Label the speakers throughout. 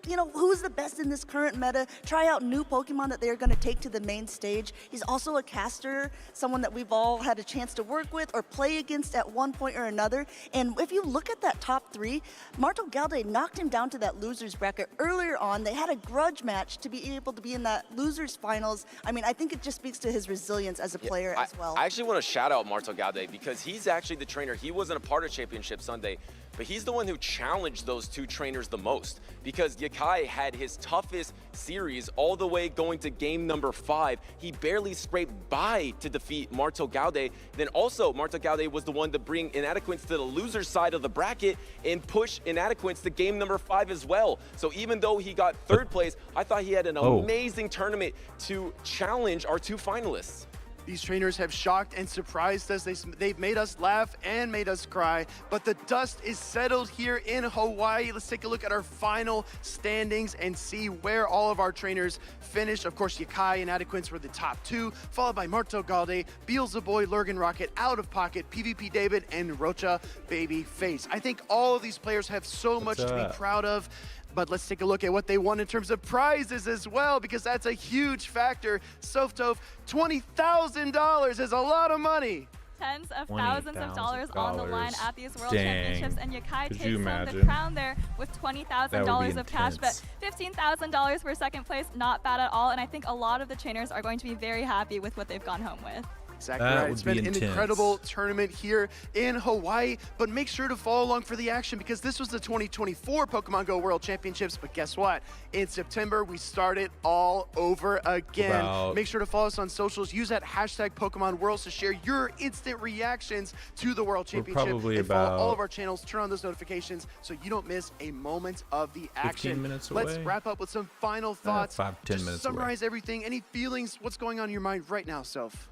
Speaker 1: you know, who's the best in this current meta, try out new Pokemon that they're going to take to the main stage. He's also a caster, someone that we've all had a chance to work with or play against at one point or another. And if you look at that top three, Marto Galde knocked him down to that loser's bracket earlier on. They had a grudge match to be able to be in that loser's finals. I mean, I think it just speaks to his resilience as a player as well.
Speaker 2: I actually want to shout out Marto Galde because he's actually the trainer. He wasn't a part of Championship Sunday, but he's the one who challenged those two trainers the most because Yakai had his toughest series all the way going to game number 5. He barely scraped by to defeat Marto Galde. Then also, Marto Galde was the one to bring Inadequates to the loser side of the bracket and push Inadequates to game number 5 as well. So even though he got 3rd place, I thought he had an amazing tournament to challenge our 2 finalists.
Speaker 3: These trainers have shocked and surprised us. They've made us laugh and made us cry, but the dust is settled here in Hawaii. Let's take a look at our final standings and see where all of our trainers finished. Of course, Yakai and Adequance were the top 2, followed by Marto Galde, Beelzeboy, Lurgan Rocket, Out of Pocket, PvP David, and Rocha Babyface. I think all of these players have so much to be proud of. But let's take a look at what they won in terms of prizes as well, because that's a huge factor. Softove, $20,000 is a lot of money.
Speaker 4: Tens of thousands of dollars on the line at these World Championships, and Yakai takes home the crown there with $20,000 of cash, but $15,000 for 2nd place, not bad at all, and I think a lot of the trainers are going to be very happy with what they've gone home with.
Speaker 3: Exactly right. It's been an incredible tournament here in Hawaii, but make sure to follow along for the action because this was the 2024 Pokemon Go World Championships, but guess what? In September, we start it all over again. Make sure to follow us on socials. Use that hashtag Pokemon Worlds to share your instant reactions to the World Championship. And follow all of our channels, turn on those notifications so you don't miss a moment of the action.
Speaker 5: 15 minutes away.
Speaker 3: Let's wrap up with some final thoughts.
Speaker 5: 5-10 minutes
Speaker 3: summarize everything. Any feelings? What's going on in your mind right now, Soph?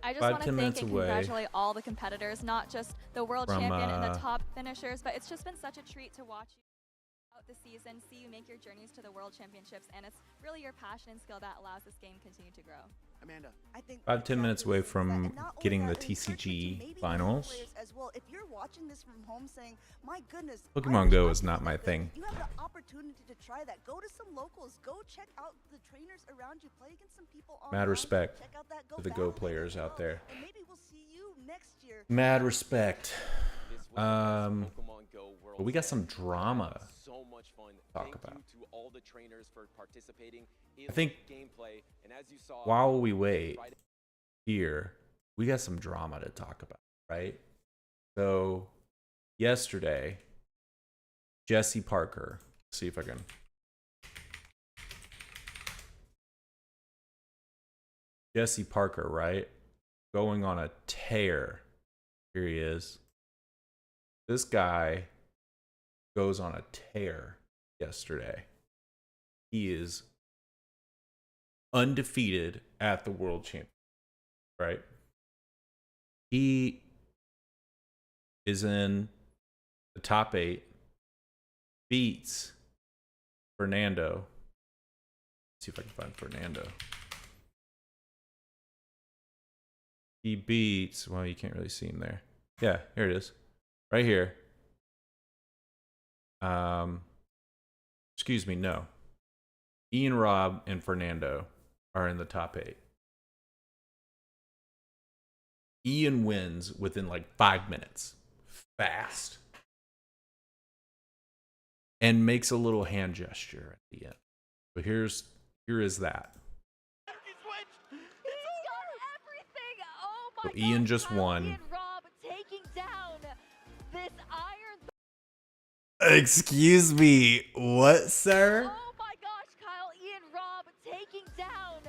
Speaker 4: I just want to thank and congratulate all the competitors, not just the world champion and the top finishers, but it's just been such a treat to watch you out the season, see you make your journeys to the world championships, and it's really your passion and skill that allows this game continue to grow.
Speaker 3: Amanda.
Speaker 1: I think
Speaker 5: 5-10 minutes away from getting the TCG finals.
Speaker 1: As well, if you're watching this from home saying, my goodness,
Speaker 5: Pokemon Go is not my thing.
Speaker 1: You have the opportunity to try that. Go to some locals. Go check out the trainers around you. Play against some people online.
Speaker 5: Mad respect to the Go players out there. And maybe we'll see you next year. Mad respect. But we got some drama to talk about. I think while we wait here, we got some drama to talk about, right? So yesterday, Jesse Parker, see if I can. Jesse Parker, right? Going on a tear. Here he is. This guy goes on a tear yesterday. He is undefeated at the World Championship, right? He is in the top 8, beats Fernando. Let's see if I can find Fernando. He beats, well, you can't really see him there. Yeah, here it is. Right here. Excuse me, no. Ian, Rob, and Fernando are in the top 8. Ian wins within like 5 minutes. Fast. And makes a little hand gesture at the end. But here is that. So Ian just won.
Speaker 6: Ian Rob taking down this iron.
Speaker 5: Excuse me, what, sir?
Speaker 6: Oh my gosh, Kyle, Ian Rob taking down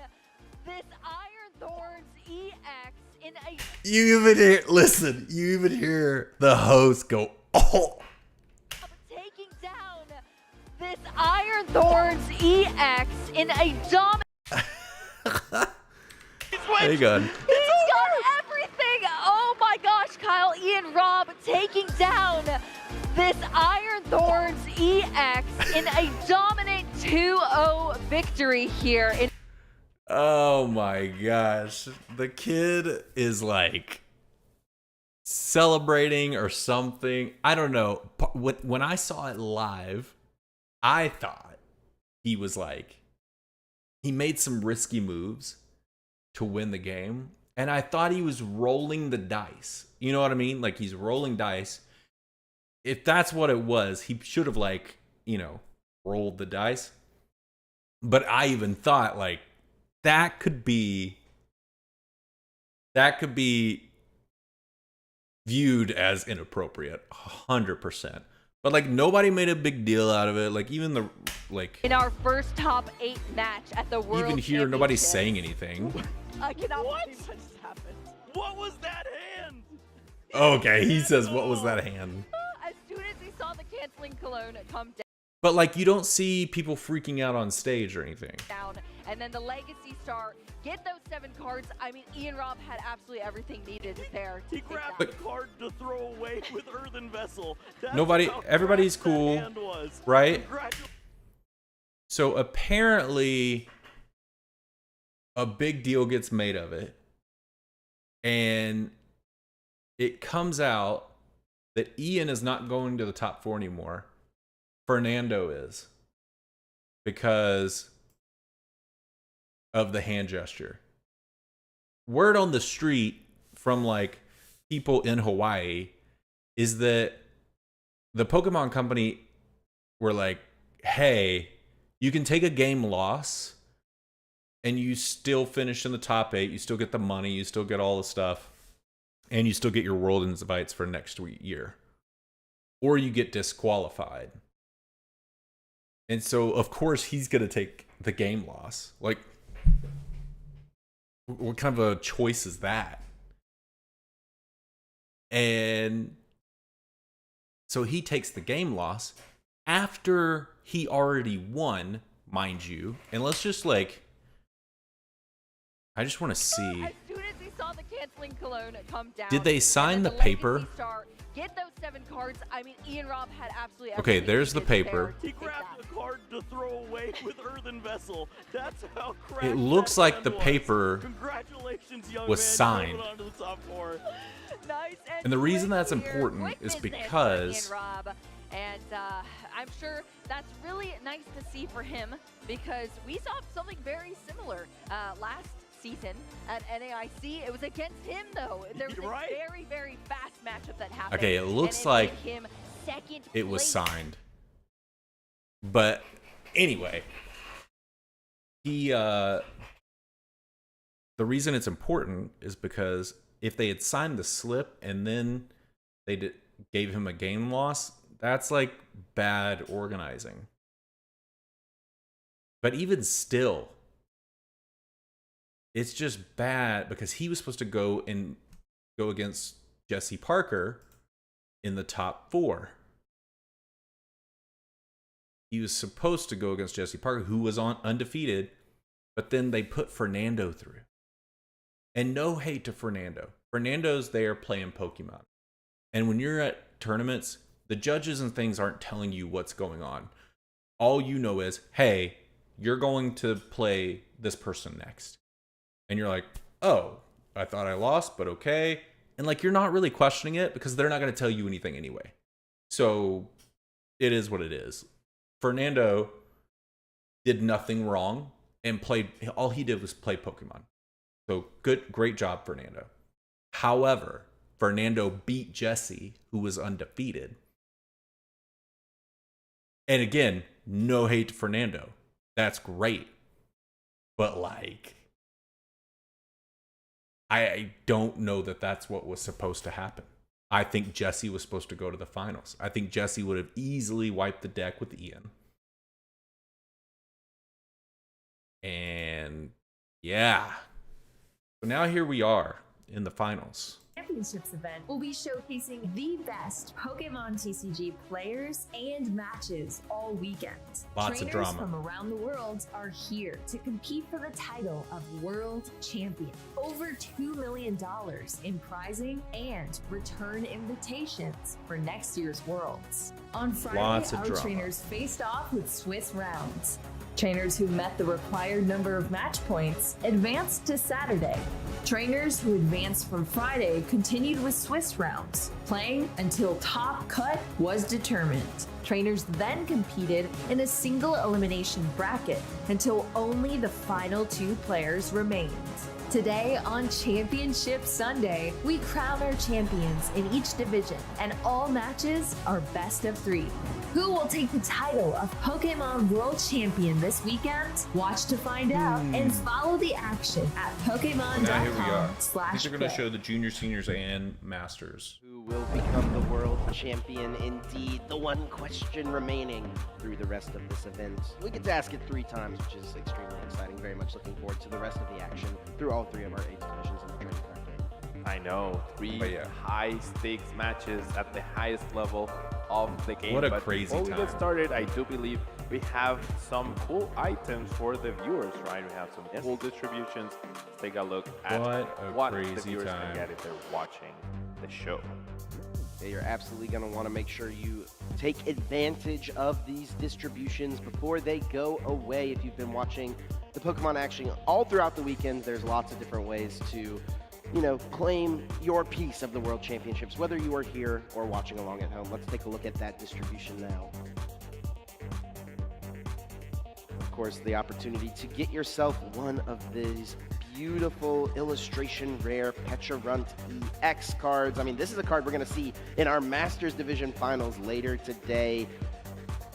Speaker 6: this Iron Thorns EX in a...
Speaker 5: You even hear, listen, you even hear the host go, oh.
Speaker 6: Taking down this Iron Thorns EX in a dominant...
Speaker 5: Hey, God.
Speaker 6: He's got everything! Oh my gosh, Kyle, Ian Rob taking down this Iron Thorns EX in a dominant 2-0 victory here.
Speaker 5: Oh my gosh. The kid is like celebrating or something. I don't know. When I saw it live, I thought he was like, he made some risky moves to win the game. And I thought he was rolling the dice. You know what I mean? Like, he's rolling dice. If that's what it was, he should have, like, you know, rolled the dice. But I even thought, like, that could be viewed as inappropriate, 100%. But, like, nobody made a big deal out of it. Like, even the, like,
Speaker 6: in our first top 8 match at the World
Speaker 5: even here, nobody's
Speaker 6: Championship.
Speaker 5: saying anything.
Speaker 6: I cannot
Speaker 7: What?
Speaker 6: believe what just happened.
Speaker 7: What was that hand?
Speaker 5: Okay, he says, what was that hand?
Speaker 6: As soon as he saw the canceling cologne come
Speaker 5: But, like, you don't see people freaking out on stage or anything.
Speaker 6: down, and then the Legacy Star get those 7 cards. I mean, Ian Robb had absolutely everything needed there.
Speaker 7: He grabbed the card to throw away with Earthen Vessel. That's
Speaker 5: Nobody,
Speaker 7: how
Speaker 5: everybody's
Speaker 7: cracked that
Speaker 5: cool,
Speaker 7: hand was.
Speaker 5: right?
Speaker 7: Congratulations.
Speaker 5: So apparently, a big deal gets made of it. And it comes out that Ian is not going to the top 4 anymore. Fernando is. Because of the hand gesture. Word on the street from, like, people in Hawaii is that the Pokemon Company were like, hey, you can take a game loss and you still finish in the top 8. You still get the money. You still get all the stuff. And you still get your world invites for next year. Or you get disqualified. And so, of course, he's going to take the game loss. Like, what kind of a choice is that? And so he takes the game loss after he already won, mind you. And let's just, like, I just want to see.
Speaker 6: As soon as he saw the canceling cologne come down.
Speaker 5: Did they sign
Speaker 6: and
Speaker 5: the
Speaker 6: then
Speaker 5: paper?
Speaker 6: Legacy Star get those 7 cards. I mean, Ian Robb had absolutely
Speaker 5: Okay,
Speaker 6: everything
Speaker 5: there's the
Speaker 6: needed
Speaker 5: paper.
Speaker 6: there to
Speaker 7: He
Speaker 6: take
Speaker 7: grabbed
Speaker 6: that.
Speaker 7: the card to throw away with Earthen Vessel. That's how cracked
Speaker 5: It looks
Speaker 7: that
Speaker 5: like
Speaker 7: hand
Speaker 5: the
Speaker 7: was.
Speaker 5: paper
Speaker 7: Congratulations, young
Speaker 5: was
Speaker 7: man. You
Speaker 5: signed.
Speaker 7: moved on to the top 4.
Speaker 6: Nice
Speaker 5: And the reason that's
Speaker 6: quick here.
Speaker 5: important
Speaker 6: Quick
Speaker 5: is
Speaker 6: business for
Speaker 5: because-
Speaker 6: Ian Robb. And I'm sure that's really nice to see for him, because we saw something very similar last season at NAIC. It was against him, though. There was a
Speaker 7: Right.
Speaker 6: very, very fast matchup that happened.
Speaker 5: Okay, it looks
Speaker 6: and
Speaker 5: like
Speaker 6: made him second
Speaker 5: it was
Speaker 6: place.
Speaker 5: signed. But anyway, the reason it's important is because if they had signed the slip and then they gave him a game loss, that's like bad organizing. But even still, it's just bad because he was supposed to go against Jesse Parker in the top 4. He was supposed to go against Jesse Parker, who was undefeated, but then they put Fernando through. And no hate to Fernando. Fernando's there playing Pokemon. And when you're at tournaments, the judges and things aren't telling you what's going on. All you know is, hey, you're going to play this person next. And you're like, oh, I thought I lost, but okay. And, like, you're not really questioning it because they're not going to tell you anything anyway. So it is what it is. Fernando did nothing wrong and all he did was play Pokemon. So great job, Fernando. However, Fernando beat Jesse, who was undefeated. And again, no hate to Fernando. That's great. But, like, I don't know that that's what was supposed to happen. I think Jesse was supposed to go to the finals. I think Jesse would have easily wiped the deck with Ian. And yeah. So now here we are in the finals.
Speaker 8: Championships event will be showcasing the best Pokemon TCG players and matches all weekend.
Speaker 5: Lots of
Speaker 8: Trainers
Speaker 5: drama.
Speaker 8: from around the world are here to compete for the title of World Champion. Over $2 million in prizing and return invitations for next year's Worlds. On Friday,
Speaker 5: Lots of
Speaker 8: our
Speaker 5: drama.
Speaker 8: trainers faced off with Swiss rounds. Trainers who met the required number of match points advanced to Saturday. Trainers who advanced from Friday continued with Swiss rounds, playing until top cut was determined. Trainers then competed in a single elimination bracket until only the final 2 players remained. Today on Championship Sunday, we crown our champions in each division, and all matches are best of 3. Who will take the title of Pokemon World Champion this weekend? Watch to find out and follow the action at
Speaker 5: Now here we are.
Speaker 8: Pokemon.com/play.
Speaker 5: These are going to show the juniors, seniors, and masters.
Speaker 9: Who will become the world champion? Indeed, the one question remaining through the rest of this event. We get to ask it 3 times, which is extremely exciting. Very much looking forward to the rest of the action through all 3 of our 8 divisions in the trading card game.
Speaker 10: I know, 3 high-stakes matches at the highest level of the game.
Speaker 5: What a
Speaker 10: but
Speaker 5: crazy
Speaker 10: before we
Speaker 5: time.
Speaker 10: get started, I do believe we have some cool items for the viewers, right? We have some cool distributions. Let's take a look at what the viewers can get if they're watching the show.
Speaker 9: Yeah, you're absolutely going to want to make sure you take advantage of these distributions before they go away. If you've been watching the Pokemon action all throughout the weekend, there's lots of different ways to, you know, claim your piece of the World Championships, whether you are here or watching along at home. Let's take a look at that distribution now. Of course, the opportunity to get yourself one of these beautiful illustration rare Pecharunt EX cards. I mean, this is a card we're going to see in our Masters Division Finals later today.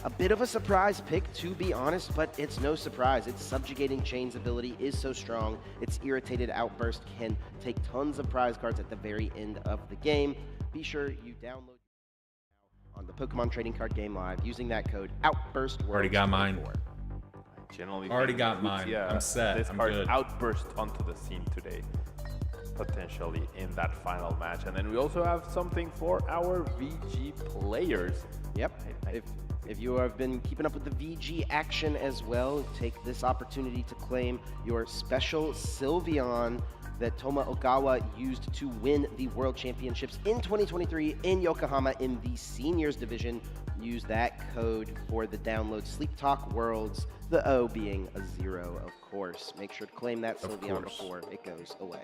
Speaker 9: A bit of a surprise pick, to be honest, but it's no surprise. Its Subjugating Chains ability is so strong. Its Irritated Outburst can take tons of prize cards at the very end of the game. Be sure you download on the Pokemon Trading Card Game Live using that code OUTBURST.
Speaker 5: Already got mine.
Speaker 10: Generally
Speaker 5: Already got mine. I'm set.
Speaker 10: This
Speaker 5: I'm
Speaker 10: card
Speaker 5: good.
Speaker 10: outburst onto the scene today, potentially in that final match. And then we also have something for our VG players.
Speaker 9: Yep. If you have been keeping up with the VG action as well, take this opportunity to claim your special Sylveon that Toma Ogawa used to win the World Championships in 2023 in Yokohama in the Seniors Division. Use that code for the download Sleep Talk Worlds, the O being a 0, of course. Make sure to claim that Sylveon before it goes away.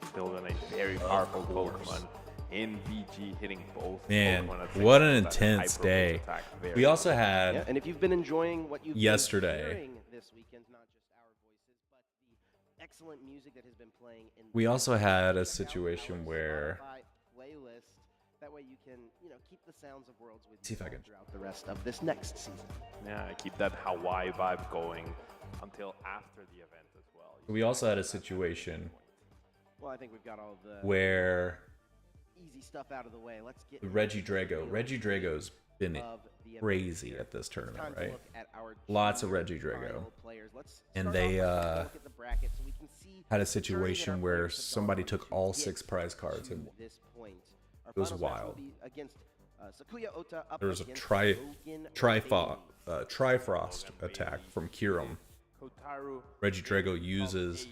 Speaker 10: Still a very powerful Pokemon in VG, hitting both.
Speaker 5: Man,
Speaker 10: Pokemon at
Speaker 5: what an
Speaker 10: that
Speaker 5: intense
Speaker 10: hyper
Speaker 5: day.
Speaker 10: attack.
Speaker 5: We also had
Speaker 9: Yeah, and if you've been enjoying what you've
Speaker 5: yesterday.
Speaker 9: been hearing this weekend, not just our voices, but the excellent music that has been playing in
Speaker 5: We also had a situation where
Speaker 9: playlist. That way you can, you know, keep the sounds of Worlds with
Speaker 5: See if
Speaker 9: you
Speaker 5: I can-
Speaker 9: throughout the rest of this next season.
Speaker 10: Yeah, keep that Hawaii vibe going until after the event as well.
Speaker 5: we also had a situation
Speaker 9: Well, I think we've got all the
Speaker 5: where
Speaker 9: easy stuff out of the way. Let's get
Speaker 5: Reggie Drago's been
Speaker 9: of the event
Speaker 5: crazy
Speaker 9: here.
Speaker 5: at this tournament,
Speaker 9: Time to
Speaker 5: right?
Speaker 9: look at our
Speaker 5: Lots of
Speaker 9: junior
Speaker 5: Reggie Drago.
Speaker 9: final players. Let's
Speaker 5: And
Speaker 9: start
Speaker 5: they,
Speaker 9: off by taking a look at the bracket so we can see
Speaker 5: Had a
Speaker 9: the journey that our
Speaker 5: situation where
Speaker 9: players have gone
Speaker 5: somebody
Speaker 9: on
Speaker 5: took
Speaker 9: to
Speaker 5: all
Speaker 9: get
Speaker 5: 6 prize cards
Speaker 9: to
Speaker 5: and
Speaker 9: this point. Our
Speaker 5: it was
Speaker 9: finals match will
Speaker 5: wild.
Speaker 9: be against Sakuya Ota up
Speaker 5: There was a
Speaker 9: against Logan
Speaker 5: Trifrost attack from Kirim.
Speaker 10: Kotaru,
Speaker 5: Reggie Drago uses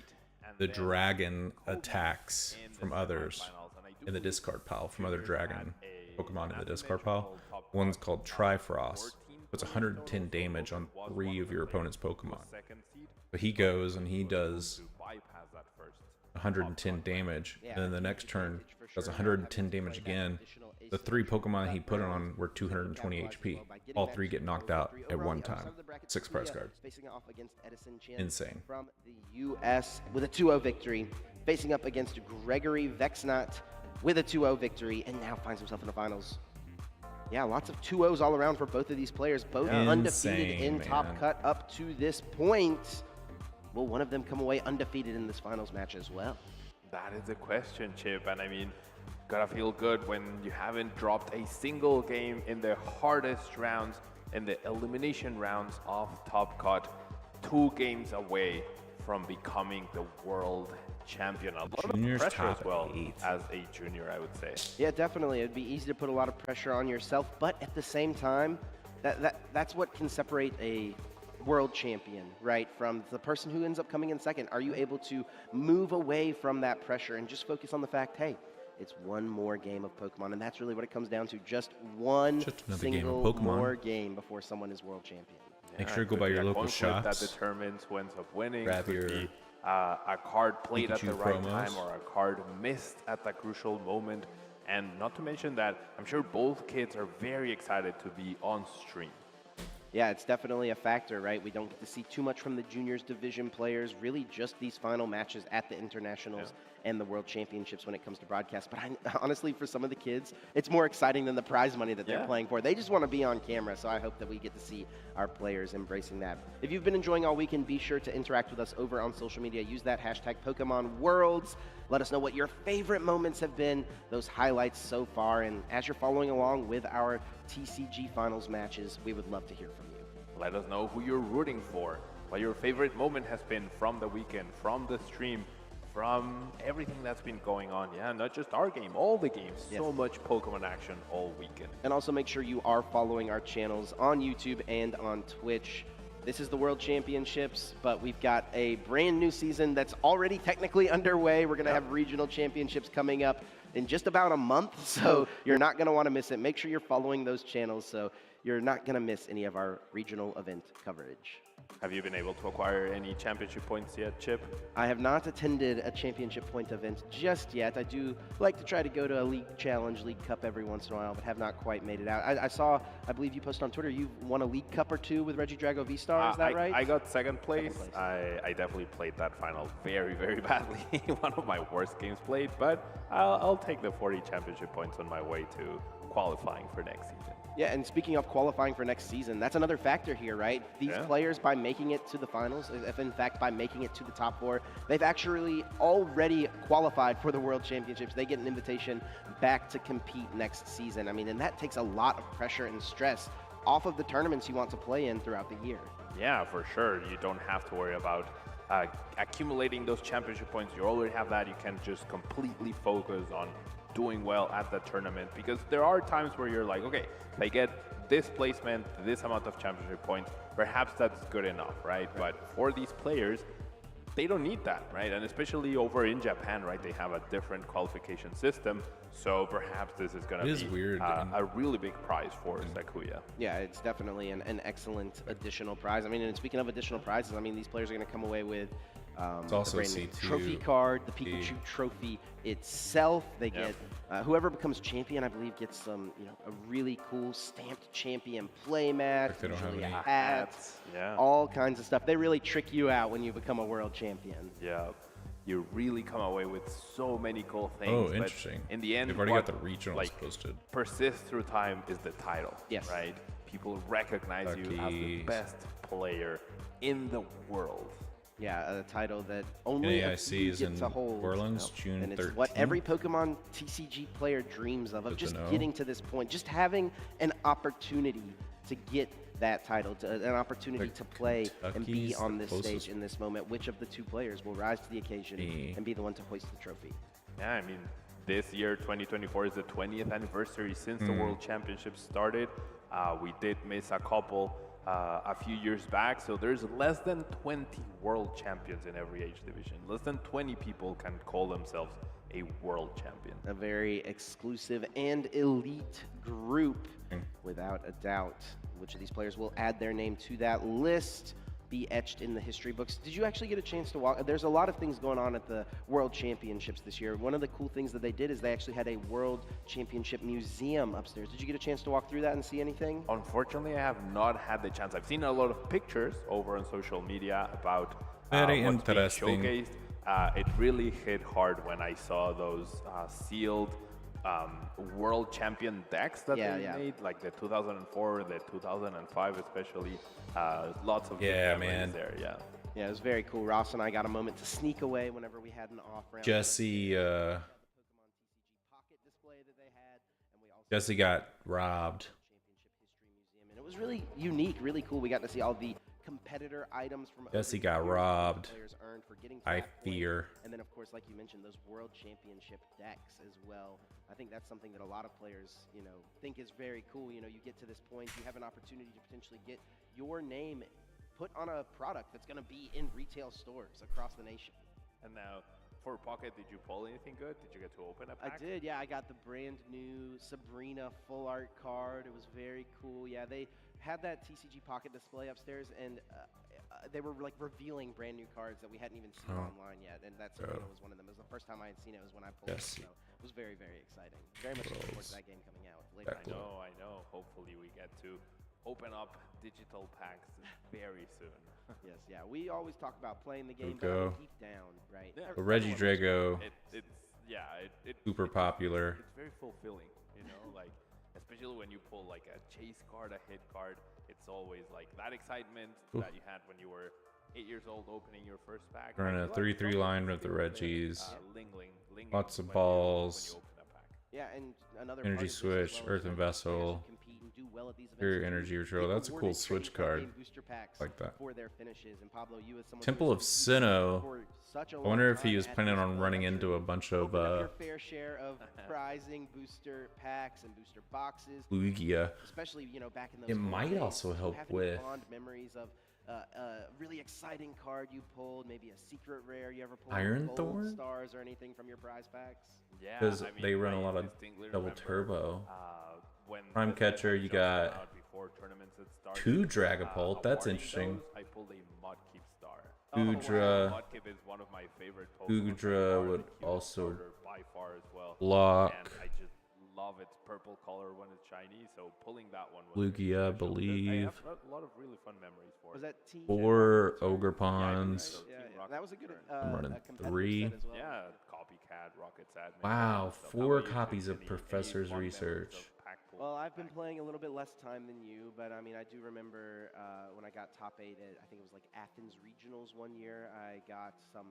Speaker 5: the dragon attacks from others in the discard pile, from other dragon Pokemon in the discard pile. One's called Trifrost. Puts 110 damage on 3 of your opponent's Pokemon. But he goes and he does 110 damage, and then the next turn does 110 damage again. The 3 Pokemon he put on were 220 HP. All 3 get knocked out at one time. 6 prize cards.
Speaker 9: Facing off against Edison Chen
Speaker 5: Insane.
Speaker 9: from the US with a 2-0 victory. Facing up against Gregory Vexnat with a 2-0 victory, and now finds himself in the finals. Yeah, lots of 2-0s all around for both of these players, both undefeated in Top
Speaker 5: man.
Speaker 9: Cut up to this point. Will one of them come away undefeated in this finals match as well?
Speaker 10: that is the question, Chip. And I mean, gotta feel good when you haven't dropped a single game in the hardest rounds, in the elimination rounds of Top Cut. 2 games away from becoming the world champion. A lot
Speaker 5: Junior's
Speaker 10: of pressure as
Speaker 5: top
Speaker 10: well
Speaker 5: 8.
Speaker 10: as a junior, I would say.
Speaker 9: Yeah, definitely. It'd be easy to put a lot of pressure on yourself, but at the same time, that's what can separate a world champion, right, from the person who ends up coming in second. Are you able to move away from that pressure and just focus on the fact, hey, it's one more game of Pokemon, and that's really what it comes down to. Just one
Speaker 5: Just another game of
Speaker 9: single
Speaker 5: Pokemon.
Speaker 9: more game before someone is world champion.
Speaker 5: Make
Speaker 10: Yeah,
Speaker 5: sure to go
Speaker 10: it
Speaker 5: by
Speaker 10: could
Speaker 5: your
Speaker 10: be a
Speaker 5: local
Speaker 10: coin flip
Speaker 5: shops.
Speaker 10: that determines who ends up winning.
Speaker 5: Grab
Speaker 10: Could
Speaker 5: your
Speaker 10: be, a card played at the
Speaker 5: Pikachu
Speaker 10: right
Speaker 5: promos.
Speaker 10: time or a card missed at the crucial moment. And not to mention that I'm sure both kids are very excited to be on stream.
Speaker 9: Yeah, it's definitely a factor, right? We don't get to see too much from the juniors division players, really just these final matches at the internationals and the world championships when it comes to broadcast. But honestly, for some of the kids, it's more exciting than the prize money that they're playing for. They just want to be on camera, so I hope that we get to see our players embracing that. If you've been enjoying all weekend, be sure to interact with us over on social media. Use that hashtag Pokemon Worlds. Let us know what your favorite moments have been, those highlights so far. And as you're following along with our TCG finals matches, we would love to hear from you.
Speaker 10: Let us know who you're rooting for, what your favorite moment has been from the weekend, from the stream, from everything that's been going on. Yeah, not just our game, all the games.
Speaker 9: Yes.
Speaker 10: So much Pokemon action all weekend.
Speaker 9: And also make sure you are following our channels on YouTube and on Twitch. This is the World Championships, but we've got a brand new season that's already technically underway. We're going to have regional championships coming up in just about a month, so you're not going to want to miss it. Make sure you're following those channels so you're not going to miss any of our regional event coverage.
Speaker 10: Have you been able to acquire any championship points yet, Chip?
Speaker 9: I have not attended a championship point event just yet. I do like to try to go to a league challenge, league cup every once in a while, but have not quite made it out. I believe you posted on Twitter, you won a league cup or two with Regidrago V-Star, is that right?
Speaker 10: I got second place. I definitely played that final very, very badly. One of my worst games played, but I'll take the 40 championship points on my way to qualifying for next season.
Speaker 9: Yeah, and speaking of qualifying for next season, that's another factor here, right? These players, by making it to the finals, if in fact by making it to the top four, they've actually already qualified for the World Championships. They get an invitation back to compete next season. I mean, and that takes a lot of pressure and stress off of the tournaments you want to play in throughout the year.
Speaker 10: Yeah, for sure. You don't have to worry about accumulating those championship points. You already have that. You can just completely focus on doing well at the tournament, because there are times where you're like, okay, if I get this placement, this amount of championship points, perhaps that's good enough, right? But for these players, they don't need that, right? And especially over in Japan, right? They have a different qualification system, so perhaps this is going to be
Speaker 5: weird,
Speaker 10: a really big prize for Sakuya.
Speaker 9: Yeah, it's definitely an excellent additional prize. I mean, and speaking of additional prizes, I mean, these players are going to come away with
Speaker 5: it's also
Speaker 9: the brand new
Speaker 5: C2,
Speaker 9: trophy card, the Pikachu trophy itself. They get whoever becomes champion, I believe, gets some, a really cool stamped champion play mat, usually a hat, all kinds of stuff. They really trick you out when you become a world champion.
Speaker 10: Yeah, you really come away with so many cool things.
Speaker 5: Oh, interesting.
Speaker 10: But in the end,
Speaker 5: they've already got the regionals posted.
Speaker 10: Persists through time is the title.
Speaker 9: Yes.
Speaker 10: Right. People recognize you as the best player in the world.
Speaker 9: Yeah, a title that only a few get to hold.
Speaker 5: Orleans, June 13th.
Speaker 9: And it's what every Pokemon TCG player dreams of just getting to this point, just having an opportunity to get that title, an opportunity to play and be on this stage in this moment. Which of the two players will rise to the occasion and be the one to hoist the trophy?
Speaker 10: Yeah, I mean, this year, 2024, is the 20th anniversary since the World Championships started. We did miss a couple a few years back, so there's less than 20 world champions in every age division. Less than 20 people can call themselves a world champion.
Speaker 9: A very exclusive and elite group, without a doubt. Which of these players will add their name to that list, be etched in the history books? Did you actually get a chance to walk? There's a lot of things going on at the World Championships this year. One of the cool things that they did is they actually had a World Championship museum upstairs. Did you get a chance to walk through that and see anything?
Speaker 10: Unfortunately, I have not had the chance. I've seen a lot of pictures over on social media about
Speaker 5: Very
Speaker 10: what's being
Speaker 5: interesting.
Speaker 10: showcased. It really hit hard when I saw those sealed world champion decks that they made, like the 2004, the 2005 especially. Lots of good memories there.
Speaker 9: Yeah, it was very cool. Ross and I got a moment to sneak away whenever we had an off round.
Speaker 5: Jesse got robbed.
Speaker 9: And it was really unique, really cool. We got to see all the competitor items from
Speaker 5: Jesse got robbed.
Speaker 9: Players earned for getting
Speaker 5: I fear.
Speaker 9: And then, of course, like you mentioned, those World Championship decks as well. I think that's something that a lot of players, think is very cool. You get to this point, you have an opportunity to potentially get your name put on a product that's going to be in retail stores across the nation.
Speaker 10: And now, for Pocket, did you pull anything good? Did you get to open a pack?
Speaker 9: I did, yeah. I got the brand new Sabrina full art card. It was very cool. Yeah, they had that TCG Pocket display upstairs, and they were like revealing brand new cards that we hadn't even seen online yet, and that Serena was one of them. It was the first time I had seen it. Was when I pulled it, so it was very, very exciting. Very much looking forward to that game coming out later.
Speaker 10: I know. Hopefully we get to open up digital packs very soon.
Speaker 9: Yes, yeah. We always talk about playing the game, but deep down, right?
Speaker 5: Yeah. Reggie Drago,
Speaker 10: it's
Speaker 5: super popular.
Speaker 10: It's very fulfilling, you know, like especially when you pull like a chase card, a hit card. It's always like that excitement that you had when you were 8 years old opening your first pack.
Speaker 5: We're in a 3-3 line with the Reggies.
Speaker 10: Ling
Speaker 5: Lots of balls.
Speaker 9: Yeah, and another
Speaker 5: energy switch, Earthen Vessel. Superior energy retrieval. That's a cool switch card. Like that. Temple of Sinnoh. I wonder if he was planning on running into a bunch of
Speaker 9: fair share of prizing booster packs and booster boxes.
Speaker 5: Lugia.
Speaker 9: Especially, you know, back in those
Speaker 5: it might also help with
Speaker 9: fond memories of a really exciting card you pulled, maybe a secret rare you ever pulled.
Speaker 5: Iron Thorn
Speaker 9: stars or anything from your prize packs.
Speaker 10: Yeah,
Speaker 5: because they run a lot of double turbo. Prime Catcher, you got 2 Dragapult. That's interesting.
Speaker 10: I pulled a Mudkip star.
Speaker 5: Goodra.
Speaker 10: Mudkip is one of my favorite Pokemon.
Speaker 5: Goodra would also
Speaker 10: by far as well.
Speaker 5: block.
Speaker 10: And I just love its purple color when it's shiny, so pulling that one was
Speaker 5: Lugia, I believe.
Speaker 10: I have a lot of really fun memories for
Speaker 9: Was
Speaker 10: it.
Speaker 9: that
Speaker 5: 4 Ogre Pawns.
Speaker 9: That was a good
Speaker 5: I'm running
Speaker 9: a
Speaker 5: 3.
Speaker 9: set as well.
Speaker 10: Yeah, Copycat, Rocket Sad.
Speaker 5: Wow, 4 copies of Professor's Research.
Speaker 9: Well, I've been playing a little bit less time than you, but I mean, I do remember when I got top 8 at, I think it was like Athens Regionals one year. I got some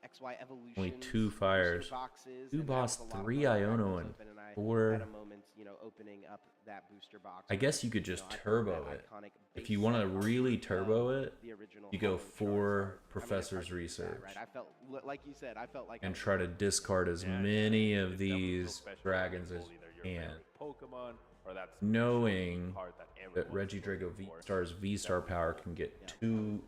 Speaker 9: XY Evolution.
Speaker 5: Only 2 fires.
Speaker 9: Boxes,
Speaker 5: 2 boss, 3 Iono, and 4.
Speaker 9: Had a moment, you know, opening up that booster box.
Speaker 5: I guess you could just turbo it. If you want to really turbo it, you go 4 Professor's Research.
Speaker 9: Right, I felt like you said. I felt like
Speaker 5: and try to discard as many of these dragons as you can.
Speaker 10: Pokemon, or that's
Speaker 5: knowing that Regidrago V-Star's V-Star power can get 2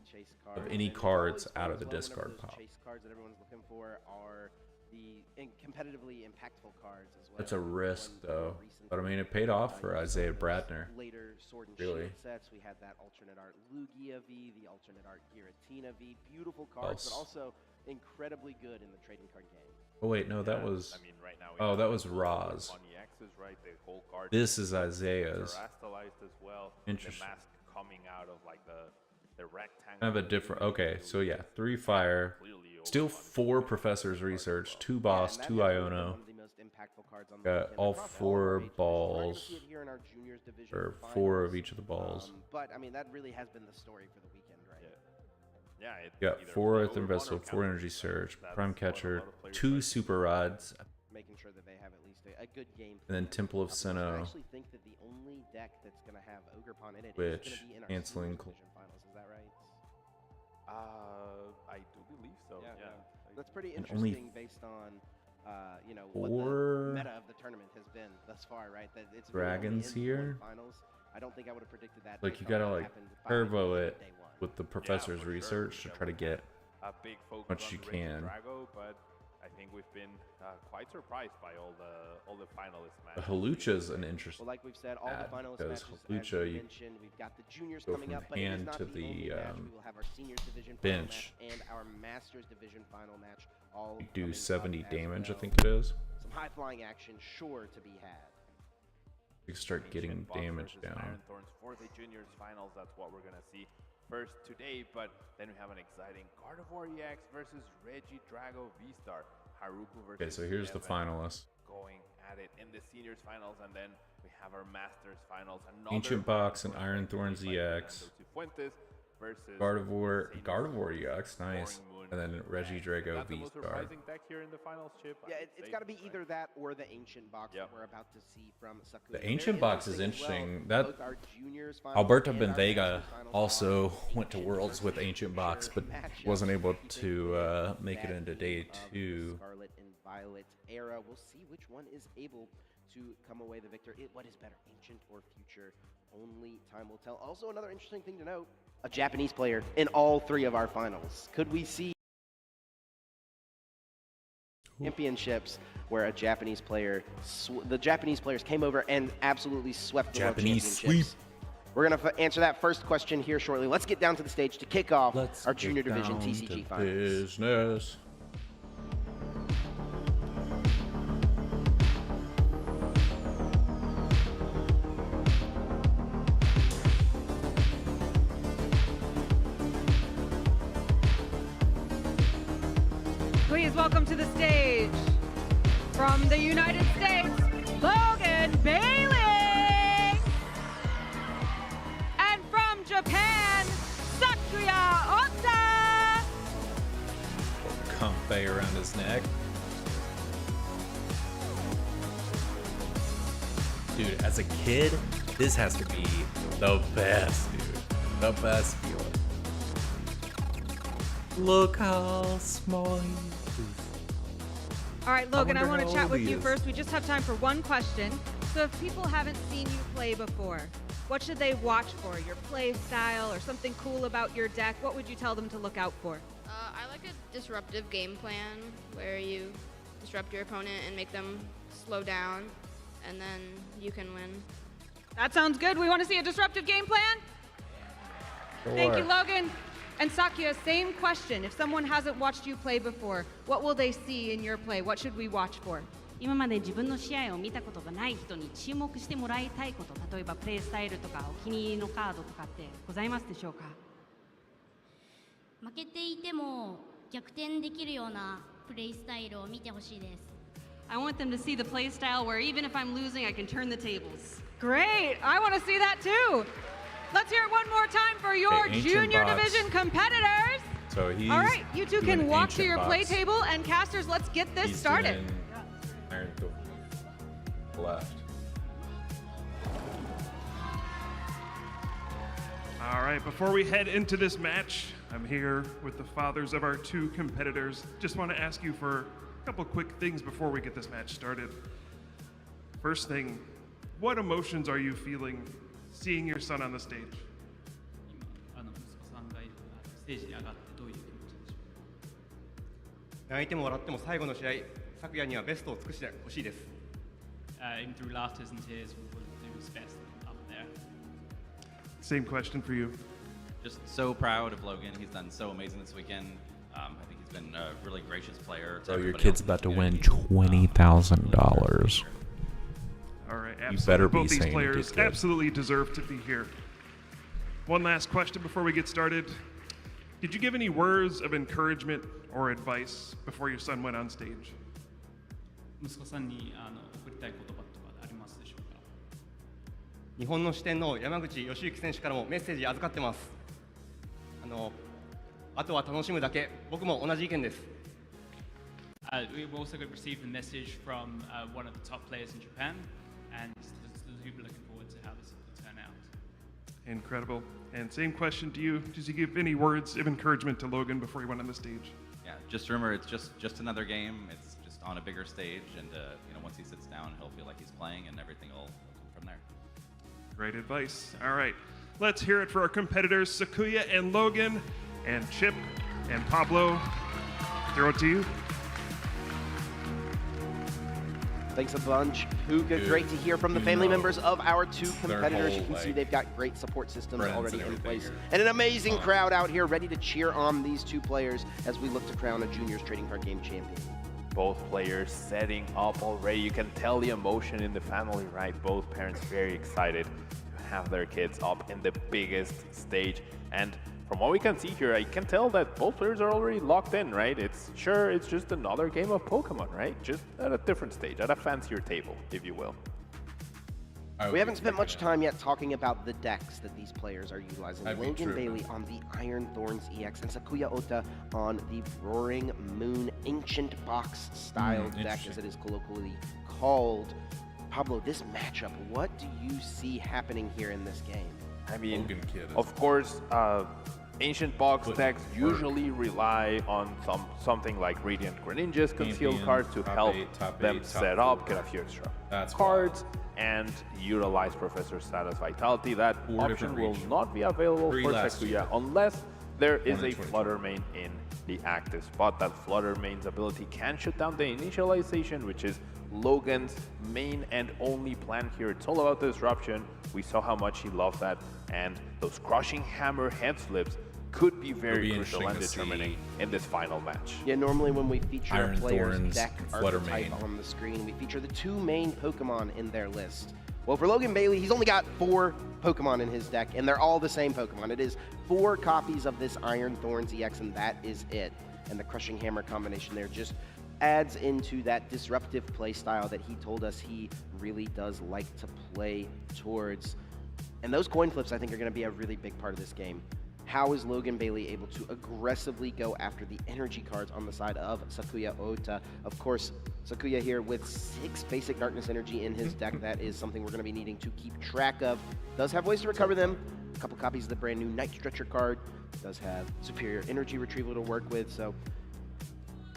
Speaker 5: of any cards out of the discard pile.
Speaker 9: Chase cards that everyone's looking for are the competitively impactful cards as well.
Speaker 5: That's a risk, though. But I mean, it paid off for Isaiah Bradner.
Speaker 9: Later Sword and
Speaker 5: really.
Speaker 9: Shield sets, we had that alternate art Lugia V, the alternate art Giratina V. Beautiful cards, but also incredibly good in the trading card game.
Speaker 5: Oh wait, no, that was.
Speaker 10: I mean, right now
Speaker 5: oh, that was Roz.
Speaker 10: Right, the whole card
Speaker 5: this is Isaiah's.
Speaker 10: As well.
Speaker 5: Interesting.
Speaker 10: The mask coming out of like the rectangle.
Speaker 5: Kind of a different. Okay, so yeah, 3 fire. Still 4 Professor's Research, 2 boss, 2 Iono. Got all 4 balls, or 4 of each of the balls.
Speaker 9: But I mean, that really has been the story for the weekend, right?
Speaker 10: Yeah,
Speaker 5: got 4 Earthen Vessel, 4 Energy Surge, Prime Catcher, 2 Super Rods,
Speaker 9: making sure that they have at least a good game.
Speaker 5: and then Temple of Sinnoh.
Speaker 9: I actually think that the only deck that's going to have Ogerpon in it is
Speaker 5: which
Speaker 9: going to be in our
Speaker 5: canceling
Speaker 9: division finals. Is that right?
Speaker 10: I do believe so. Yeah.
Speaker 9: That's pretty
Speaker 5: And only
Speaker 9: interesting based on you know what
Speaker 5: 4
Speaker 9: the meta of the tournament has been thus far, right? That it's
Speaker 5: dragons
Speaker 9: really in
Speaker 5: here.
Speaker 9: finals. I don't think I would have predicted that.
Speaker 5: Like,
Speaker 9: based
Speaker 5: you
Speaker 9: on
Speaker 5: gotta
Speaker 9: what
Speaker 5: like
Speaker 9: happened
Speaker 5: turbo
Speaker 9: by
Speaker 5: it
Speaker 9: day one.
Speaker 5: with the Professor's
Speaker 10: for sure.
Speaker 5: Research to try to get
Speaker 10: A big focus
Speaker 5: much
Speaker 10: on
Speaker 5: you
Speaker 10: the
Speaker 5: can.
Speaker 10: Regidrago, but I think we've been quite surprised by all the finalist
Speaker 5: The
Speaker 10: matches.
Speaker 5: Halucha's an interesting
Speaker 9: Well, like we've said, all
Speaker 5: ad,
Speaker 9: the finalist
Speaker 5: because
Speaker 9: matches,
Speaker 5: Halucha,
Speaker 9: as
Speaker 5: you
Speaker 9: you mentioned, we've got the juniors
Speaker 5: go
Speaker 9: coming
Speaker 5: from
Speaker 9: up, but it is
Speaker 5: hand
Speaker 9: not
Speaker 5: to
Speaker 9: the
Speaker 5: the,
Speaker 9: only match. We will have our seniors division
Speaker 5: bench.
Speaker 9: final match and our masters division final match. All
Speaker 5: do
Speaker 9: coming
Speaker 5: 70
Speaker 9: up as
Speaker 5: damage, I
Speaker 9: well.
Speaker 5: think it is.
Speaker 9: Some high flying action sure to be had.
Speaker 5: You can start getting
Speaker 10: Ancient Box
Speaker 5: damage
Speaker 10: versus
Speaker 5: down.
Speaker 10: Iron Thorns for the juniors finals. That's what we're gonna see first today. But then we have an exciting Gardevoir EX versus Regidrago V-Star. Haruku versus
Speaker 5: Okay, so here's the
Speaker 10: Evan
Speaker 5: finalists.
Speaker 10: going at it in the seniors finals, and then we have our masters finals. Another
Speaker 5: Ancient Box and
Speaker 10: Gardevoir
Speaker 5: Iron Thorns
Speaker 10: played by
Speaker 5: EX.
Speaker 10: Fernando Cifuentes versus
Speaker 5: Gardevoir EX, nice.
Speaker 10: Boring Moon.
Speaker 5: And then Regidrago
Speaker 10: Is that the most
Speaker 5: V-Star.
Speaker 10: surprising deck here in the finals, Chip?
Speaker 9: Yeah, it's got to be either that or the ancient box that we're about to see from Sakura.
Speaker 5: The Ancient Box is interesting.
Speaker 9: Well.
Speaker 5: That
Speaker 9: Both our juniors finals
Speaker 5: Alberto
Speaker 9: and our
Speaker 5: Benvega
Speaker 9: masters finals
Speaker 5: also
Speaker 9: finals.
Speaker 5: went to Worlds with Ancient Box, but
Speaker 9: Matchups.
Speaker 5: wasn't able
Speaker 9: You think
Speaker 5: to
Speaker 9: that
Speaker 5: make it into day
Speaker 9: of the
Speaker 5: 2.
Speaker 9: Scarlet and Violet era. We'll see which one is able to come away the victor. What is better, ancient or future? Only time will tell. Also, another interesting thing to note: a Japanese player in all 3 of our finals. Could we see championships where a Japanese player, the Japanese players came over and absolutely swept the world
Speaker 5: Japanese
Speaker 9: championships? We're going to answer that first question here shortly. Let's get down to the stage to kick off
Speaker 5: Let's
Speaker 9: our Junior
Speaker 5: get
Speaker 9: Division
Speaker 5: down
Speaker 9: TCG
Speaker 5: to
Speaker 9: Finals.
Speaker 5: business.
Speaker 11: Please welcome to the stage, from the United States, Logan Bailey. And from Japan, Sakuya Ota.
Speaker 5: Comfy around his neck. Dude, as a kid, this has to be the best, dude. The best feeling. Look how small he is.
Speaker 11: All right, Logan, I
Speaker 5: wonder
Speaker 11: want
Speaker 5: how
Speaker 11: to chat
Speaker 5: old
Speaker 11: with
Speaker 5: he
Speaker 11: you
Speaker 5: is.
Speaker 11: first. We just have time for one question. So if people haven't seen you play before, what should they watch for? Your play style or something cool about your deck? What would you tell them to look out for?
Speaker 12: I like a disruptive game plan where you disrupt your opponent and make them slow down, and then you can win.
Speaker 11: That sounds good. We want to see a disruptive game plan? Thank you, Logan. And Sakuya, same question. If someone hasn't watched you play before, what will they see in your play? What should we watch for?
Speaker 13: 今まで自分の試合を見たことがない人に注目してもらいたいこと、例えばプレイスタイルとかお気に入りのカードとかってございますでしょうか？
Speaker 14: 負けていても逆転できるようなプレイスタイルを見てほしいです。
Speaker 13: I want them to see the play style where even if I'm losing, I can turn the tables.
Speaker 11: Great! I want to see that too. Let's hear it one more time for your
Speaker 5: The
Speaker 11: Junior
Speaker 5: Ancient Box.
Speaker 11: Division competitors.
Speaker 5: So he's
Speaker 11: All right, you two
Speaker 5: doing
Speaker 11: can walk to
Speaker 5: Ancient
Speaker 11: your play
Speaker 5: Box.
Speaker 11: table, and casters, let's get this
Speaker 5: He's
Speaker 11: started.
Speaker 5: doing Iron left.
Speaker 15: All right, before we head into this match, I'm here with the fathers of our two competitors. Just want to ask you for a couple quick things before we get this match started. First thing, what emotions are you feeling seeing your son on the stage?
Speaker 16: 息子さんがステージに上がってどういう気持ちでしょうか？
Speaker 17: 泣いても笑っても最後の試合、昨夜にはベストを尽くしてほしいです。
Speaker 16: Even through laughters and tears, we will do his best up there.
Speaker 15: Same question for you.
Speaker 18: Just so proud of Logan. He's done so amazing this weekend. I think he's been a really gracious player.
Speaker 5: So your kid's about to win $20,000.
Speaker 15: All right,
Speaker 5: You better be
Speaker 15: both these
Speaker 5: saying you
Speaker 15: players
Speaker 5: did good.
Speaker 15: absolutely deserve to be here. One last question before we get started. Did you give any words of encouragement or advice before your son went on stage?
Speaker 16: 息子さんに送りたい言葉とかありますでしょうか？
Speaker 17: 日本の支店の山口義行選手からもメッセージ預かってます。あとは楽しむだけ。僕も同じ意見です。
Speaker 16: We've also received a message from one of the top players in Japan, and we're looking forward to how this will turn out.
Speaker 15: Incredible. And same question to you. Did you give any words of encouragement to Logan before he went on the stage?
Speaker 18: Yeah, just remember, it's just another game. It's just on a bigger stage, and once he sits down, he'll feel like he's playing, and everything will come from there.
Speaker 15: Great advice. All right, let's hear it for our competitors, Sakuya and Logan, and Chip and Pablo. Throw it to you.
Speaker 9: Thanks a bunch, Puka. Great to hear from the family members of our two competitors. You
Speaker 5: whole,
Speaker 9: can see they've got great support systems already in place.
Speaker 5: here.
Speaker 9: And an amazing crowd out here ready to cheer on these two players as we look to crown a juniors trading card game champion.
Speaker 10: Both players setting up already. You can tell the emotion in the family, right? Both parents very excited to have their kids up in the biggest stage. And from what we can see here, I can tell that both players are already locked in, right? It's just another game of Pokemon, right? Just at a different stage, at a fancier table, if you will.
Speaker 9: We haven't spent much time yet talking about the decks that these players are utilizing. Logan Bailey on the Iron Thorns EX and Sakuya Ota on the Roaring Moon Ancient Box style deck, as it is colloquially called. Pablo, this matchup, what do you see happening here in this game?
Speaker 10: I mean, of course, Ancient Box decks usually rely on something like Radiant Greninja's concealed cards to help them set up, get a few extra cards, and utilize Professor Stata's Vitality. That option will not be available for Sakuya unless there is a Flutter Mane in the active spot. That Flutter Mane's ability can shut down the initialization, which is Logan's main and only plan here. It's all about the disruption. We saw how much he loved that, and those crushing hammer head flips could be very crucial and determining in this final match.
Speaker 9: Yeah, normally when we feature a
Speaker 5: Iron
Speaker 9: player's
Speaker 5: Thorns,
Speaker 9: deck
Speaker 5: Flutter
Speaker 9: archetype
Speaker 5: Mane.
Speaker 9: on the screen, we feature the 2 main Pokemon in their list. Well, for Logan Bailey, he's only got 4 Pokemon in his deck, and they're all the same Pokemon. It is 4 copies of this Iron Thorns EX, and that is it. And the Crushing Hammer combination there just adds into that disruptive play style that he told us he really does like to play towards. And those coin flips, I think, are going to be a really big part of this game. How is Logan Bailey able to aggressively go after the energy cards on the side of Sakuya Ota? Of course, Sakuya here with 6 basic darkness energy in his deck. That is something we're going to be needing to keep track of. Does have ways to recover them. A couple copies of the brand new Night Stretcher card. Does have superior energy retrieval to work with. So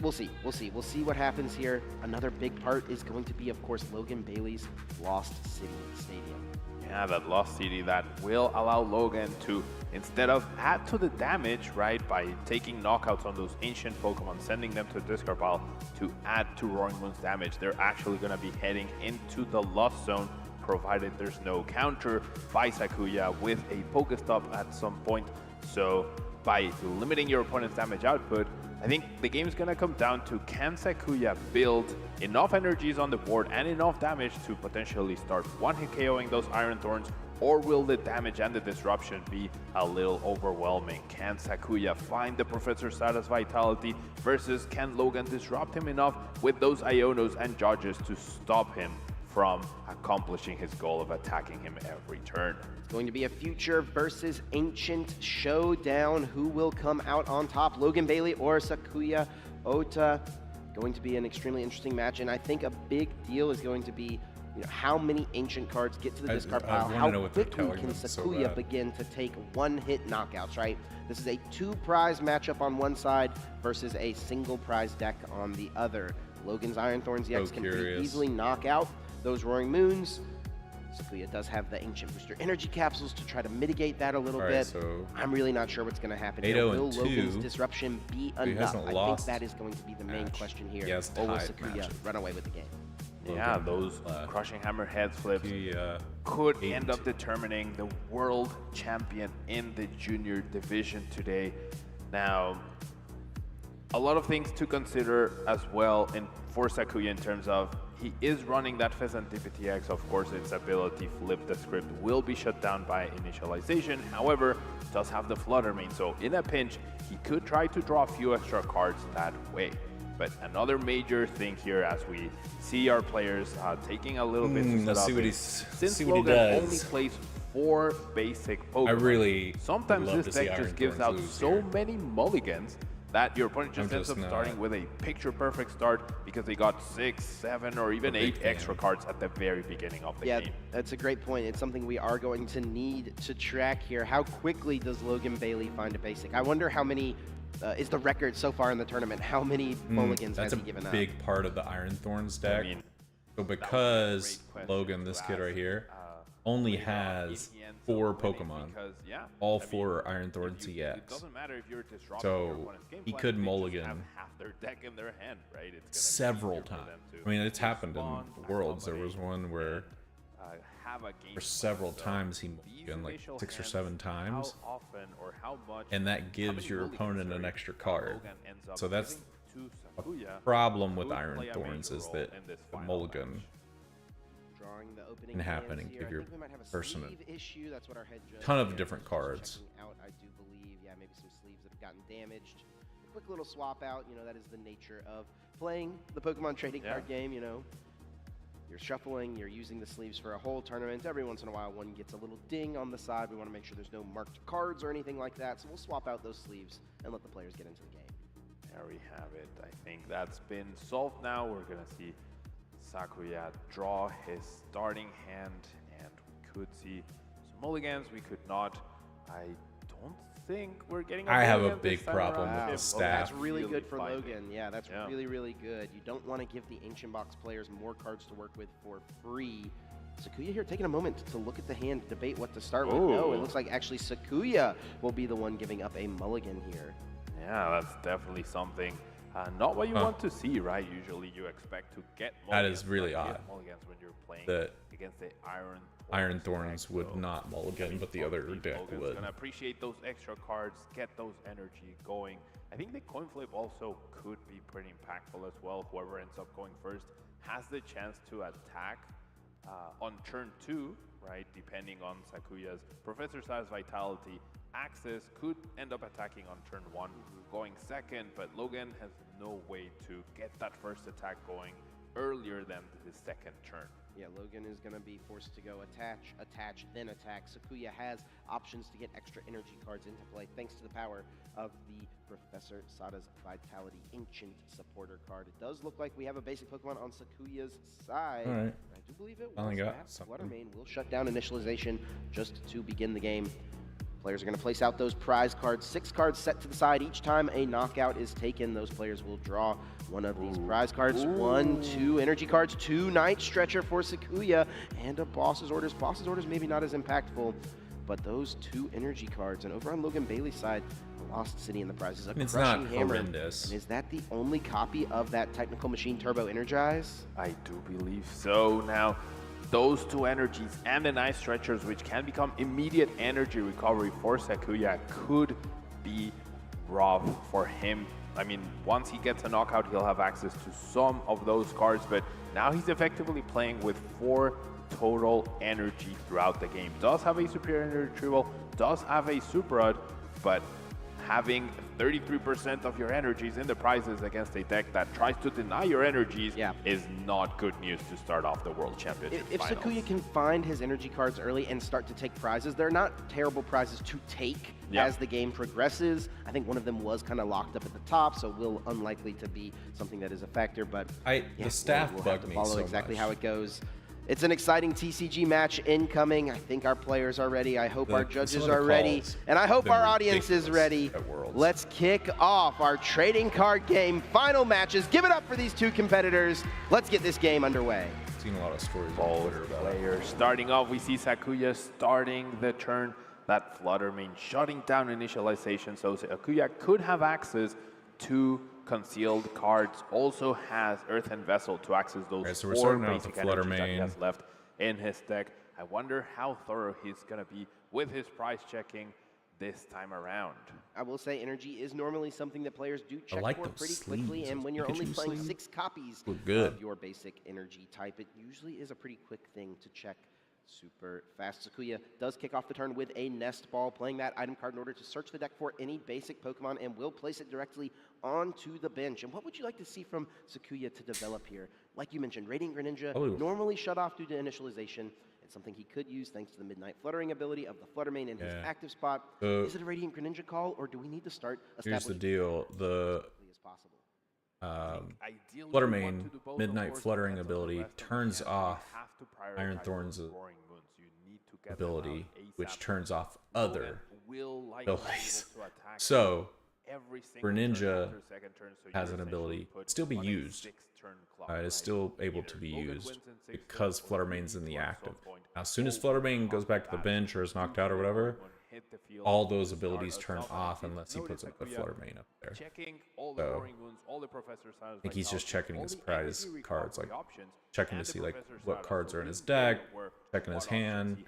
Speaker 9: we'll see. We'll see what happens here. Another big part is going to be, of course, Logan Bailey's Lost City Stadium.
Speaker 10: Yeah, that Lost City that will allow Logan to, instead of add to the damage, right, by taking knockouts on those ancient Pokemon, sending them to the discard pile to add to Roaring Moon's damage, they're actually going to be heading into the Lost Zone, provided there's no counter by Sakuya with a Pokestop at some point. So by limiting your opponent's damage output, I think the game is going to come down to, can Sakuya build enough energies on the board and enough damage to potentially start one-hit KOing those Iron Thorns, or will the damage and the disruption be a little overwhelming? Can Sakuya find the Professor Status Vitality versus can Logan disrupt him enough with those Ionos and Judges to stop him from accomplishing his goal of attacking him every turn?
Speaker 9: It's going to be a future versus ancient showdown. Who will come out on top, Logan Bailey or Sakuya Ota? Going to be an extremely interesting match, and I think a big deal is going to be, you know, how many ancient cards get to the discard pile. How quickly can Sakuya begin to take one-hit knockouts, right? This is a 2-prize matchup on one side versus a single prize deck on the other. Logan's Iron Thorns EX can pretty easily knock out those Roaring Moons. Sakuya does have the Ancient Booster Energy Capsules to try to mitigate that a little bit.
Speaker 5: So
Speaker 9: I'm really not sure what's going to happen here. Will Logan's disruption be enough? I think that is going to be the main question here. Or will Sakuya run away with the game?
Speaker 10: Yeah, those Crushing Hammer head flips could end up determining the world champion in the junior division today. Now, a lot of things to consider as well for Sakuya in terms of he is running that Pheasantipity X. Of course, its ability Flip the Script will be shut down by initialization. However, it does have the Flutter Mane, so in a pinch, he could try to draw a few extra cards that way. But another major thing here, as we see our players taking a little bit to set up, since Logan only plays 4 basic Pokemon, sometimes this deck just gives out so many mulligans that your opponent just ends up starting with a picture-perfect start because they got 6, 7, or even 8 extra cards at the very beginning of the game.
Speaker 9: Yeah, that's a great point. It's something we are going to need to track here. How quickly does Logan Bailey find a basic? I wonder how many is the record so far in the tournament. How many mulligans has he given up?
Speaker 5: That's a big part of the Iron Thorns deck. So because Logan, this kid right here, only has 4 Pokemon, all 4 are Iron Thorns EX. So he could mulligan several times. I mean, it's happened in the Worlds. There was one where for several times he mulliganed, like 6 or 7 times, and that gives your opponent an extra card. So that's a problem with Iron Thorns, is that the mulligan can happen and give your person a ton of different cards.
Speaker 9: I do believe, yeah, maybe some sleeves that have gotten damaged. A quick little swap out, you know, that is the nature of playing the Pokemon trading card game, you know. You're shuffling, you're using the sleeves for a whole tournament. Every once in a while, one gets a little ding on the side. We want to make sure there's no marked cards or anything like that. So we'll swap out those sleeves and let the players get into the game.
Speaker 10: There we have it. I think that's been solved now. We're going to see Sakuya draw his starting hand, and we could see some mulligans. We could not. I don't think we're getting a
Speaker 5: I have a big problem with the staff.
Speaker 9: That's really good for Logan. Yeah, that's really, really good. You don't want to give the Ancient Box players more cards to work with for free. Sakuya here taking a moment to look at the hand, debate what to start with. No, it looks like actually Sakuya will be the one giving up a mulligan here.
Speaker 10: Yeah, that's definitely something Not what you want to see, right? Usually you expect to get
Speaker 5: That is really odd.
Speaker 10: mulligans when you're playing
Speaker 5: That
Speaker 10: against the
Speaker 5: Iron Thorns would not mulligan, but the other deck would.
Speaker 10: Gonna appreciate those extra cards, get those energy going. I think the coin flip also could be pretty impactful as well. Whoever ends up going first has the chance to attack on turn 2, right? Depending on Sakuya's Professor Size Vitality. Axis could end up attacking on turn 1, going second, but Logan has no way to get that first attack going earlier than his second turn.
Speaker 9: Yeah, Logan is going to be forced to go attach, then attack. Sakuya has options to get extra energy cards into play thanks to the power of the Professor Sada's Vitality Ancient Supporter card. It does look like we have a basic Pokemon on Sakuya's side.
Speaker 5: All right.
Speaker 9: I do believe it
Speaker 5: Finally
Speaker 9: was
Speaker 5: got
Speaker 9: that
Speaker 5: something.
Speaker 9: Fluttermane will shut down initialization just to begin the game. Players are going to place out those prize cards. 6 cards set to the side. Each time a knockout is taken, those players will draw one of these prize cards. 1, 2 energy cards, 2 Night Stretcher for Sakuya, and a Boss's Orders. Boss's Orders maybe not as impactful, but those 2 energy cards. And over on Logan Bailey's side, the Lost City and the prize is a
Speaker 5: It's
Speaker 9: Crushing
Speaker 5: not
Speaker 9: Hammer.
Speaker 5: horrendous.
Speaker 9: And is that the only copy of that Technical Machine Turbo Energize?
Speaker 10: I do believe so. Now, those 2 energies and the Night Stretchers, which can become immediate energy recovery for Sakuya, could be rough for him. I mean, once he gets a knockout, he'll have access to some of those cards, but now he's effectively playing with 4 total energy throughout the game. Does have a superior energy retrieval, does have a super rod, but having 33% of your energies in the prizes against a deck that tries to deny your energies is not good news to start off the World Championship
Speaker 9: If
Speaker 10: finals.
Speaker 9: Sakuya can find his energy cards early and start to take prizes, they're not terrible prizes to take as the game progresses. I think one of them was kind of locked up at the top, so will unlikely to be something that is a factor. But
Speaker 5: the staff
Speaker 9: we'll have
Speaker 5: bugged
Speaker 9: to
Speaker 5: me
Speaker 9: follow
Speaker 5: so
Speaker 9: exactly
Speaker 5: much.
Speaker 9: how it goes. It's an exciting TCG match incoming. I think our players are ready. I hope our judges are ready. And I hope our audience is ready. Let's kick off our trading card game final matches. Give it up for these 2 competitors. Let's get this game underway.
Speaker 5: Seen a lot of stories on Twitter about
Speaker 10: players. Starting off, we see Sakuya starting the turn. That Fluttermane shutting down initialization, so Sakuya could have access to concealed cards. Also has Earthen Vessel to access those
Speaker 5: so we're
Speaker 10: 4
Speaker 5: starting out with
Speaker 10: basic
Speaker 5: the
Speaker 10: energies that he
Speaker 5: Fluttermane.
Speaker 10: has left in his deck. I wonder how thorough he's going to be with his prize checking this time around.
Speaker 9: I will say energy is normally something that players do check
Speaker 5: like
Speaker 9: for
Speaker 5: those
Speaker 9: pretty quickly,
Speaker 5: sleeves,
Speaker 9: and
Speaker 5: those
Speaker 9: when you're only
Speaker 5: Pikachu
Speaker 9: playing
Speaker 5: sleeves.
Speaker 9: 6 copies
Speaker 5: Look good.
Speaker 9: of your basic energy type, it usually is a pretty quick thing to check super fast. Sakuya does kick off the turn with a Nest Ball, playing that item card in order to search the deck for any basic Pokemon, and will place it directly onto the bench. And what would you like to see from Sakuya to develop here? Like you mentioned, Radiant Greninja, normally shut off due to initialization. It's something he could use thanks to the Midnight Fluttering ability of the Fluttermane in his active spot. Is it a Radiant Greninja call, or do we need to start
Speaker 5: Here's the
Speaker 9: establishing
Speaker 5: deal. The Fluttermane Midnight Fluttering ability turns off Iron Thorn's ability, which turns off other abilities. So Greninja has an ability still be used. It is still able to be used because Fluttermane's in the active. Now, as soon as Fluttermane goes back to the bench or is knocked out or whatever, all those abilities turn off unless he puts up the Fluttermane up there. So I think he's just checking his prize cards, like checking to see like what cards are in his deck, checking his hand,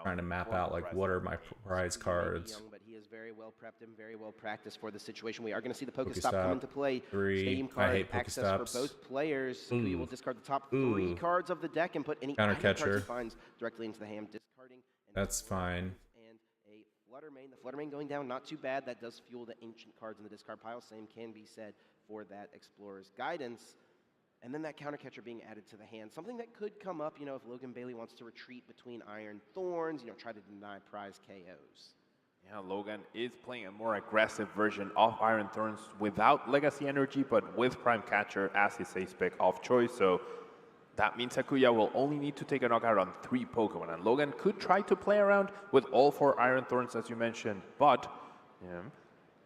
Speaker 5: trying to map out like what are my prize cards.
Speaker 9: But he is very well prepped and very well practiced for the situation. We are going to see the Pokestop
Speaker 5: Pokestop,
Speaker 9: come into play.
Speaker 5: 3.
Speaker 9: Stadium
Speaker 5: I
Speaker 9: card
Speaker 5: hate
Speaker 9: access
Speaker 5: Pokestops.
Speaker 9: for both players. We will discard the top 3
Speaker 5: Ooh.
Speaker 9: cards of the deck and put any
Speaker 5: Counter
Speaker 9: item cards he
Speaker 5: catcher.
Speaker 9: finds directly into the hand, discarding.
Speaker 5: That's fine.
Speaker 9: And a Fluttermane. The Fluttermane going down, not too bad. That does fuel the ancient cards in the discard pile. Same can be said for that Explorer's Guidance. And then that counter catcher being added to the hand. Something that could come up, if Logan Bailey wants to retreat between Iron Thorns, try to deny prize KOs.
Speaker 10: Yeah, Logan is playing a more aggressive version of Iron Thorns without Legacy Energy, but with Prime Catcher as his ace pick of choice. So that means Sakuya will only need to take a knockout on 3 Pokemon. And Logan could try to play around with all 4 Iron Thorns, as you mentioned, but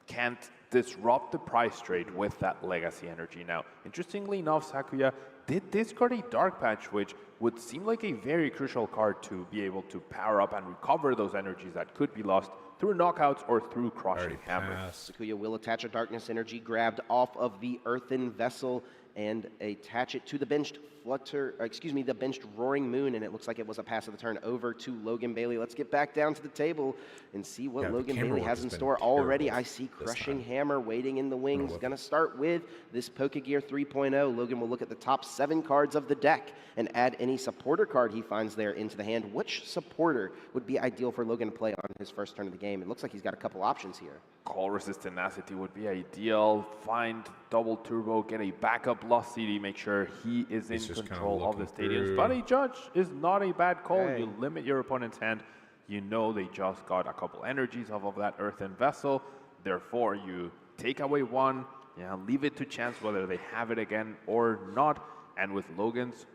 Speaker 10: can't disrupt the price trade with that Legacy Energy. Now, interestingly enough, Sakuya did discard a Dark Patch, which would seem like a very crucial card to be able to power up and recover those energies that could be lost through knockouts or through crushing hammer.
Speaker 9: Sakuya will attach a Darkness Energy grabbed off of the Earthen Vessel and attach it to the benched the benched Roaring Moon, and it looks like it was a pass of the turn over to Logan Bailey. Let's get back down to the table and see what Logan Bailey has in store. Already I see Crushing Hammer waiting in the wings. Gonna start with this Pokegear 3.0. Logan will look at the top 7 cards of the deck and add any supporter card he finds there into the hand. Which supporter would be ideal for Logan to play on his first turn of the game? It looks like he's got a couple options here.
Speaker 10: Call Resist Tenacity would be ideal. Find Double Turbo, get a backup Lost CD, make sure he is in control of the stadiums. But a Judge is not a bad call. You limit your opponent's hand. You know they just got a couple energies off of that Earthen Vessel. Therefore, you take away one, leave it to chance whether they have it again or not. And with Logan's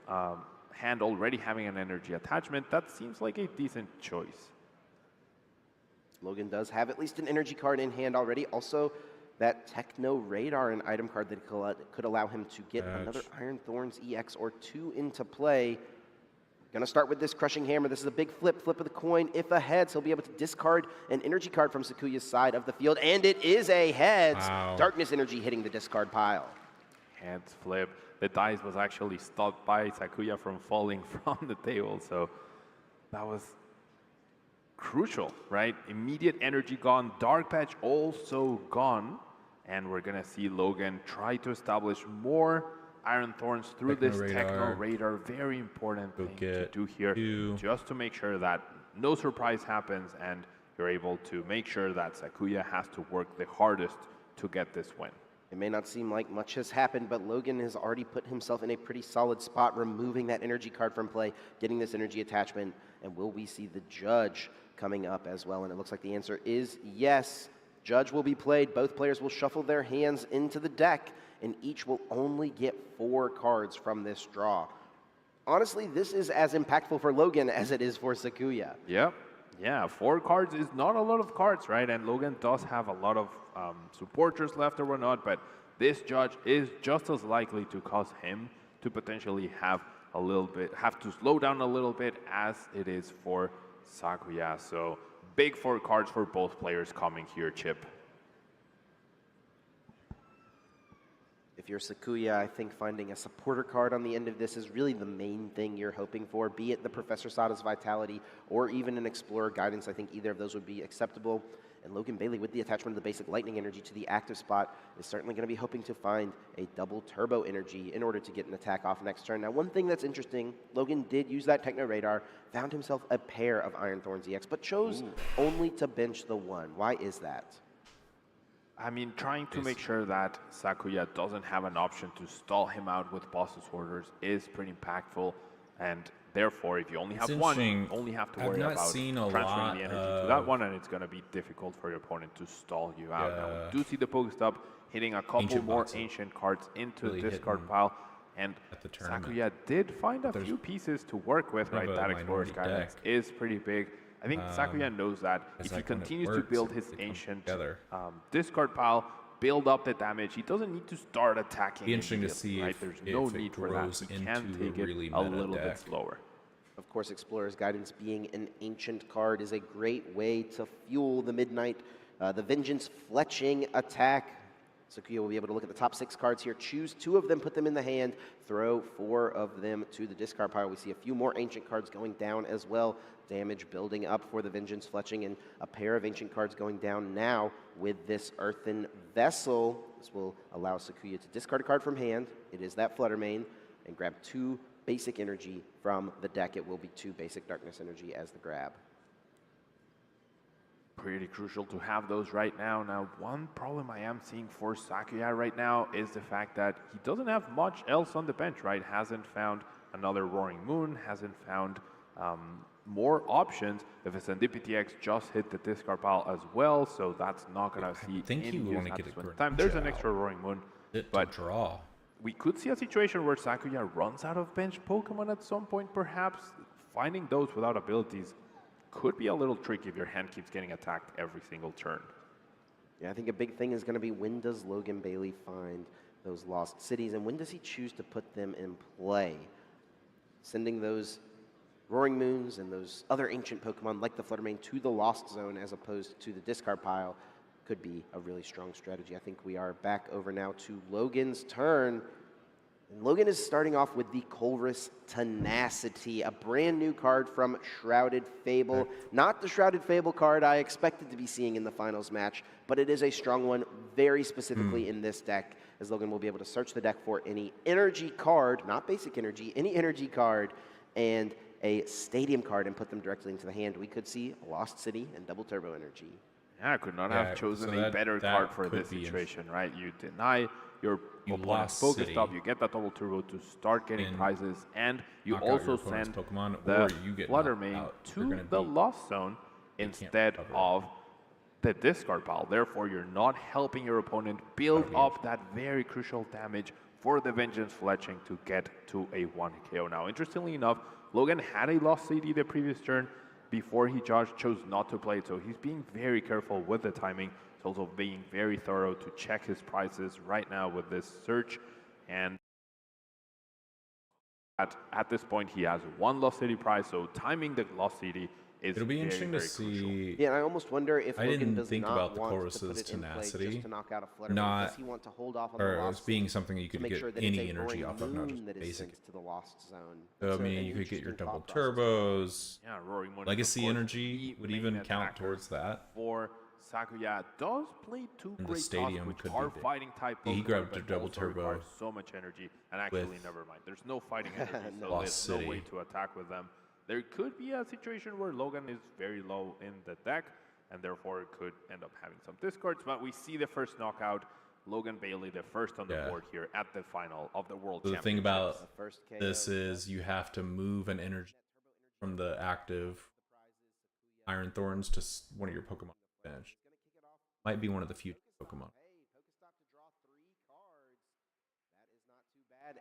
Speaker 10: hand already having an energy attachment, that seems like a decent choice.
Speaker 9: Logan does have at least an energy card in hand already. Also, that Techno Radar, an item card that could allow him to get another Iron Thorns EX or 2 into play. Gonna start with this Crushing Hammer. This is a big flip of the coin. If a heads, he'll be able to discard an energy card from Sakuya's side of the field, and it is a heads. Darkness Energy hitting the discard pile.
Speaker 10: Heads flip. The dice was actually stopped by Sakuya from falling from the table, so that was crucial, right? Immediate energy gone, Dark Patch also gone, and we're gonna see Logan try to establish more Iron Thorns through this Techno Radar. Very important thing to do here, just to make sure that no surprise happens and you're able to make sure that Sakuya has to work the hardest to get this win.
Speaker 9: It may not seem like much has happened, but Logan has already put himself in a pretty solid spot, removing that energy card from play, getting this energy attachment, and will we see the Judge coming up as well? And it looks like the answer is yes. Judge will be played. Both players will shuffle their hands into the deck, and each will only get 4 cards from this draw. Honestly, this is as impactful for Logan as it is for Sakuya.
Speaker 10: Yep. Yeah, 4 cards is not a lot of cards, right? And Logan does have a lot of supporters left or whatnot, but this Judge is just as likely to cause him to potentially have to slow down a little bit as it is for Sakuya. So big 4 cards for both players coming here, Chip.
Speaker 9: If you're Sakuya, I think finding a supporter card on the end of this is really the main thing you're hoping for, be it the Professor Sada's Vitality or even an Explorer Guidance. I think either of those would be acceptable. And Logan Bailey, with the attachment of the basic Lightning Energy to the active spot, is certainly going to be hoping to find a double Turbo Energy in order to get an attack off next turn. Now, one thing that's interesting, Logan did use that Techno Radar, found himself a pair of Iron Thorns EX, but chose only to bench the one. Why is that?
Speaker 10: I mean, trying to make sure that Sakuya doesn't have an option to stall him out with boss's orders is pretty impactful, and therefore, if you only have one, you only have to worry about transferring the energy to that one, and it's going to be difficult for your opponent to stall you out. Now, we do see the Pokestop hitting a couple more ancient cards into the discard pile, and Sakuya did find a few pieces to work with, right? That Explorer's Guidance is pretty big. I think Sakuya knows that if he continues to build his ancient discard pile, build up the damage, he doesn't need to start attacking.
Speaker 5: Be interesting to see if
Speaker 10: there's no need for that. He can take it a little bit slower.
Speaker 9: Of course, Explorer's Guidance being an ancient card is a great way to fuel the the Vengeance Fletching attack. Sakuya will be able to look at the top 6 cards here, choose 2 of them, put them in the hand, throw 4 of them to the discard pile. We see a few more ancient cards going down as well. Damage building up for the Vengeance Fletching, and a pair of ancient cards going down now with this Earthen Vessel. This will allow Sakuya to discard a card from hand. It is that Flutter Mane, and grab 2 basic energy from the deck. It will be 2 basic Darkness Energy as the grab.
Speaker 10: Pretty crucial to have those right now. Now, one problem I am seeing for Sakuya right now is the fact that he doesn't have much else on the bench, right? Hasn't found another Roaring Moon, hasn't found more options. The Serendipity X just hit the discard pile as well, so that's not going to see
Speaker 5: you want to get a
Speaker 10: time. There's an extra Roaring Moon, but
Speaker 5: draw.
Speaker 10: We could see a situation where Sakuya runs out of bench Pokemon at some point, perhaps. Finding those without abilities could be a little tricky if your hand keeps getting attacked every single turn.
Speaker 9: Yeah, I think a big thing is going to be, when does Logan Bailey find those lost cities, and when does he choose to put them in play? Sending those Roaring Moons and those other ancient Pokemon like the Fluttermane to the Lost Zone as opposed to the discard pile could be a really strong strategy. I think we are back over now to Logan's turn. And Logan is starting off with the Colress Tenacity, a brand new card from Shrouded Fable. Not the Shrouded Fable card I expected to be seeing in the finals match, but it is a strong one, very specifically in this deck, as Logan will be able to search the deck for any energy card, not basic energy, any energy card, and a stadium card and put them directly into the hand. We could see Lost City and Double Turbo Energy.
Speaker 10: Yeah, I could not have chosen a better card for this situation, right? You deny your opponent's Pokestop, you get that Double Turbo to start getting prizes, and you also send
Speaker 5: Pokemon,
Speaker 10: the
Speaker 5: or you get
Speaker 10: Fluttermane to the Lost Zone instead of the discard pile. Therefore, you're not helping your opponent build up that very crucial damage for the Vengeance Fletching to get to a 1 KO. Now, interestingly enough, Logan had a Lost CD the previous turn before he chose not to play it, so he's being very careful with the timing. He's also being very thorough to check his prices right now with this search, and at this point he has one Lost City prize, so timing the Lost City is
Speaker 5: It'll be
Speaker 10: very,
Speaker 5: interesting
Speaker 10: very
Speaker 5: to see.
Speaker 10: crucial.
Speaker 9: Yeah, and I almost wonder if
Speaker 5: I
Speaker 9: Logan
Speaker 5: didn't
Speaker 9: does
Speaker 5: think
Speaker 9: not
Speaker 5: about the
Speaker 9: want to
Speaker 5: Colress's
Speaker 9: put it in play
Speaker 5: tenacity,
Speaker 9: just to knock out a Fluttermane.
Speaker 5: not
Speaker 9: Does he want to hold off on
Speaker 5: or
Speaker 9: the
Speaker 5: as
Speaker 9: Lost
Speaker 5: being
Speaker 9: City
Speaker 5: something you
Speaker 9: to
Speaker 5: could
Speaker 9: make
Speaker 5: get
Speaker 9: sure that
Speaker 5: any
Speaker 9: it's a
Speaker 5: energy
Speaker 9: Roaring
Speaker 5: off of, not
Speaker 9: Moon
Speaker 5: just
Speaker 9: that is
Speaker 5: basic.
Speaker 9: sent to the Lost Zone?
Speaker 5: So, I
Speaker 9: That's
Speaker 5: mean,
Speaker 9: an
Speaker 5: you could get your
Speaker 9: interesting
Speaker 5: double
Speaker 9: thought process.
Speaker 5: turbos.
Speaker 10: Yeah, Roaring Moon,
Speaker 5: Legacy
Speaker 10: of course,
Speaker 5: energy
Speaker 10: the
Speaker 5: would
Speaker 10: main
Speaker 5: even count
Speaker 10: attacker
Speaker 5: towards that.
Speaker 10: For Sakuya does play two
Speaker 5: And the
Speaker 10: great
Speaker 5: stadium
Speaker 10: cards, which
Speaker 5: could
Speaker 10: are
Speaker 5: be big.
Speaker 10: fighting type
Speaker 5: Yeah, he
Speaker 10: Pokemon,
Speaker 5: grabbed
Speaker 10: but
Speaker 5: a double
Speaker 10: also
Speaker 5: turbo
Speaker 10: requires so much energy. And actually,
Speaker 5: with
Speaker 10: never mind. There's no fighting energy, so
Speaker 5: Lost
Speaker 10: there's
Speaker 5: City.
Speaker 10: no way to attack with them. There could be a situation where Logan is very low in the deck, and therefore could end up having some discards. But we see the first knockout. Logan Bailey, the first on the board here at the final of the World
Speaker 5: So the thing
Speaker 10: Championships.
Speaker 5: about this is you have to move an energy from the active Iron Thorns to one of your Pokemon bench. Might be one of the future Pokemon.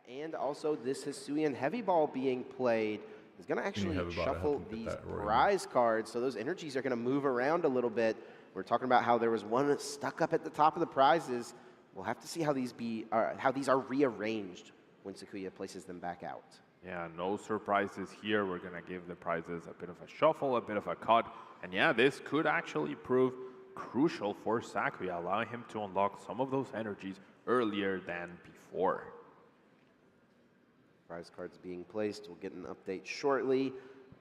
Speaker 9: And also this Hisuian Heavy Ball being played is going to actually shuffle these prize cards. So those energies are going to move around a little bit. We're talking about how there was one stuck up at the top of the prizes. We'll have to see how these are rearranged when Sakuya places them back out.
Speaker 10: Yeah, no surprises here. We're going to give the prizes a bit of a shuffle, a bit of a cut. And yeah, this could actually prove crucial for Sakuya, allowing him to unlock some of those energies earlier than before.
Speaker 9: Prize cards being placed. We'll get an update shortly.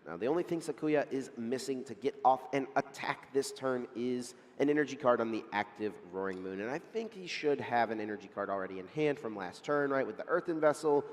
Speaker 9: Now, the only thing Sakuya is missing to get off and attack this turn is an energy card on the active Roaring Moon. And I think he should have an energy card already in hand from last turn, right, with the Earthen Vessel.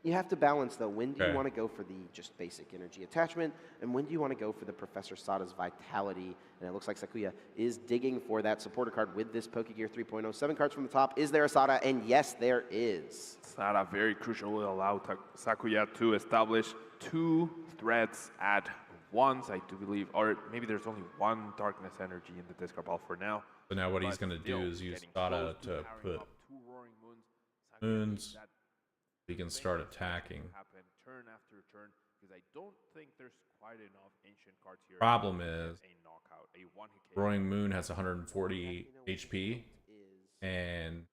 Speaker 9: You have to balance, though. When do you want to go for the just basic energy attachment, and when do you want to go for the Professor Sada's Vitality? And it looks like Sakuya is digging for that supporter card with this Pokegear 3.0. 7 cards from the top. Is there a Sada? And yes, there is.
Speaker 10: Sada, very crucial, will allow Sakuya to establish 2 threats at once, I do believe. Or maybe there's only 1 Darkness Energy in the discard pile for now.
Speaker 5: So now what he's going to do is use Sada to put moons. He can start attacking.
Speaker 10: Turn after turn, because I don't think there's quite enough ancient cards here.
Speaker 5: Problem is,
Speaker 10: a knockout, a 1-hit
Speaker 5: Roaring Moon has 140 HP, and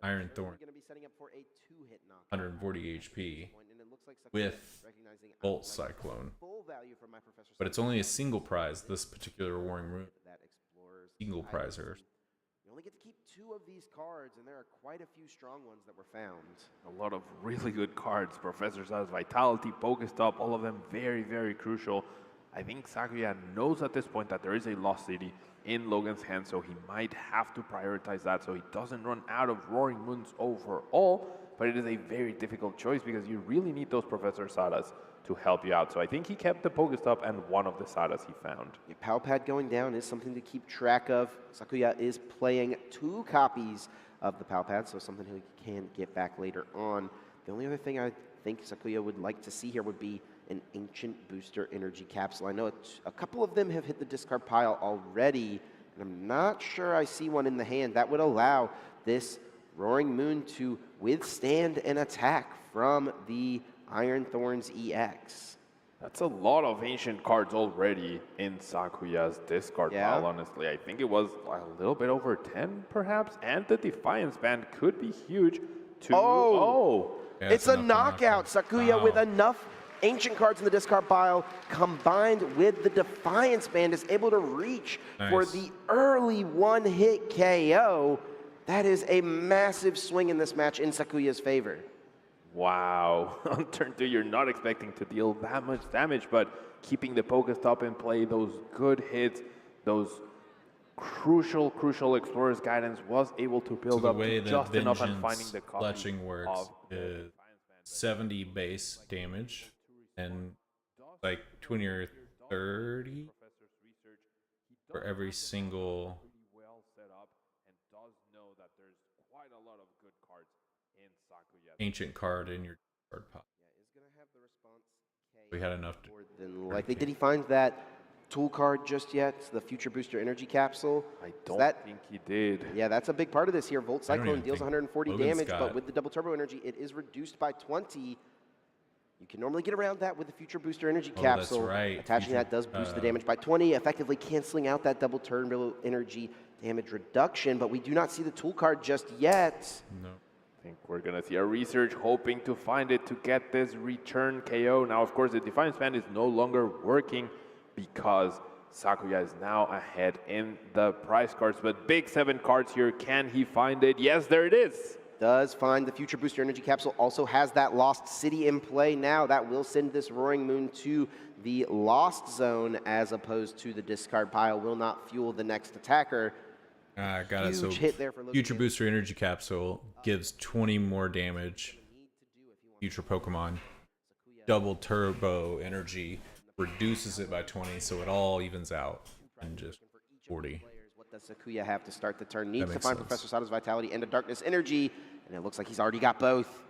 Speaker 5: Iron Thorn 140 HP with Volt Cyclone. But it's only a single prize. This particular Roaring Moon single prizer.
Speaker 9: You only get to keep 2 of these cards, and there are quite a few strong ones that were found.
Speaker 10: A lot of really good cards. Professor Sada's Vitality, Pokestop, all of them very, very crucial. I think Sakuya knows at this point that there is a Lost City in Logan's hand, so he might have to prioritize that so he doesn't run out of Roaring Moons overall. But it is a very difficult choice because you really need those Professor Sadas to help you out. So I think he kept the Pokestop and one of the Sadas he found.
Speaker 9: A Pal Pad going down is something to keep track of. Sakuya is playing 2 copies of the Pal Pad, so something he can get back later on. The only other thing I think Sakuya would like to see here would be an Ancient Booster Energy Capsule. I know a couple of them have hit the discard pile already, and I'm not sure I see one in the hand. That would allow this Roaring Moon to withstand an attack from the Iron Thorns EX.
Speaker 10: That's a lot of ancient cards already in Sakuya's discard pile, honestly. I think it was a little bit over 10, perhaps. And the Defiance Band could be huge to...
Speaker 9: Yeah, it's a knockout. Sakuya with enough Ancient cards in the discard pile combined with the Defiance Band is able to reach for the early one-hit KO. That is a massive swing in this match in Sakuya's favor.
Speaker 10: Wow, on turn 2 you're not expecting to deal that much damage, but keeping the Pokestop in play, those good hits, those crucial Explorer's Guidance was able to build up to just enough and finding the copy
Speaker 5: fletching works is 70 base damage and like 20 or 30 for every single ancient card in your card pile. We had enough to
Speaker 9: likely. Did he find that tool card just yet? The Future Booster Energy Capsule?
Speaker 10: I don't think he did.
Speaker 9: Yeah, that's a big part of this here. Volt
Speaker 5: I don't
Speaker 9: Cyclone
Speaker 5: even
Speaker 9: deals
Speaker 5: think
Speaker 9: 140
Speaker 5: Logan's
Speaker 9: damage,
Speaker 5: got
Speaker 9: but
Speaker 5: it.
Speaker 9: with the double turbo energy, it is reduced by 20. You can normally get around that with the Future Booster Energy
Speaker 5: Oh, that's
Speaker 9: Capsule.
Speaker 5: right.
Speaker 9: Attaching
Speaker 5: Future-
Speaker 9: that does boost the damage by 20, effectively canceling out that double turbo energy damage reduction, but we do not see the tool card just yet.
Speaker 5: No.
Speaker 10: I think we're going to see a research hoping to find it to get this return KO. Now, of course, the Defiance Band is no longer working because Sakuya is now ahead in the prize cards. But big 7 cards here. Can he find it? Yes, there it is.
Speaker 9: Does find the Future Booster Energy Capsule. Also has that Lost City in play now. That will send this Roaring Moon to the Lost Zone as opposed to the discard pile. Will not fuel the next attacker.
Speaker 5: Got it. So
Speaker 9: Huge hit there for Logan.
Speaker 5: Future Booster Energy Capsule gives 20 more damage. Future Pokemon. Double Turbo Energy reduces it by 20, so it all evens out in just 40.
Speaker 9: What does Sakuya have to start the turn? Needs to
Speaker 5: makes
Speaker 9: find
Speaker 5: sense.
Speaker 9: Professor Sada's Vitality and a Darkness Energy, and it looks like he's already got both.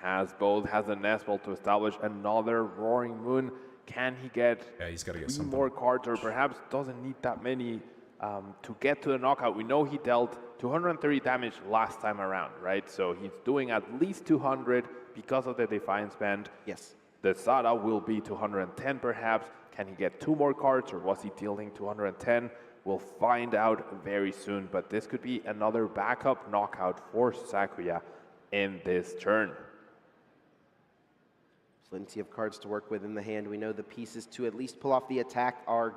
Speaker 10: Has both, has a Nestball to establish another Roaring Moon. Can he get
Speaker 5: he's got to get
Speaker 10: 3
Speaker 5: something.
Speaker 10: more cards, or perhaps doesn't need that many to get to the knockout? We know he dealt 230 damage last time around, right? So he's doing at least 200 because of the Defiance Band.
Speaker 9: Yes.
Speaker 10: The Sada will be 210 perhaps. Can he get 2 more cards, or was he dealing 210? We'll find out very soon, but this could be another backup knockout for Sakuya in this turn.
Speaker 9: Plenty of cards to work with in the hand. We know the pieces to at least pull off the attack are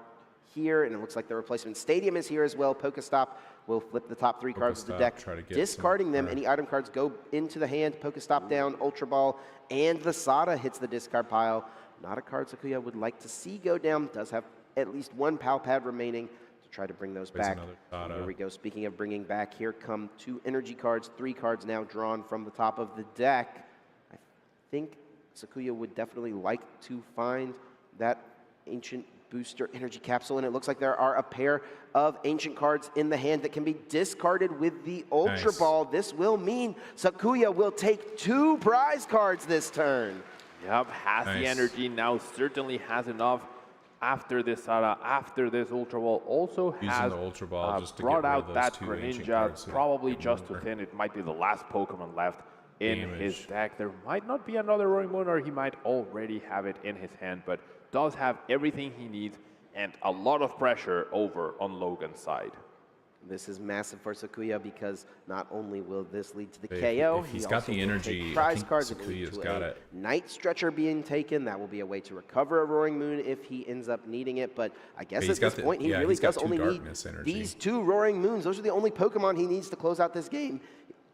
Speaker 9: here, and it looks like the replacement stadium is here as well. Pokestop will flip the top 3 cards of the
Speaker 5: Pokestop,
Speaker 9: deck,
Speaker 5: try to get
Speaker 9: discarding
Speaker 5: some
Speaker 9: them.
Speaker 5: card.
Speaker 9: Any item cards go into the hand. Pokestop down, Ultra Ball, and the Sada hits the discard pile. Not a card Sakuya would like to see go down. Does have at least 1 Pal Pad remaining to try to bring those
Speaker 5: Plays
Speaker 9: back.
Speaker 5: another Sada.
Speaker 9: Here we go. Speaking of bringing back, here come 2 energy cards, 3 cards now drawn from the top of the deck. I think Sakuya would definitely like to find that Ancient Booster Energy Capsule, and it looks like there are a pair of Ancient cards in the hand that can be discarded with the Ultra
Speaker 5: Nice.
Speaker 9: Ball. This will mean Sakuya will take 2 prize cards this turn.
Speaker 10: Yep, has the
Speaker 5: Nice.
Speaker 10: energy now, certainly has enough after this Sada, after this Ultra Ball. Also
Speaker 5: Using
Speaker 10: has
Speaker 5: the Ultra Ball just to
Speaker 10: brought
Speaker 5: get rid of
Speaker 10: out
Speaker 5: those
Speaker 10: that
Speaker 5: 2 ancient
Speaker 10: Greninja,
Speaker 5: cards so they
Speaker 10: probably
Speaker 5: get
Speaker 10: just to
Speaker 5: more
Speaker 10: thin. It might be the last Pokemon left in
Speaker 5: damage.
Speaker 10: his deck. There might not be another Roaring Moon, or he might already have it in his hand, but does have everything he needs and a lot of pressure over on Logan's side.
Speaker 9: This is massive for Sakuya because not only will this lead to the
Speaker 5: If-
Speaker 9: KO,
Speaker 5: if he's
Speaker 9: he
Speaker 5: got
Speaker 9: also
Speaker 5: the
Speaker 9: will
Speaker 5: energy,
Speaker 9: take
Speaker 5: I
Speaker 9: prize
Speaker 5: think
Speaker 9: cards. It will lead
Speaker 5: Sakuya's
Speaker 9: to
Speaker 5: got
Speaker 9: a
Speaker 5: it.
Speaker 9: Night Stretcher being taken. That will be a way to recover a Roaring Moon if he ends up needing it. But I guess
Speaker 5: But he's
Speaker 9: at
Speaker 5: got
Speaker 9: this
Speaker 5: the-
Speaker 9: point, he
Speaker 5: yeah,
Speaker 9: really
Speaker 5: he's got
Speaker 9: does
Speaker 5: 2
Speaker 9: only need
Speaker 5: darkness energy.
Speaker 9: these 2 Roaring Moons. Those are the only Pokemon he needs to close out this game.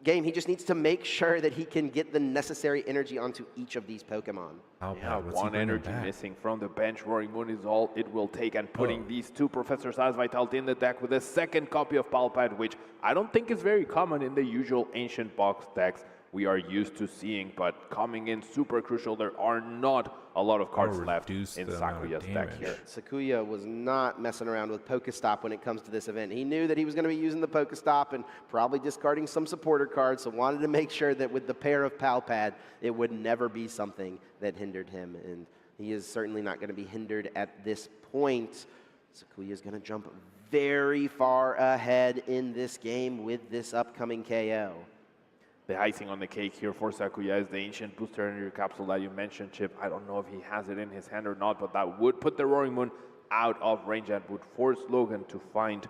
Speaker 9: He just needs to make sure that he can get the necessary energy onto each of these Pokemon.
Speaker 10: Yeah, 1 energy missing from the bench. Roaring Moon is all it will take, and putting these 2 Professor Sada's Vitality in the deck with a 2nd copy of Palpad, which I don't think is very common in the usual Ancient Box decks we are used to seeing, but coming in super crucial. There are not a lot of cards left in
Speaker 5: reduce the amount of
Speaker 10: Sakuya's deck
Speaker 5: damage.
Speaker 10: here.
Speaker 9: Sakuya was not messing around with Pokestop when it comes to this event. He knew that he was going to be using the Pokestop and probably discarding some supporter cards, so wanted to make sure that with the pair of Palpad, it would never be something that hindered him, and he is certainly not going to be hindered at this point. Sakuya is going to jump very far ahead in this game with this upcoming KO.
Speaker 10: The icing on the cake here for Sakuya is the Ancient Booster Energy Capsule that you mentioned, Chip. I don't know if he has it in his hand or not, but that would put the Roaring Moon out of range and would force Logan to find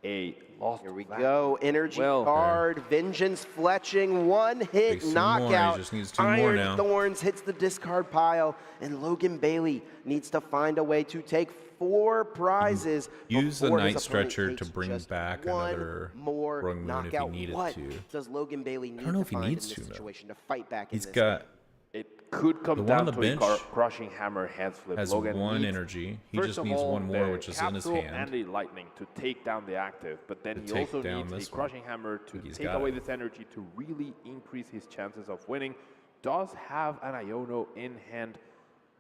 Speaker 10: a lost.
Speaker 9: Here we go. Energy card. Vengeance Fletching. One hit knockout.
Speaker 5: He just needs 2 more now.
Speaker 9: Iron Thorns hits the discard pile, and Logan Bailey needs to find a way to take 4 prizes.
Speaker 5: Use the Night Stretcher to bring back another Roaring Moon if he needed to.
Speaker 9: Does Logan Bailey need
Speaker 5: I don't know if he
Speaker 9: find
Speaker 5: needs
Speaker 9: in
Speaker 5: to,
Speaker 9: this
Speaker 5: though.
Speaker 9: situation to fight back
Speaker 5: He's
Speaker 9: in this
Speaker 5: got.
Speaker 10: It could come down to a crushing hammer hands flip.
Speaker 5: Has
Speaker 10: Logan
Speaker 5: 1
Speaker 10: needs,
Speaker 5: energy. He
Speaker 10: first
Speaker 5: just
Speaker 10: of
Speaker 5: needs
Speaker 10: all,
Speaker 5: 1 more,
Speaker 10: the
Speaker 5: which is in his
Speaker 10: capsule
Speaker 5: hand.
Speaker 10: and the lightning to take down the active, but then he also needs a crushing hammer to take away this energy to really increase his chances of winning. Does have an Iono in hand.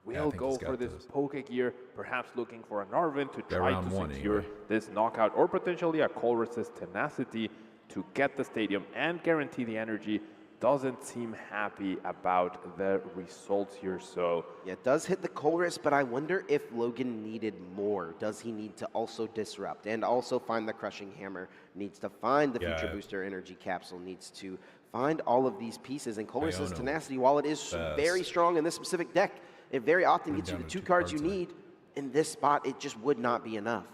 Speaker 10: Will go for this poke gear, perhaps looking for an Arvin to try to secure this knockout, or potentially a Cold Resist Tenacity to get the stadium and guarantee the energy. Doesn't seem happy about the results here, so...
Speaker 9: Yeah, it does hit the Colress, but I wonder if Logan needed more. Does he need to also disrupt and also find the Crushing Hammer? Needs to find the Future Booster Energy Capsule, needs to find all of these pieces. And Colress's Tenacity, while it is very strong in this specific deck, it very often gets you the 2 cards you need. In this spot, it just would not be enough.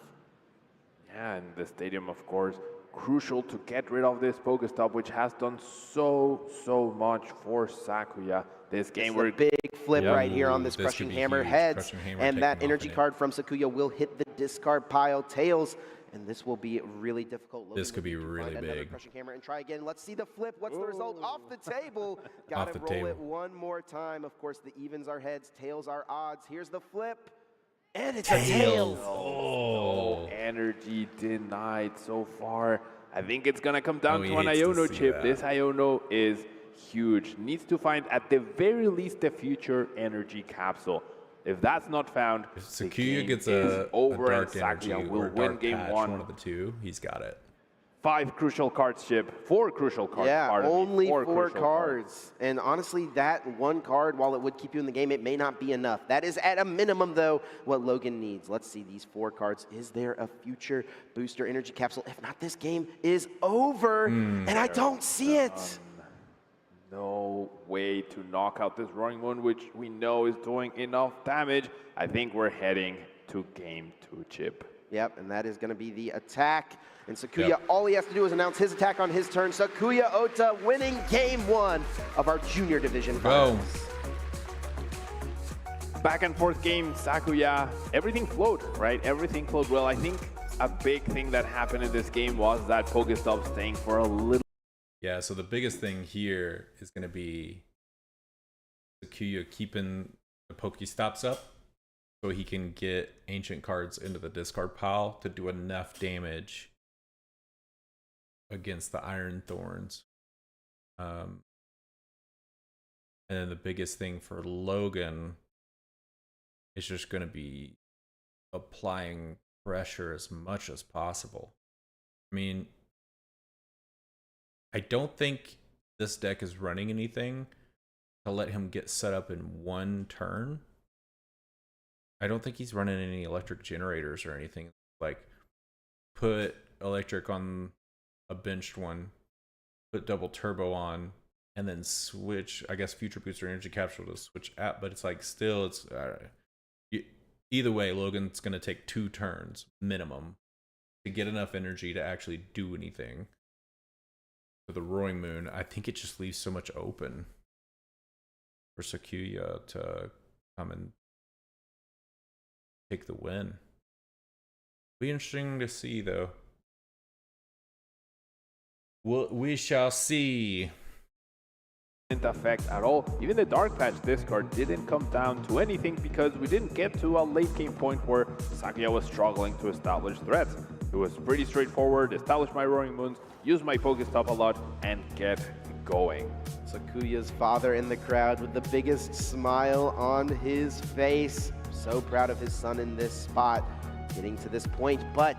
Speaker 10: Yeah, and the stadium, of course, crucial to get rid of this Pokestop, which has done so much for Sakuya. This game,
Speaker 9: we're big flip right here on this Crushing Hammer heads, and that energy card from Sakuya will hit the discard pile. Tails, and this will be really difficult.
Speaker 5: This could be really big.
Speaker 9: Crushing Hammer and try again. Let's see the flip. What's the result? Off the table. Got to roll it one more time. Of course, the evens are heads, tails are odds. Here's the flip. And it's a tails.
Speaker 10: Oh, energy denied so far. I think it's going to come down to an Iono chip. This Iono is huge. Needs to find, at the very least, the future energy capsule. If that's not found,
Speaker 5: if Sakuya gets a dark energy or win game 1 of the 2, he's got it.
Speaker 10: 5 crucial cards, Chip. 4 crucial cards.
Speaker 9: Yeah, only 4 cards. And honestly, that 1 card, while it would keep you in the game, it may not be enough. That is at a minimum, though, what Logan needs. Let's see these 4 cards. Is there a future booster energy capsule? If not, this game is over. And I don't see it.
Speaker 10: No way to knock out this Roaring Moon, which we know is doing enough damage. I think we're heading to game 2, Chip.
Speaker 9: Yep, and that is going to be the attack. And Sakuya, all he has to do is announce his attack on his turn. Sakuya Ota winning game 1 of our junior division finals.
Speaker 10: Back and forth game, Sakuya. Everything flowed, right? Everything flowed well. I think a big thing that happened in this game was that Pokestop staying for a little.
Speaker 5: Yeah, so the biggest thing here is going to be Sakuya keeping the Pokestops up so he can get ancient cards into the discard pile to do enough damage against the Iron Thorns. And then the biggest thing for Logan is just going to be applying pressure as much as possible. I mean, I don't think this deck is running anything to let him get set up in 1 turn. I don't think he's running any electric generators or anything. Like, put electric on a benched one, put double turbo on, and then switch, I guess, future booster energy capsule to switch at. But it's like, still, it's either way, Logan's going to take 2 turns minimum to get enough energy to actually do anything. For the Roaring Moon, I think it just leaves so much open for Sakuya to come and take the win. Be interesting to see, though. We shall see.
Speaker 10: Didn't affect at all. Even the Dark Patch discard didn't come down to anything because we didn't get to a late game point where Sakuya was struggling to establish threats. It was pretty straightforward. Establish my Roaring Moons, use my Pokestop a lot, and get going.
Speaker 9: Sakuya's father in the crowd with the biggest smile on his face. So proud of his son in this spot, getting to this point, but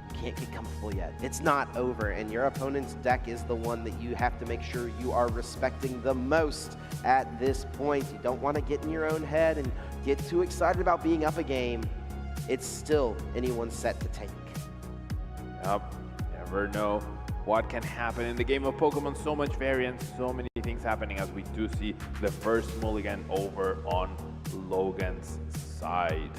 Speaker 9: you can't get comfortable yet. It's not over, and your opponent's deck is the one that you have to make sure you are respecting the most at this point. You don't want to get in your own head and get too excited about being up a game. It's still anyone's set to take.
Speaker 10: Yep, never know what can happen in the game of Pokemon. So much variance, so many things happening as we do see the first mulligan over on Logan's side.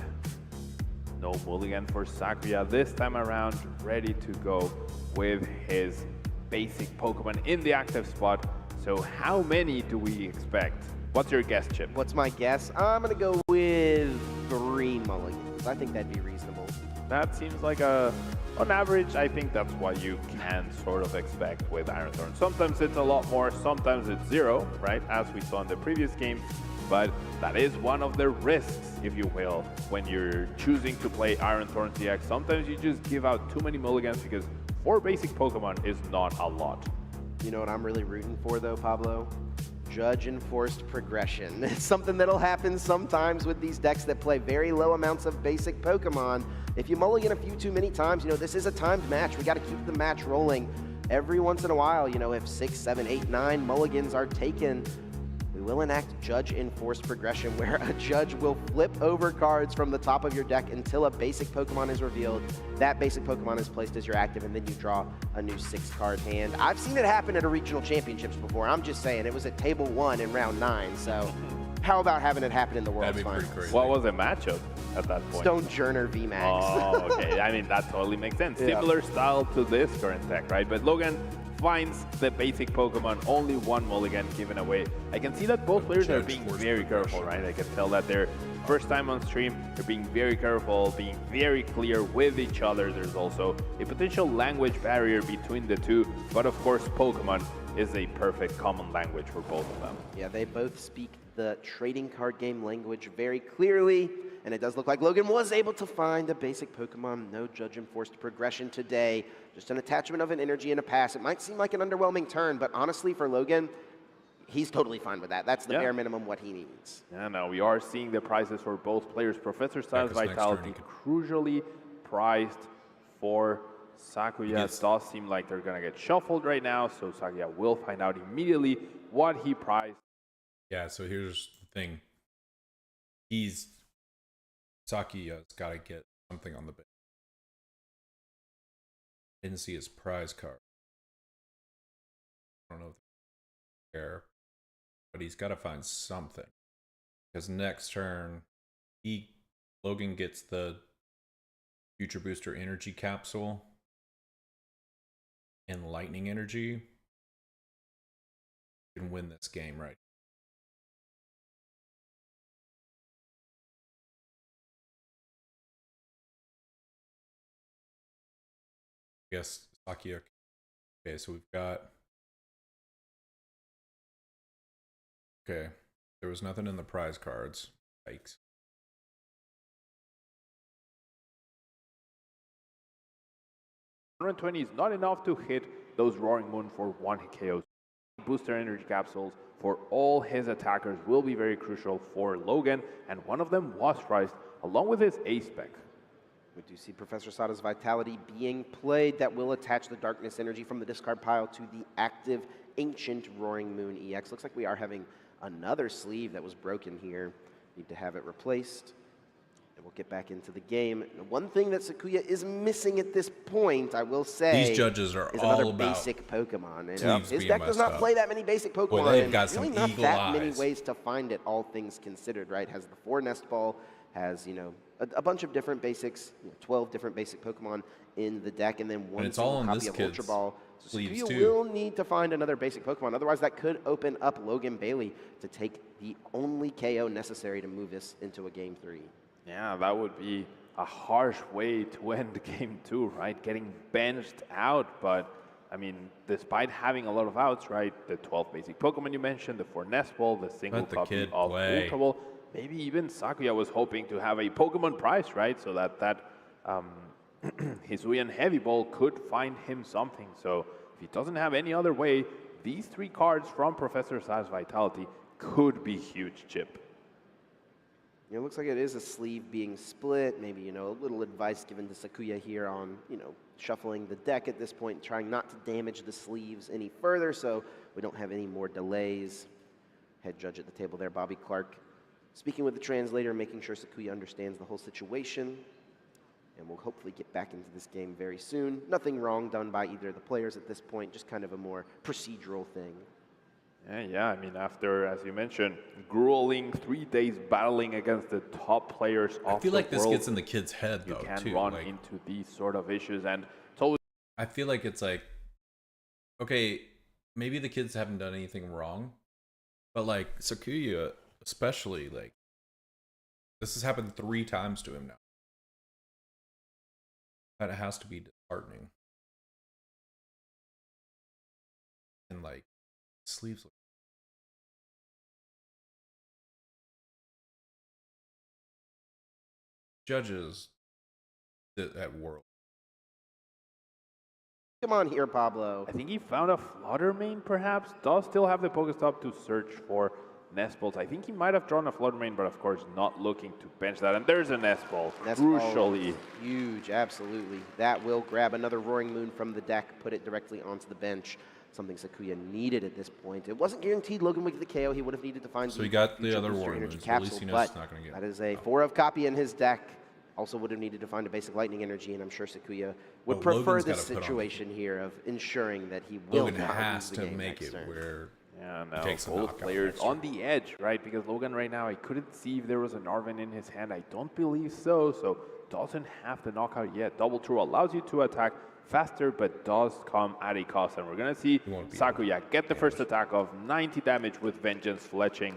Speaker 10: No mulligan for Sakuya this time around, ready to go with his basic Pokemon in the active spot. So how many do we expect? What's your guess, Chip?
Speaker 9: What's my guess? I'm going to go with 3 mulligans. I think that'd be reasonable.
Speaker 10: That seems like on average, I think that's what you can sort of expect with Iron Thorn. Sometimes it's a lot more, sometimes it's 0, right? As we saw in the previous game. But that is one of the risks, if you will, when you're choosing to play Iron Thorn EX. Sometimes you just give out too many mulligans because 4 basic Pokemon is not a lot.
Speaker 9: You know what I'm really rooting for, though, Pablo? Judge enforced progression. It's something that'll happen sometimes with these decks that play very low amounts of basic Pokemon. If you mulligan a few too many times, you know, this is a timed match. We got to keep the match rolling. Every once in a while, you know, if 6, 7, 8, 9 mulligans are taken, we will enact judge enforced progression, where a judge will flip over cards from the top of your deck until a basic Pokemon is revealed. That basic Pokemon is placed as your active, and then you draw a new 6-card hand. I've seen it happen at a regional championships before. I'm just saying, it was at table 1 in round 9, so how about having it happen in the World's Finals?
Speaker 10: What was the matchup at that point?
Speaker 9: Stonejourner VMAX.
Speaker 10: Oh, okay. I mean, that totally makes sense.
Speaker 9: Yeah.
Speaker 10: Similar style to this current deck, right? But Logan finds the basic Pokemon, only 1 mulligan given away. I can see that both players are being very careful, right? I can tell that they're first time on stream, they're being very careful, being very clear with each other. There's also a potential language barrier between the two, but of course Pokemon is a perfect common language for both of them.
Speaker 9: Yeah, they both speak the trading card game language very clearly, and it does look like Logan was able to find a basic Pokemon. No judge enforced progression today, just an attachment of an energy and a pass. It might seem like an underwhelming turn, but honestly for Logan, he's totally fine with that. That's the bare minimum what he needs.
Speaker 10: Yeah, no, we are seeing the prices for both players. Professor Styles Vitality crucially priced for Sakuya. It does seem like they're going to get shuffled right now, so Sakuya will find out immediately what he priced.
Speaker 5: Yeah, so here's the thing. Sakuya's got to get something on the base. Didn't see his prize card. I don't know if they're there, but he's got to find something. Because next turn, Logan gets the Future Booster Energy Capsule and Lightning Energy. He can win this game, right? Yes, Sakuya. Okay, so we've got. Okay, there was nothing in the prize cards. Yikes.
Speaker 10: $120 is not enough to hit those Roaring Moon for 1 KO. Booster Energy Capsules for all his attackers will be very crucial for Logan, and one of them was priced along with his A spec.
Speaker 9: We do see Professor Sada's Vitality being played. That will attach the Darkness Energy from the discard pile to the active Ancient Roaring Moon EX. Looks like we are having another sleeve that was broken here. Need to have it replaced. And we'll get back into the game. And one thing that Sakuya is missing at this point, I will say,
Speaker 5: these judges are
Speaker 9: is
Speaker 5: all
Speaker 9: another
Speaker 5: about
Speaker 9: basic Pokemon. And
Speaker 5: sleeves
Speaker 9: his
Speaker 5: being
Speaker 9: deck does not
Speaker 5: messed
Speaker 9: play
Speaker 5: up.
Speaker 9: that many basic Pokemon.
Speaker 5: Boy, they've
Speaker 9: and
Speaker 5: got some
Speaker 9: really not
Speaker 5: eagle
Speaker 9: that many
Speaker 5: eyes.
Speaker 9: ways to find it, all things considered, right? Has the 4 Nest Ball, has, you know, a bunch of different basics, 12 different basic Pokemon in the deck, and then one
Speaker 5: it's all in
Speaker 9: copy
Speaker 5: this
Speaker 9: of
Speaker 5: kid's
Speaker 9: Ultra Ball. So
Speaker 5: sleeves
Speaker 9: Sakuya
Speaker 5: too.
Speaker 9: will need to find another basic Pokemon. Otherwise, that could open up Logan Bailey to take the only KO necessary to move this into a Game 3.
Speaker 10: Yeah, that would be a harsh way to end Game 2, right? Getting benched out, but I mean, despite having a lot of outs, right? The 12 basic Pokemon you mentioned, the 4 Nest Ball, the single
Speaker 5: Let the
Speaker 10: copy
Speaker 5: kid
Speaker 10: of
Speaker 5: play.
Speaker 10: Ultra Ball. Maybe even Sakuya was hoping to have a Pokemon prize, right? So that Hisuian Heavy Ball could find him something. So if he doesn't have any other way, these 3 cards from Professor Sada's Vitality could be huge, Chip.
Speaker 9: It looks like it is a sleeve being split. Maybe, you know, a little advice given to Sakuya here on, you know, shuffling the deck at this point, trying not to damage the sleeves any further so we don't have any more delays. Head judge at the table there, Bobby Clark, speaking with the translator, making sure Sakuya understands the whole situation. And we'll hopefully get back into this game very soon. Nothing wrong done by either of the players at this point, just kind of a more procedural thing.
Speaker 10: Yeah, I mean, after, as you mentioned, grueling 3 days battling against the top players of the world.
Speaker 5: I feel like this gets in the kid's head, though,
Speaker 10: you can
Speaker 5: too.
Speaker 10: run
Speaker 5: Like,
Speaker 10: into these sort of issues, and totally.
Speaker 5: I feel like it's like, okay, maybe the kids haven't done anything wrong, but like Sakuya, especially, like, this has happened 3 times to him now. That has to be disheartening. And like, sleeves look. Judges at World.
Speaker 9: Come on here, Pablo.
Speaker 10: I think he found a flutter main, perhaps. Does still have the Pokestop to search for Nest Balls. I think he might have drawn a flutter main, but of course not looking to bench that. And there's a Nest Ball, crucially.
Speaker 9: Huge, absolutely. That will grab another Roaring Moon from the deck, put it directly onto the bench. Something Sakuya needed at this point. It wasn't guaranteed Logan would get the KO. He would have needed to find
Speaker 5: so he got the other
Speaker 9: Roaring
Speaker 5: Moons,
Speaker 9: capsule,
Speaker 5: at least he knows it's not going to get.
Speaker 9: That is a 4-of copy in his deck. Also would have needed to find a basic lightning energy, and I'm sure Sakuya would prefer this situation here of ensuring that he will
Speaker 5: Logan
Speaker 9: not
Speaker 5: has
Speaker 9: lose the
Speaker 5: to
Speaker 9: game
Speaker 5: make
Speaker 9: next
Speaker 5: it
Speaker 9: turn.
Speaker 5: where
Speaker 10: Now
Speaker 5: he takes a
Speaker 10: both
Speaker 5: knockout
Speaker 10: players on the edge, right? Because Logan right now, I couldn't see if there was an Arven in his hand. I don't believe so. So doesn't have the knockout yet. Double True allows you to attack faster, but does come at a cost. And we're going to see Sakuya get the first attack of 90 damage with Vengeance Fletching.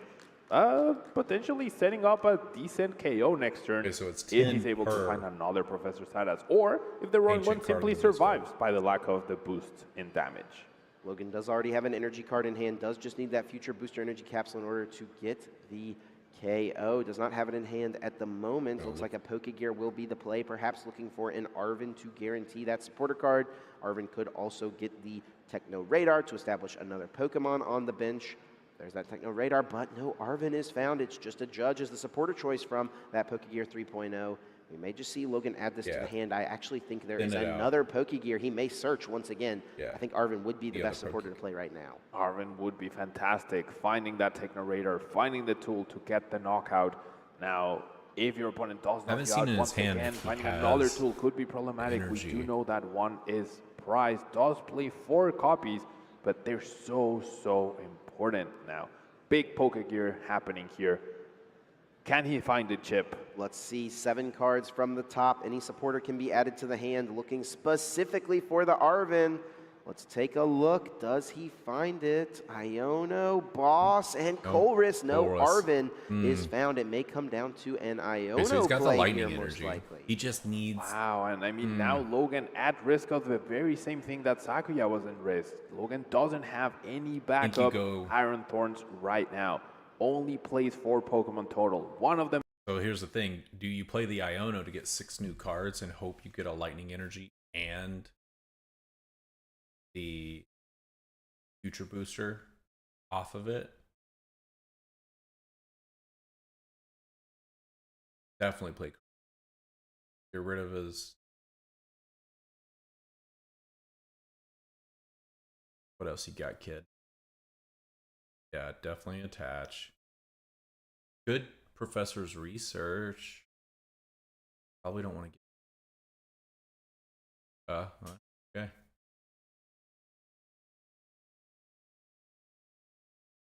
Speaker 10: Potentially setting up a decent KO next turn if he's able to find another Professor Sadas, or if the Roaring One simply survives by the lack of the boost in damage.
Speaker 9: Logan does already have an energy card in hand, does just need that future booster energy capsule in order to get the KO. Does not have it in hand at the moment. Looks like a Pokegear will be the play, perhaps looking for an Arven to guarantee that supporter card. Arven could also get the Techno Radar to establish another Pokemon on the bench. There's that Techno Radar, but no Arven is found. It's just a Judge as the supporter choice from that Pokegear 3.0. We may just see Logan add this to the hand. I actually think there is another Pokegear. He may search once again. I think Arven would be the best supporter to play right now.
Speaker 10: Arven would be fantastic. Finding that Techno Radar, finding the tool to get the knockout. Now, if your opponent does knock you out once again, finding another tool could be problematic. We do know that one is prized, does play 4 copies, but they're so important now. Big Pokegear happening here. Can he find a chip?
Speaker 9: Let's see, 7 cards from the top. Any supporter can be added to the hand, looking specifically for the Arven. Let's take a look. Does he find it? Iono, Boss, and Colress. No, Arven is found. It may come down to an Iono
Speaker 5: so he's got the lightning
Speaker 9: here,
Speaker 5: energy. He just needs...
Speaker 10: Wow, and I mean, now Logan at risk of the very same thing that Sakuya was in risk. Logan doesn't have any backup Iron Thorns right now. Only plays 4 Pokemon total. One of them...
Speaker 5: So here's the thing. Do you play the Iono to get 6 new cards and hope you get a lightning energy and the future booster off of it? Definitely play. Get rid of his... What else you got, kid? Yeah, definitely attach. Good professor's research. Probably don't want to get... okay.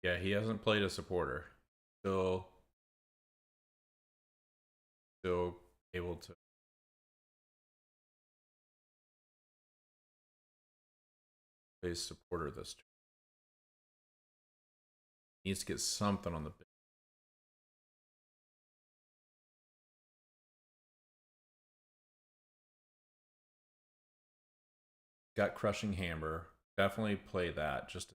Speaker 5: Yeah, he hasn't played a supporter. Still able to play supporter this turn. Needs to get something on the bench. Got Crushing Hammer. Definitely play that. Just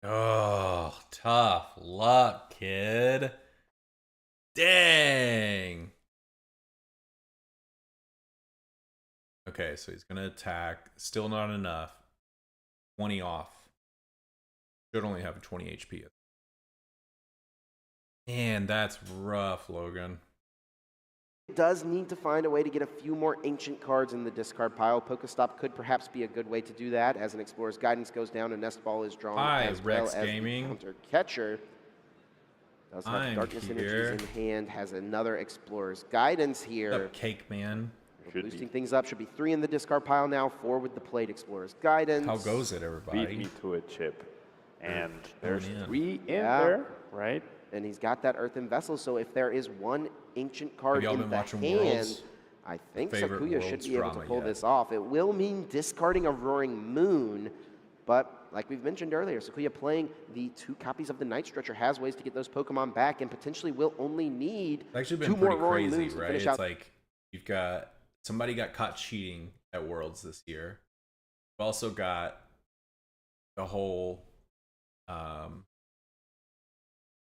Speaker 5: oh, tough luck, kid. Dang. Okay, so he's gonna attack. Still not enough. 20 off. Should only have 20 HP. Man, that's rough, Logan.
Speaker 9: Does need to find a way to get a few more ancient cards in the discard pile. Pokestop could perhaps be a good way to do that as an Explorer's Guidance goes down, a Nest Ball is drawn as well as the Counter Catcher. Does have Darkness Energies in hand, has another Explorer's Guidance here.
Speaker 5: What's up, Cake Man?
Speaker 9: Boosting things up. Should be 3 in the discard pile now, 4 with the Plate Explorer's Guidance.
Speaker 5: How goes it, everybody?
Speaker 10: Beat me to a chip. And there's
Speaker 5: in.
Speaker 10: 3 in there, right?
Speaker 9: And he's got that Earthen Vessel, so if there is one ancient card in the hand,
Speaker 5: Worlds?
Speaker 9: I think
Speaker 5: Favorite
Speaker 9: Sakuya should
Speaker 5: Worlds
Speaker 9: be able to
Speaker 5: drama
Speaker 9: pull
Speaker 5: yet.
Speaker 9: this off. It will mean discarding a Roaring Moon, but like we've mentioned earlier, Sakuya playing the 2 copies of the Night Stretcher has ways to get those Pokemon back and potentially will only need
Speaker 5: It's actually
Speaker 9: 2
Speaker 5: been
Speaker 9: more
Speaker 5: pretty
Speaker 9: Roaring
Speaker 5: crazy,
Speaker 9: Moons to
Speaker 5: right?
Speaker 9: finish
Speaker 5: It's
Speaker 9: out.
Speaker 5: like you've got somebody got caught cheating at Worlds this year. You've also got the whole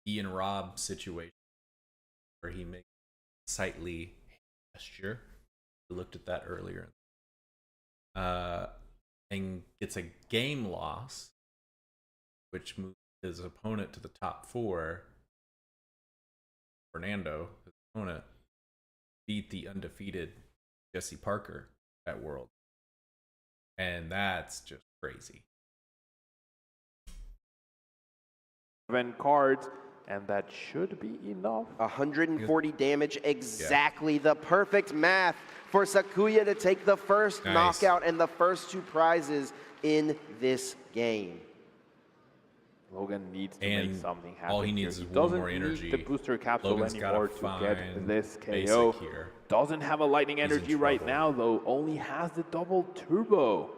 Speaker 5: Ian Robb situation where he makes a sightly gesture. We looked at that earlier. And gets a game loss, which moves his opponent to the top 4. Fernando, his opponent, beat the undefeated Jesse Parker at World. And that's just crazy.
Speaker 10: 7 cards, and that should be enough.
Speaker 9: 140 damage, exactly the perfect math for Sakuya to take the first knockout and the first 2 prizes in this game.
Speaker 10: Logan needs to make something happen.
Speaker 5: All he needs
Speaker 10: here.
Speaker 5: is
Speaker 10: He
Speaker 5: one
Speaker 10: doesn't
Speaker 5: more energy.
Speaker 10: need the booster capsule
Speaker 5: Logan's
Speaker 10: anymore
Speaker 5: gotta
Speaker 10: to get
Speaker 5: find
Speaker 10: this
Speaker 5: basic
Speaker 10: KO.
Speaker 5: here.
Speaker 10: Doesn't have a lightning
Speaker 5: He's in
Speaker 10: energy right
Speaker 5: trouble.
Speaker 10: now, though. Only has the double turbo.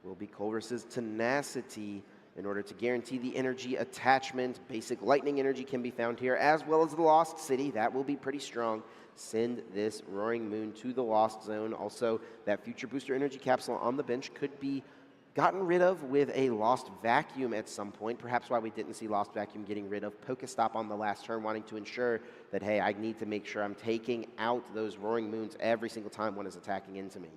Speaker 9: Will be Colress's Tenacity in order to guarantee the energy attachment. Basic lightning energy can be found here, as well as the Lost City. That will be pretty strong. Send this Roaring Moon to the Lost Zone. Also, that future booster energy capsule on the bench could be gotten rid of with a Lost Vacuum at some point. Perhaps why we didn't see Lost Vacuum getting rid of Pokestop on the last turn, wanting to ensure that, hey, I need to make sure I'm taking out those Roaring Moons every single time one is attacking into me.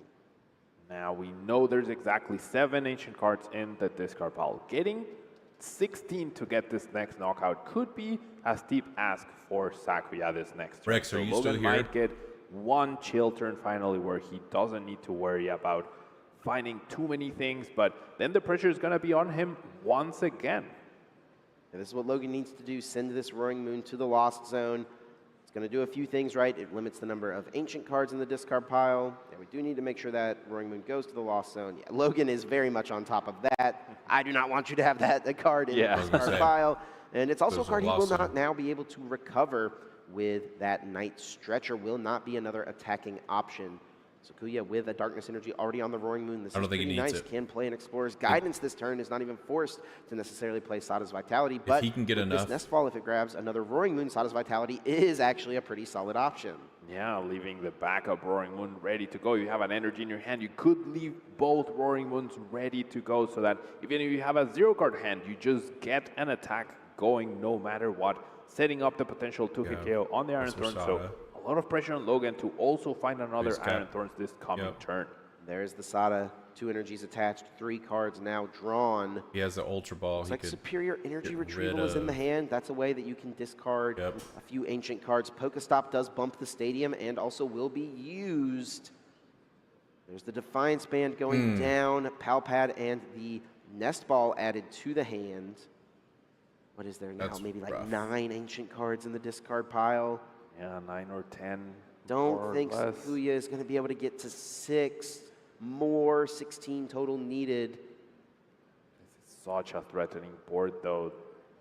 Speaker 10: Now we know there's exactly 7 ancient cards in the discard pile. Getting 16 to get this next knockout could be a steep ask for Sakuya this next turn.
Speaker 5: Rex,
Speaker 10: so
Speaker 5: are you
Speaker 10: Logan
Speaker 5: still here?
Speaker 10: might get one chill turn finally where he doesn't need to worry about finding too many things, but then the pressure is going to be on him once again.
Speaker 9: And this is what Logan needs to do, send this Roaring Moon to the Lost Zone. It's going to do a few things right. It limits the number of ancient cards in the discard pile. Yeah, we do need to make sure that Roaring Moon goes to the Lost Zone. Yeah, Logan is very much on top of that. I do not want you to have that card in the discard pile. And it's also a card he will not now be able to recover with that Night Stretcher. Will not be another attacking option. Sakuya with a Darkness Energy already on the Roaring Moon. This is pretty nice. Can play an Explorer's Guidance this turn. Is not even forced to necessarily play Sada's Vitality. But
Speaker 5: he can get
Speaker 9: with
Speaker 5: enough.
Speaker 9: this Nestfall, if it grabs another Roaring Moon, Sada's Vitality is actually a pretty solid option.
Speaker 10: Yeah, leaving the backup Roaring Moon ready to go. You have an energy in your hand. You could leave both Roaring Moons ready to go so that even if you have a 0-card hand, you just get an attack going no matter what, setting up the potential 2-hit KO on the Iron Thorn. So a lot of pressure on Logan to also find another Iron Thorns this coming turn.
Speaker 9: There's the Sada. 2 energies attached, 3 cards now drawn.
Speaker 5: He has the Ultra Ball.
Speaker 9: Looks like Superior Energy Retrieval is in the hand. That's a way that you can discard a few ancient cards. Pokestop does bump the stadium and also will be used. There's the Defiance Band going down, Palpad and the Nest Ball added to the hand. What is there now? Maybe like 9 ancient cards in the discard pile.
Speaker 10: Yeah, 9 or 10.
Speaker 9: Don't think Sakuya is going to be able to get to 6 more, 16 total needed.
Speaker 10: This is such a threatening board, though.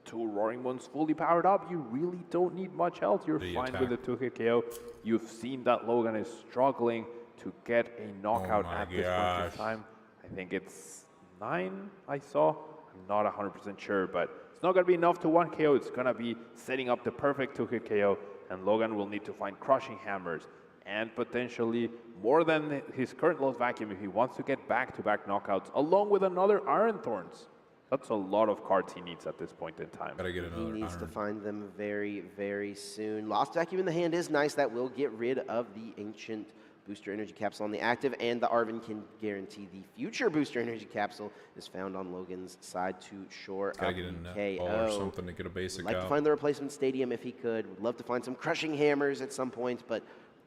Speaker 10: 2 Roaring Moons fully powered up. You really don't need much else. You're fine with the 2-hit KO. You've seen that Logan is struggling to get a knockout at this point in time. I think it's 9 I saw. I'm not 100% sure, but it's not going to be enough to 1 KO. It's going to be setting up the perfect 2-hit KO, and Logan will need to find Crushing Hammers and potentially more than his current Lost Vacuum if he wants to get back-to-back knockouts, along with another Iron Thorns. That's a lot of cards he needs at this point in time.
Speaker 5: Gotta get another
Speaker 9: He needs to find them very, very soon. Lost Vacuum in the hand is nice. That will get rid of the Ancient Booster Energy Capsule on the active, and the Arvin can guarantee the future Booster Energy Capsule is found on Logan's side to shore up
Speaker 5: Gotta get a net ball or something to get a basic
Speaker 9: Like
Speaker 5: out.
Speaker 9: to find the replacement stadium if he could. Would love to find some Crushing Hammers at some point, but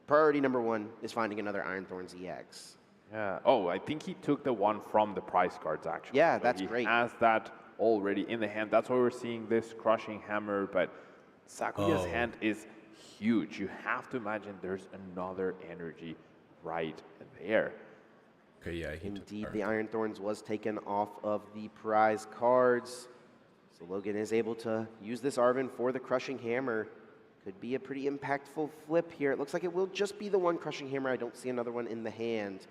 Speaker 9: priority number 1 is finding another Iron Thorns EX.
Speaker 10: Yeah. Oh, I think he took the one from the prize cards, actually.
Speaker 9: Yeah,
Speaker 10: So
Speaker 9: that's
Speaker 10: he
Speaker 9: great.
Speaker 10: has that already in the hand. That's why we're seeing this Crushing Hammer, but Sakuya's hand is huge. You have to imagine there's another energy right there.
Speaker 5: Okay, yeah,
Speaker 9: indeed, the Iron Thorns was taken off of the prize cards. So Logan is able to use this Arven for the Crushing Hammer. Could be a pretty impactful flip here. It looks like it will just be the one Crushing Hammer. I don't see another one in the hand.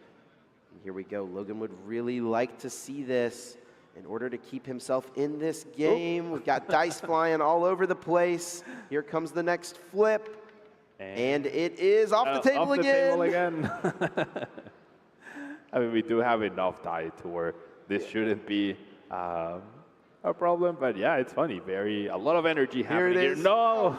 Speaker 9: And here we go. Logan would really like to see this in order to keep himself in this game. We've got dice flying all over the place. Here comes the next flip. And it is off the table again.
Speaker 10: I mean, we do have enough die to where this shouldn't be a problem, but yeah, it's funny. A lot of energy happening here. No!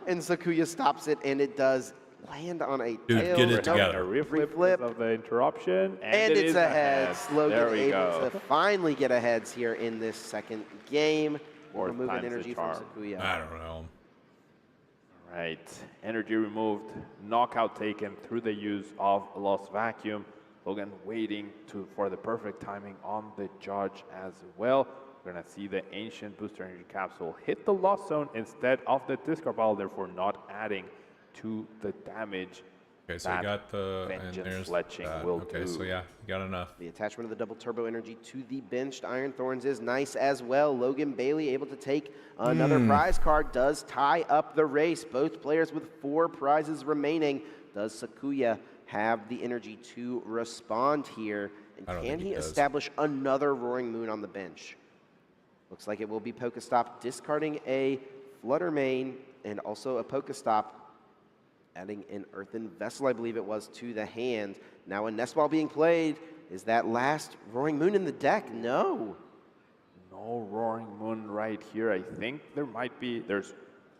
Speaker 9: And Sakuya stops it, and it does land on a tail.
Speaker 5: Get it together.
Speaker 10: A reflip of the interruption,
Speaker 9: and it's a heads. Logan able
Speaker 10: go.
Speaker 9: to finally get a heads here in this second game.
Speaker 10: More
Speaker 9: removing energy from Sakuya.
Speaker 5: I don't know.
Speaker 10: All right, energy removed, knockout taken through the use of Lost Vacuum. Logan waiting for the perfect timing on the judge as well. We're going to see the Ancient Booster Energy Capsule hit the Lost Zone instead of the discard pile, therefore not adding to the damage.
Speaker 5: Okay, so you got the
Speaker 10: Vengeance Fletching will
Speaker 5: okay,
Speaker 10: do.
Speaker 5: so yeah, you got enough.
Speaker 9: The attachment of the double turbo energy to the benched Iron Thorns is nice as well. Logan Bailey able to take another prize card, does tie up the race. Both players with 4 prizes remaining. Does Sakuya have the energy to respond here? And can he establish another Roaring Moon on the bench? Looks like it will be Pokestop discarding a Flutter Mane and also a Pokestop, adding an Earthen Vessel, I believe it was, to the hand. Now a Nest Ball being played. Is that last Roaring Moon in the deck? No.
Speaker 10: No Roaring Moon right here. I think there's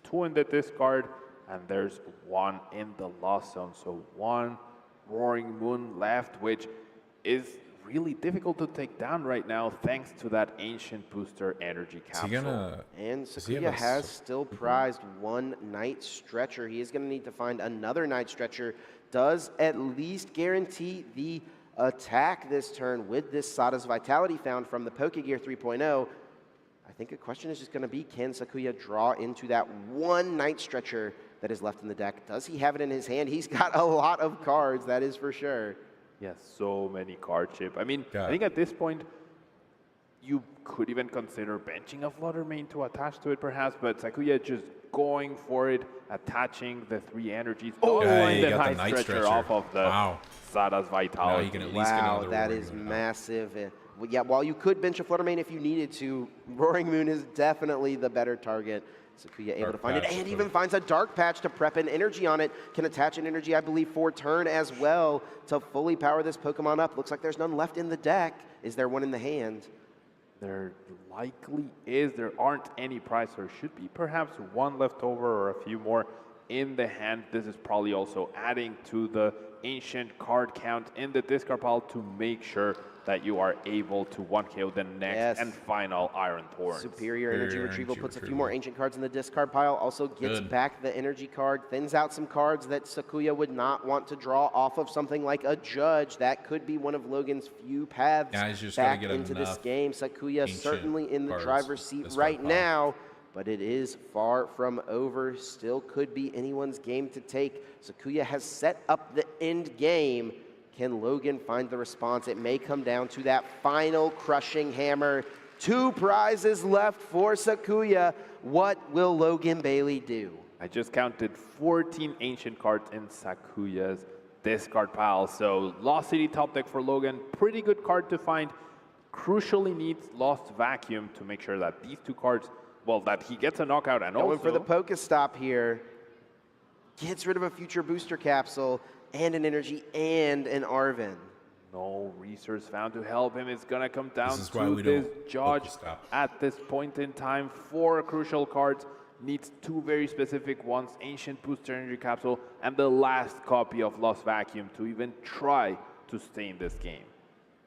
Speaker 10: 2 in the discard, and there's 1 in the Lost Zone. So 1 Roaring Moon left, which is really difficult to take down right now thanks to that Ancient Booster Energy Capsule.
Speaker 9: And Sakuya has still prized 1 Night Stretcher. He is going to need to find another Night Stretcher. Does at least guarantee the attack this turn with this Sada's Vitality found from the Pokegear 3.0. I think the question is just going to be, can Sakuya draw into that 1 Night Stretcher that is left in the deck? Does he have it in his hand? He's got a lot of cards, that is for sure.
Speaker 10: Yes, so many card chip. I mean, I think at this point, you could even consider benching a Flutter Mane to attach to it perhaps, but Sakuya just going for it, attaching the 3 energies.
Speaker 5: Oh,
Speaker 10: the Night Stretcher off of the Sada's Vitality.
Speaker 5: Now you can at least get another
Speaker 9: that is massive. Yeah, while you could bench a Flutter Mane if you needed to, Roaring Moon is definitely the better target. Sakuya able to find it, and even finds a Dark Patch to prep an energy on it. Can attach an energy, I believe, for turn as well to fully power this Pokemon up. Looks like there's none left in the deck. Is there one in the hand?
Speaker 10: There likely is. There aren't any prize. There should be perhaps 1 left over or a few more in the hand. This is probably also adding to the Ancient card count in the discard pile to make sure that you are able to 1KO the next and final Iron Thorns.
Speaker 9: Superior Energy Retrieval puts a few more Ancient cards in the discard pile, also gets back the energy card, thins out some cards that Sakuya would not want to draw off of something like a Judge. That could be one of Logan's few paths back into this game. Sakuya certainly in the driver's seat right now, but it is far from over. Still could be anyone's game to take. Sakuya has set up the end game. Can Logan find the response? It may come down to that final Crushing Hammer. 2 prizes left for Sakuya. What will Logan Bailey do?
Speaker 10: I just counted 14 Ancient cards in Sakuya's discard pile. So Lost City top deck for Logan. Pretty good card to find. Crucially needs Lost Vacuum to make sure that these 2 cards, well, that he gets a knockout and
Speaker 9: Going
Speaker 10: also
Speaker 9: for the Pokestop here. Gets rid of a future booster capsule and an energy and an Arven.
Speaker 10: No resource found to help him. It's going to come down to this Judge at this point in time. 4 crucial cards. Needs 2 very specific ones. Ancient Booster Energy Capsule and the last copy of Lost Vacuum to even try to stay in this game.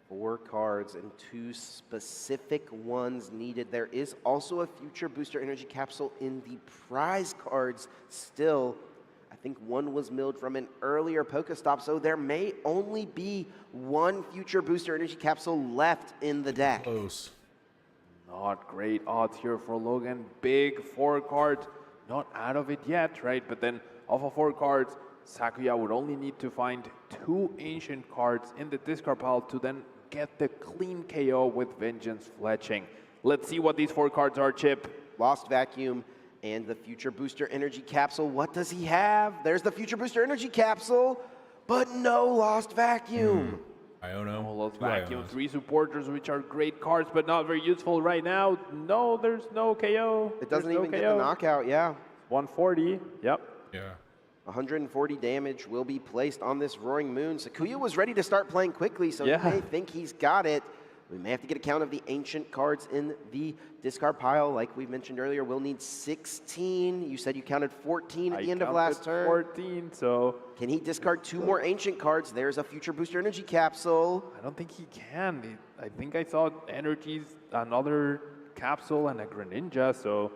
Speaker 9: 4 cards and 2 specific ones needed. There is also a future booster energy capsule in the prize cards still. I think 1 was milled from an earlier Pokestop, so there may only be 1 future booster energy capsule left in the deck.
Speaker 5: Close.
Speaker 10: Not great odds here for Logan. Big 4 cards not out of it yet, right? But then off of 4 cards, Sakuya would only need to find 2 ancient cards in the discard pile to then get the clean KO with Vengeance Fletching. Let's see what these 4 cards are, Chip.
Speaker 9: Lost Vacuum and the Future Booster Energy Capsule. What does he have? There's the Future Booster Energy Capsule, but no Lost Vacuum.
Speaker 5: Iono.
Speaker 10: No Lost Vacuum, 3 supporters, which are great cards, but not very useful right now. No, there's no KO.
Speaker 9: It doesn't even get the knockout, yeah.
Speaker 10: 140, yep.
Speaker 5: Yeah.
Speaker 9: 140 damage will be placed on this Roaring Moon. Sakuya was ready to start playing quickly, so he may think he's got it. We may have to get a count of the ancient cards in the discard pile. Like we mentioned earlier, we'll need 16. You said you counted 14 at the end of last turn.
Speaker 10: 14, so...
Speaker 9: Can he discard 2 more ancient cards? There's a Future Booster Energy Capsule.
Speaker 10: I don't think he can. I think I saw energies, another capsule, and a Greninja, so...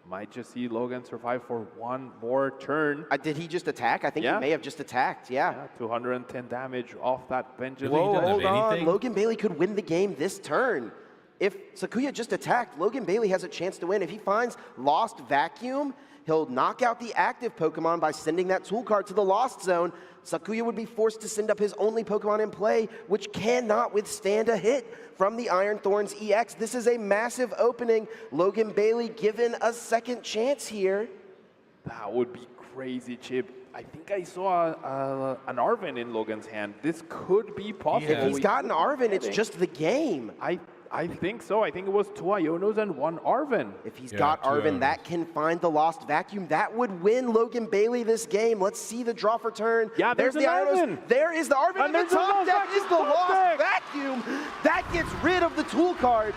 Speaker 10: Might just see Logan survive for 1 more turn.
Speaker 9: Did he just attack? I think he may have just attacked, yeah.
Speaker 10: 210 damage off that Vengeance.
Speaker 9: Whoa, hold on. Logan Bailey could win the game this turn. If Sakuya just attacked, Logan Bailey has a chance to win. If he finds Lost Vacuum, he'll knock out the active Pokemon by sending that tool card to the Lost Zone. Sakuya would be forced to send up his only Pokemon in play, which cannot withstand a hit from the Iron Thorns EX. This is a massive opening. Logan Bailey given a second chance here.
Speaker 10: That would be crazy, Chip. I think I saw an Arven in Logan's hand. This could be possible.
Speaker 9: If he's got an Arven, it's just the game.
Speaker 10: I think so. I think it was 2 Ionos and 1 Arven.
Speaker 9: If he's got Arven, that can find the Lost Vacuum. That would win Logan Bailey this game. Let's see the draw for turn.
Speaker 10: Yeah, there's the
Speaker 9: Ionos. There is the Arven. And the top deck is the Lost Vacuum. That gets rid of the tool card.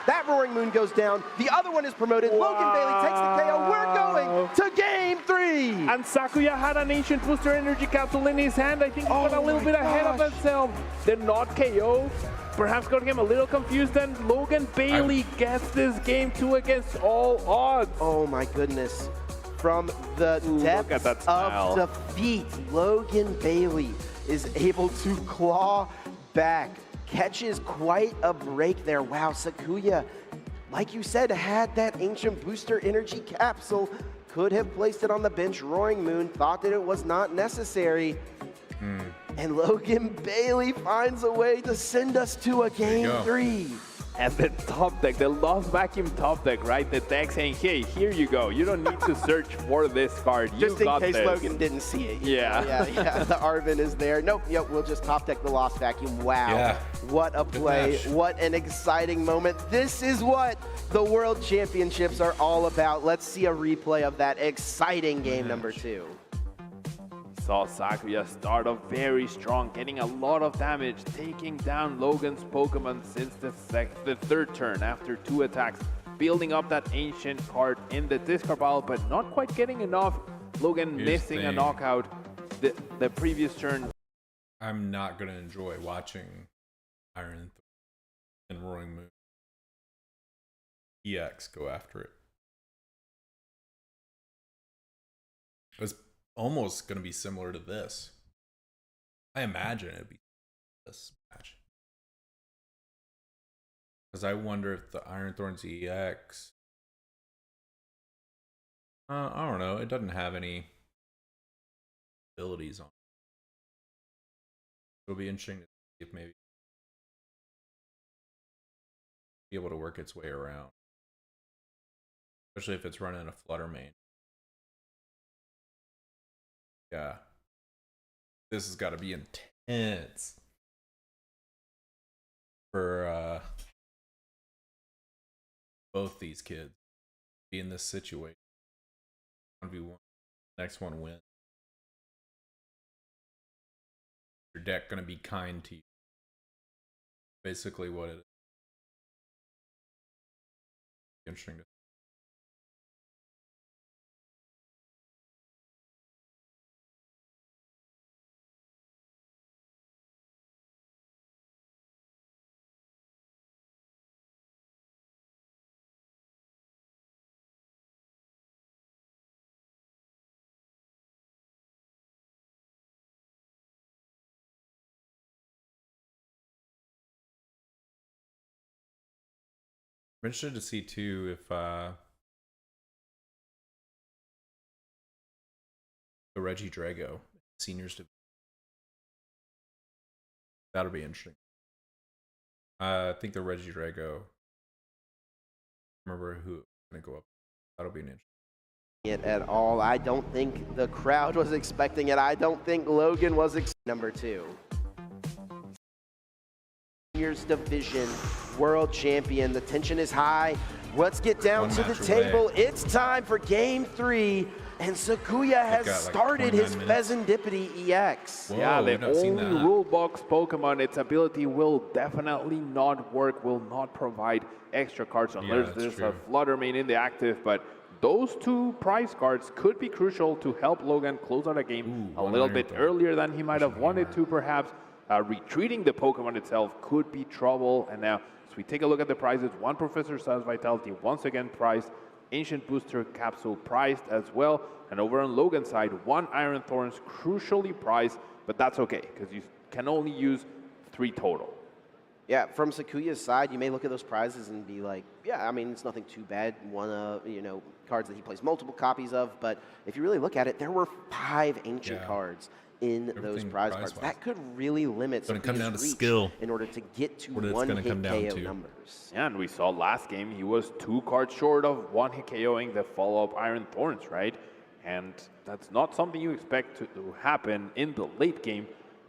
Speaker 9: That Roaring Moon goes down. The other one is promoted. Logan Bailey takes the KO. We're going to game 3.
Speaker 10: And Sakuya had an Ancient Booster Energy Capsule in his hand. I think he got a little bit ahead of himself. The not KO perhaps got him a little confused, and Logan Bailey gets this game 2 against all odds.
Speaker 9: Oh my goodness. From the depths of defeat, Logan Bailey is able to claw back. Catches quite a break there. Wow, Sakuya, like you said, had that Ancient Booster Energy Capsule. Could have placed it on the bench. Roaring Moon thought that it was not necessary. And Logan Bailey finds a way to send us to a game 3.
Speaker 10: And the top deck, the Lost Vacuum top deck, right? The deck saying, hey, here you go. You don't need to search for this card.
Speaker 9: Just in case Logan didn't see it.
Speaker 10: Yeah.
Speaker 9: Yeah. The Arven is there. Nope, yep, we'll just top deck the Lost Vacuum. Wow.
Speaker 5: Yeah.
Speaker 9: What a play. What an exciting moment. This is what the World Championships are all about. Let's see a replay of that exciting game number 2.
Speaker 10: Saw Sakuya start off very strong, getting a lot of damage, taking down Logan's Pokemon since the 3rd turn after 2 attacks, building up that ancient card in the discard pile, but not quite getting enough. Logan missing a knockout the previous turn.
Speaker 5: I'm not going to enjoy watching Iron and Roaring Moon EX go after it. It's almost going to be similar to this. I imagine it'd be this match. Because I wonder if the Iron Thorns EX... I don't know. It doesn't have any abilities on it. It'll be interesting to see if maybe be able to work its way around. Especially if it's running a Flutter main. Yeah. This has got to be intense for both these kids be in this situation. 1v1. Next one win. Your deck going to be kind to you. Basically what it is. Interesting to I'm interested to see too if the Reggie Drago seniors division. That'll be interesting. I think the Reggie Drago. Remember who's going to go up. That'll be an interesting.
Speaker 9: It at all. I don't think the crowd was expecting it. I don't think Logan was number 2. Seniors division world champion. The tension is high. Let's get down to the table. It's time for game 3. And Sakuya has started his Pheasantipity EX.
Speaker 10: Whoa, yeah, the only rule box Pokemon, its ability will definitely not work, will not provide extra cards unless there's a Flutter Mane in the active, but those 2 prize cards could be crucial to help Logan close out a game a little bit earlier than he might have wanted to, perhaps. Retreating the Pokemon itself could be trouble. And now, as we take a look at the prizes, 1 Professor Sal's Vitality once again prized, Ancient Booster Capsule prized as well. And over on Logan's side, 1 Iron Thorns crucially prized, but that's okay, because you can only use 3 total.
Speaker 9: Yeah, from Sakuya's side, you may look at those prizes and be like, yeah, I mean, it's nothing too bad. One of, cards that he plays multiple copies of, but if you really look at it, there were 5 Ancient cards in those prize cards. That could really limit Sakuya's reach
Speaker 5: skill
Speaker 9: in order to get to 1-hit KO numbers.
Speaker 10: Yeah, and we saw last game, he was 2 cards short of 1-hit KOing the follow-up Iron Thorns, right? And that's not something you expect to happen in the late game,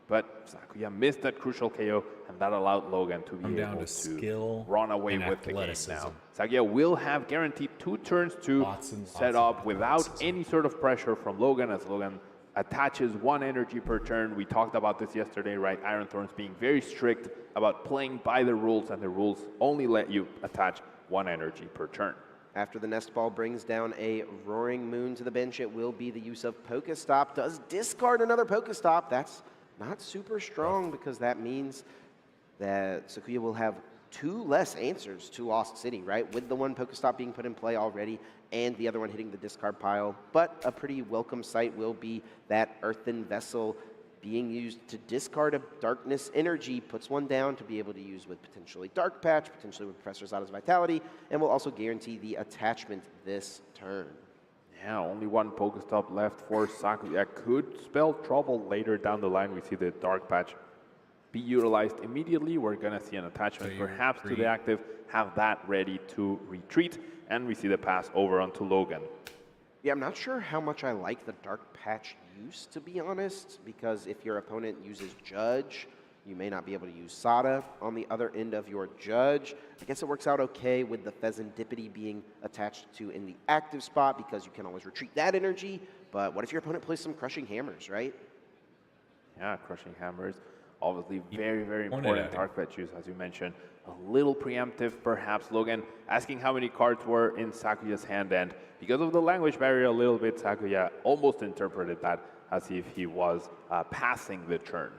Speaker 10: but Sakuya missed that crucial KO, and that allowed Logan to be able to run away with the game now. Sakuya will have guaranteed 2 turns to set up without any sort of pressure from Logan, as Logan attaches 1 energy per turn. We talked about this yesterday, right? Iron Thorns being very strict about playing by the rules, and the rules only let you attach 1 energy per turn.
Speaker 9: After the Nest Ball brings down a Roaring Moon to the bench, it will be the use of Pokestop. Does discard another Pokestop. That's not super strong because that means that Sakuya will have 2 less answers to Lost City, right? With the 1 Pokestop being put in play already and the other one hitting the discard pile. But a pretty welcome sight will be that Earthen Vessel being used to discard a Darkness Energy, puts 1 down to be able to use with potentially Dark Patch, potentially with Professor Zada's Vitality, and will also guarantee the attachment this turn.
Speaker 10: Yeah, only 1 Pokestop left for Sakuya. Could spell trouble later down the line. We see the Dark Patch be utilized immediately. We're going to see an attachment perhaps to the active, have that ready to retreat, and we see the pass over onto Logan.
Speaker 9: Yeah, I'm not sure how much I like the Dark Patch use, to be honest, because if your opponent uses Judge, you may not be able to use Sada on the other end of your Judge. I guess it works out okay with the Pheasantipity being attached to in the active spot because you can always retreat that energy, but what if your opponent plays some Crushing Hammers, right?
Speaker 10: Yeah, Crushing Hammers, obviously very, very important Dark Patch use, as you mentioned. A little preemptive, perhaps. Logan asking how many cards were in Sakuya's hand, and because of the language barrier a little bit, Sakuya almost interpreted that as if he was passing the turn.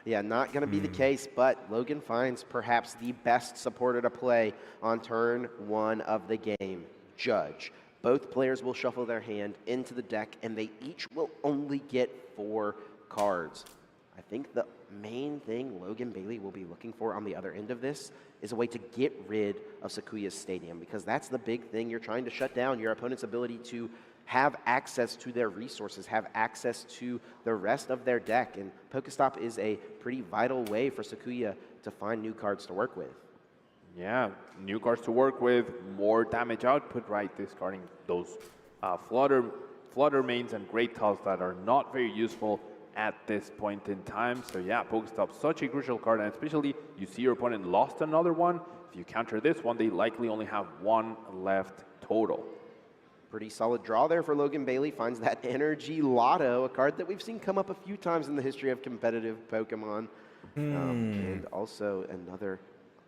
Speaker 9: Yeah, not going to be the case, but Logan finds perhaps the best supporter to play on turn 1 of the game, Judge. Both players will shuffle their hand into the deck, and they each will only get 4 cards. I think the main thing Logan Bailey will be looking for on the other end of this is a way to get rid of Sakuya's Stadium, because that's the big thing. You're trying to shut down your opponent's ability to have access to their resources, have access to the rest of their deck, and Pokestop is a pretty vital way for Sakuya to find new cards to work with.
Speaker 10: Yeah, new cards to work with, more damage output, right? Discarding those Flutter Manes and Great Tails that are not very useful at this point in time. So yeah, Pokestop, such a crucial card, and especially you see your opponent lost another one. If you counter this one, they likely only have 1 left total.
Speaker 9: Pretty solid draw there for Logan Bailey. Finds that Energy Lotto, a card that we've seen come up a few times in the history of competitive Pokemon. And also another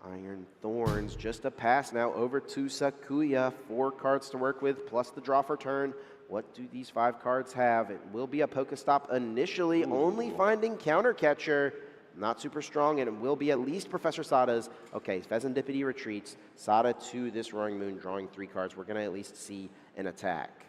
Speaker 9: Iron Thorns. Just a pass now over to Sakuya. 4 cards to work with, plus the draw for turn. What do these 5 cards have? It will be a Pokestop initially, only finding Counter Catcher. Not super strong, and it will be at least Professor Sada's. Okay, Pheasantipity retreats. Sada to this Roaring Moon, drawing 3 cards. We're going to at least see an attack.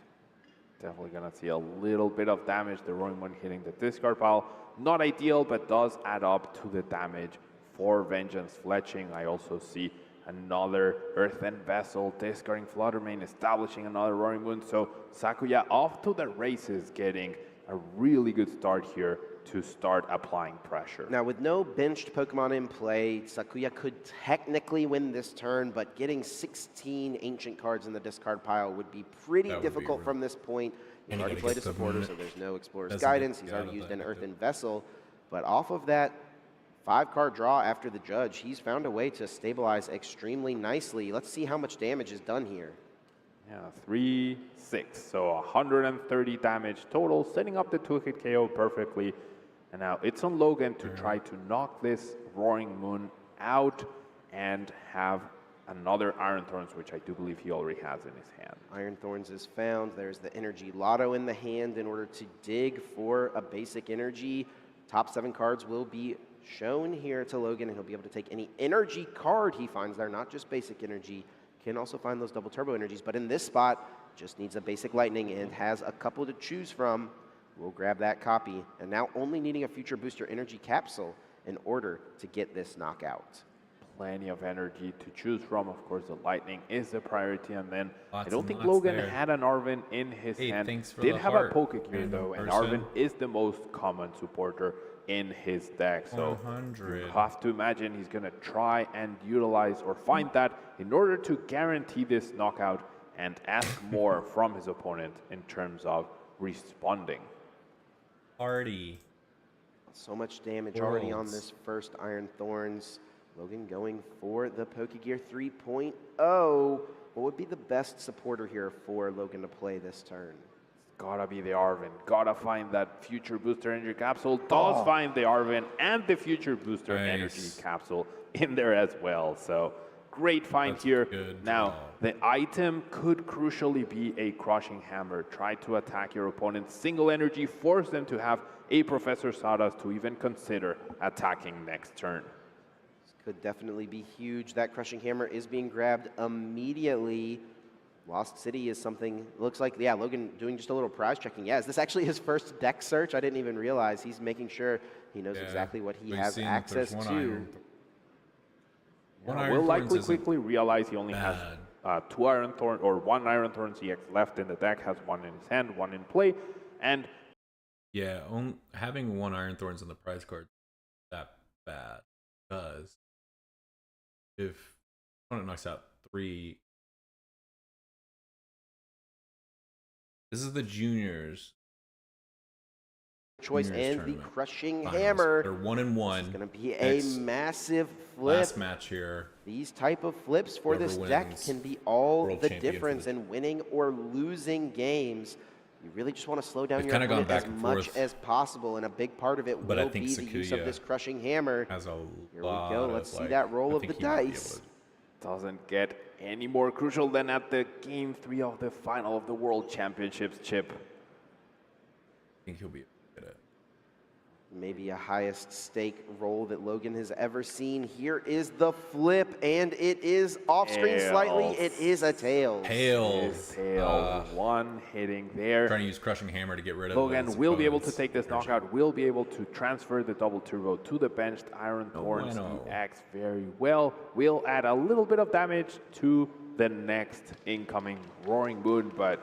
Speaker 10: Definitely going to see a little bit of damage. The Roaring Moon hitting the discard pile. Not ideal, but does add up to the damage for Vengeance Fletching. I also see another Earthen Vessel, discarding Fluttermane, establishing another Roaring Moon. So Sakuya off to the races, getting a really good start here to start applying pressure.
Speaker 9: Now, with no benched Pokemon in play, Sakuya could technically win this turn, but getting 16 ancient cards in the discard pile would be pretty difficult from this point. He's already played a supporter, so there's no Explorer's Guidance. He's already used an Earthen Vessel. But off of that 5-card draw after the judge, he's found a way to stabilize extremely nicely. Let's see how much damage is done here.
Speaker 10: Yeah, 3, 6, so 130 damage total, setting up the 2-hit KO perfectly. And now it's on Logan to try to knock this Roaring Moon out and have another Iron Thorns, which I do believe he already has in his hand.
Speaker 9: Iron Thorns is found. There's the Energy Lotto in the hand in order to dig for a basic energy. Top 7 cards will be shown here to Logan, and he'll be able to take any energy card he finds there, not just basic energy. Can also find those double turbo energies, but in this spot, just needs a basic lightning and has a couple to choose from. We'll grab that copy, and now only needing a future booster energy capsule in order to get this knockout.
Speaker 10: Plenty of energy to choose from. Of course, the lightning is the priority, and then
Speaker 5: Lots
Speaker 10: I don't think
Speaker 5: and
Speaker 10: Logan
Speaker 5: there.
Speaker 10: had an Arven in his
Speaker 5: Hey,
Speaker 10: hand.
Speaker 5: thanks for
Speaker 10: Did
Speaker 5: the
Speaker 10: have a
Speaker 5: heart,
Speaker 10: Pokegear though, and
Speaker 5: person.
Speaker 10: Arven is the most common supporter in his deck. So
Speaker 5: 100.
Speaker 10: you have to imagine he's gonna try and utilize or find that in order to guarantee this knockout and ask more from his opponent in terms of responding.
Speaker 5: Party.
Speaker 9: So much damage already on this first Iron Thorns. Logan going for the Pokegear 3.0. What would be the best supporter here for Logan to play this turn?
Speaker 10: Gotta be the Arven. Gotta find that future booster energy capsule. Does find the Arven and the future booster energy capsule in there as well. So great find here. Now, the item could crucially be a Crushing Hammer. Try to attack your opponent's single energy, force them to have a Professor Sawdust to even consider attacking next turn.
Speaker 9: This could definitely be huge. That Crushing Hammer is being grabbed immediately. Lost City is something, looks like, yeah, Logan doing just a little prize checking. Yeah, is this actually his first deck search? I didn't even realize. He's making sure he knows exactly what he has access to.
Speaker 10: We'll likely quickly realize he only has 2 Iron Thorns, or 1 Iron Thorn EX left in the deck, has 1 in his hand, 1 in play, and
Speaker 5: yeah, having 1 Iron Thorns in the prize card is that bad, because if opponent knocks out 3, this is the juniors
Speaker 9: choice and
Speaker 5: tournament.
Speaker 9: The Crushing
Speaker 5: Finals.
Speaker 9: Hammer.
Speaker 5: They're 1-1.
Speaker 9: It's going to be a massive flip.
Speaker 5: Last match here.
Speaker 9: These type of flips for
Speaker 5: Whoever
Speaker 9: this deck
Speaker 5: wins,
Speaker 9: can be all
Speaker 5: world
Speaker 9: the
Speaker 5: champion
Speaker 9: difference in winning or losing games. You really just want to slow down
Speaker 5: They've
Speaker 9: your
Speaker 5: kinda gone
Speaker 9: opponent
Speaker 5: back
Speaker 9: as
Speaker 5: and
Speaker 9: much
Speaker 5: forth.
Speaker 9: as possible, and a big part of it
Speaker 5: But I
Speaker 9: will
Speaker 5: think
Speaker 9: be the use of
Speaker 5: Sakuya
Speaker 9: this Crushing Hammer.
Speaker 5: has a
Speaker 9: Here
Speaker 5: lot
Speaker 9: we go.
Speaker 5: of,
Speaker 9: Let's see
Speaker 5: like,
Speaker 9: that roll
Speaker 5: I
Speaker 9: of the
Speaker 5: think he might be able
Speaker 9: dice.
Speaker 10: doesn't get any more crucial than at the Game 3 of the final of the World Championships, Chip.
Speaker 5: I think he'll be good at it.
Speaker 9: Maybe a highest stake roll that Logan has ever seen. Here is the flip, and it is off screen slightly. It is a tails.
Speaker 5: Tails.
Speaker 10: One hitting there.
Speaker 5: Trying to use Crushing Hammer to get rid of
Speaker 10: Logan
Speaker 5: his
Speaker 10: will be able to
Speaker 5: opponent's
Speaker 10: take this
Speaker 5: energy.
Speaker 10: knockout, will be able to transfer the double turbo to the benched Iron Thorns EX very well. Will add a little bit of damage to the next incoming Roaring Moon, but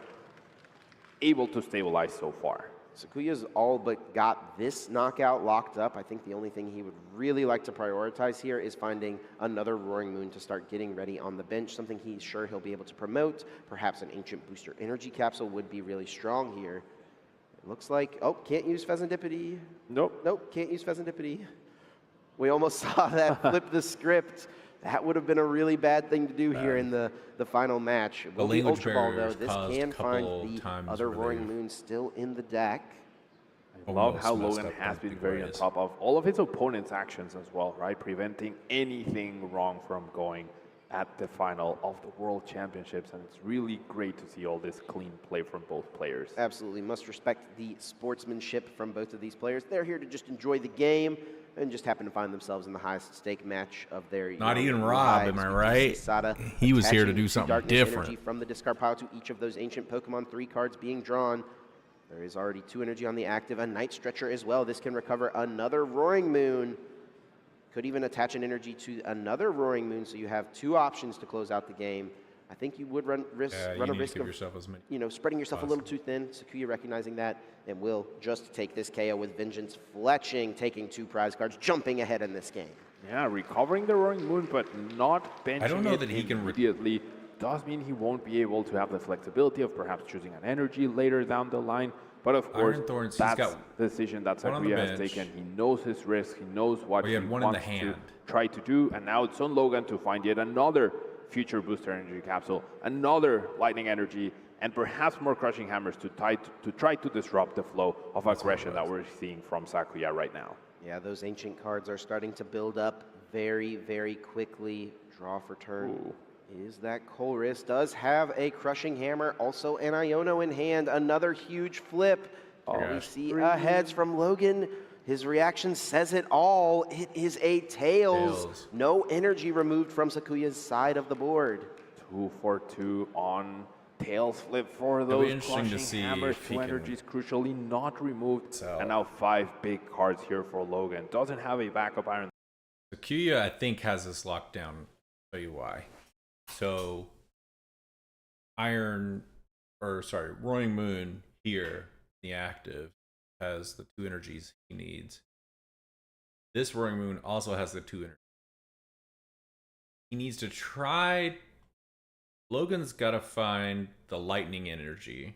Speaker 10: able to stabilize so far.
Speaker 9: Sakuya's all but got this knockout locked up. I think the only thing he would really like to prioritize here is finding another Roaring Moon to start getting ready on the bench, something he's sure he'll be able to promote. Perhaps an Ancient Booster Energy Capsule would be really strong here. It looks like, oh, can't use Pheasantipity. Nope, can't use Pheasantipity. We almost saw that flip the script. That would have been a really bad thing to do here in the final match. It will be
Speaker 5: language
Speaker 9: Ultra Ball, though.
Speaker 5: barriers
Speaker 9: This
Speaker 5: caused
Speaker 9: can
Speaker 5: a couple
Speaker 9: find the
Speaker 5: times
Speaker 9: other
Speaker 5: where
Speaker 9: Roaring
Speaker 5: they've
Speaker 9: Moon still in the deck.
Speaker 10: I love
Speaker 5: Almost
Speaker 10: how
Speaker 5: messed
Speaker 10: Logan
Speaker 5: up
Speaker 10: has
Speaker 5: on
Speaker 10: been very on
Speaker 5: ways.
Speaker 10: top of all of his opponent's actions as well, right? Preventing anything wrong from going at the final of the World Championships, and it's really great to see all this clean play from both players.
Speaker 9: Absolutely. Must respect the sportsmanship from both of these players. They're here to just enjoy the game and just happen to find themselves in the highest stake match of their
Speaker 5: Not even Rob, am I right? He was here to do something different.
Speaker 9: Energy from the discard pile to each of those ancient Pokemon 3 cards being drawn. There is already 2 energy on the active, a Night Stretcher as well. This can recover another Roaring Moon. Could even attach an energy to another Roaring Moon, so you have 2 options to close out the game. I think you would run a risk of spreading yourself a little too thin. Sakuya recognizing that and will just take this KO with vengeance, fletching, taking 2 prize cards, jumping ahead in this game.
Speaker 10: Yeah, recovering the Roaring Moon, but not benching
Speaker 5: I don't know that he can
Speaker 10: immediately. Does mean he won't be able to have the flexibility of perhaps choosing an energy later down the line. But of course,
Speaker 5: Thorns,
Speaker 10: that's the decision that Sakuya has taken. He knows his risk. He knows what he wants to try to do. And now it's on Logan to find yet another future booster energy capsule, another lightning energy, and perhaps more crushing hammers to try to disrupt the flow of aggression that we're seeing from Sakuya right now.
Speaker 9: Yeah, those ancient cards are starting to build up very, very quickly. Draw for turn.
Speaker 10: Ooh.
Speaker 9: Is that Colress does have a crushing hammer, also an Iono in hand, another huge flip. We see a heads from Logan. His reaction says it all. It is a tails. No energy removed from Sakuya's side of the board.
Speaker 10: 2 for 2 on tails flip for those crushing hammers. 2 energies crucially not removed. And now 5 big cards here for Logan. Doesn't have a backup iron.
Speaker 5: Sakuya, I think, has this locked down. I'll tell you why. So, Roaring Moon here, the active, has the 2 energies he needs. This Roaring Moon also has the 2 energies. He needs to try. Logan's got to find the lightning energy,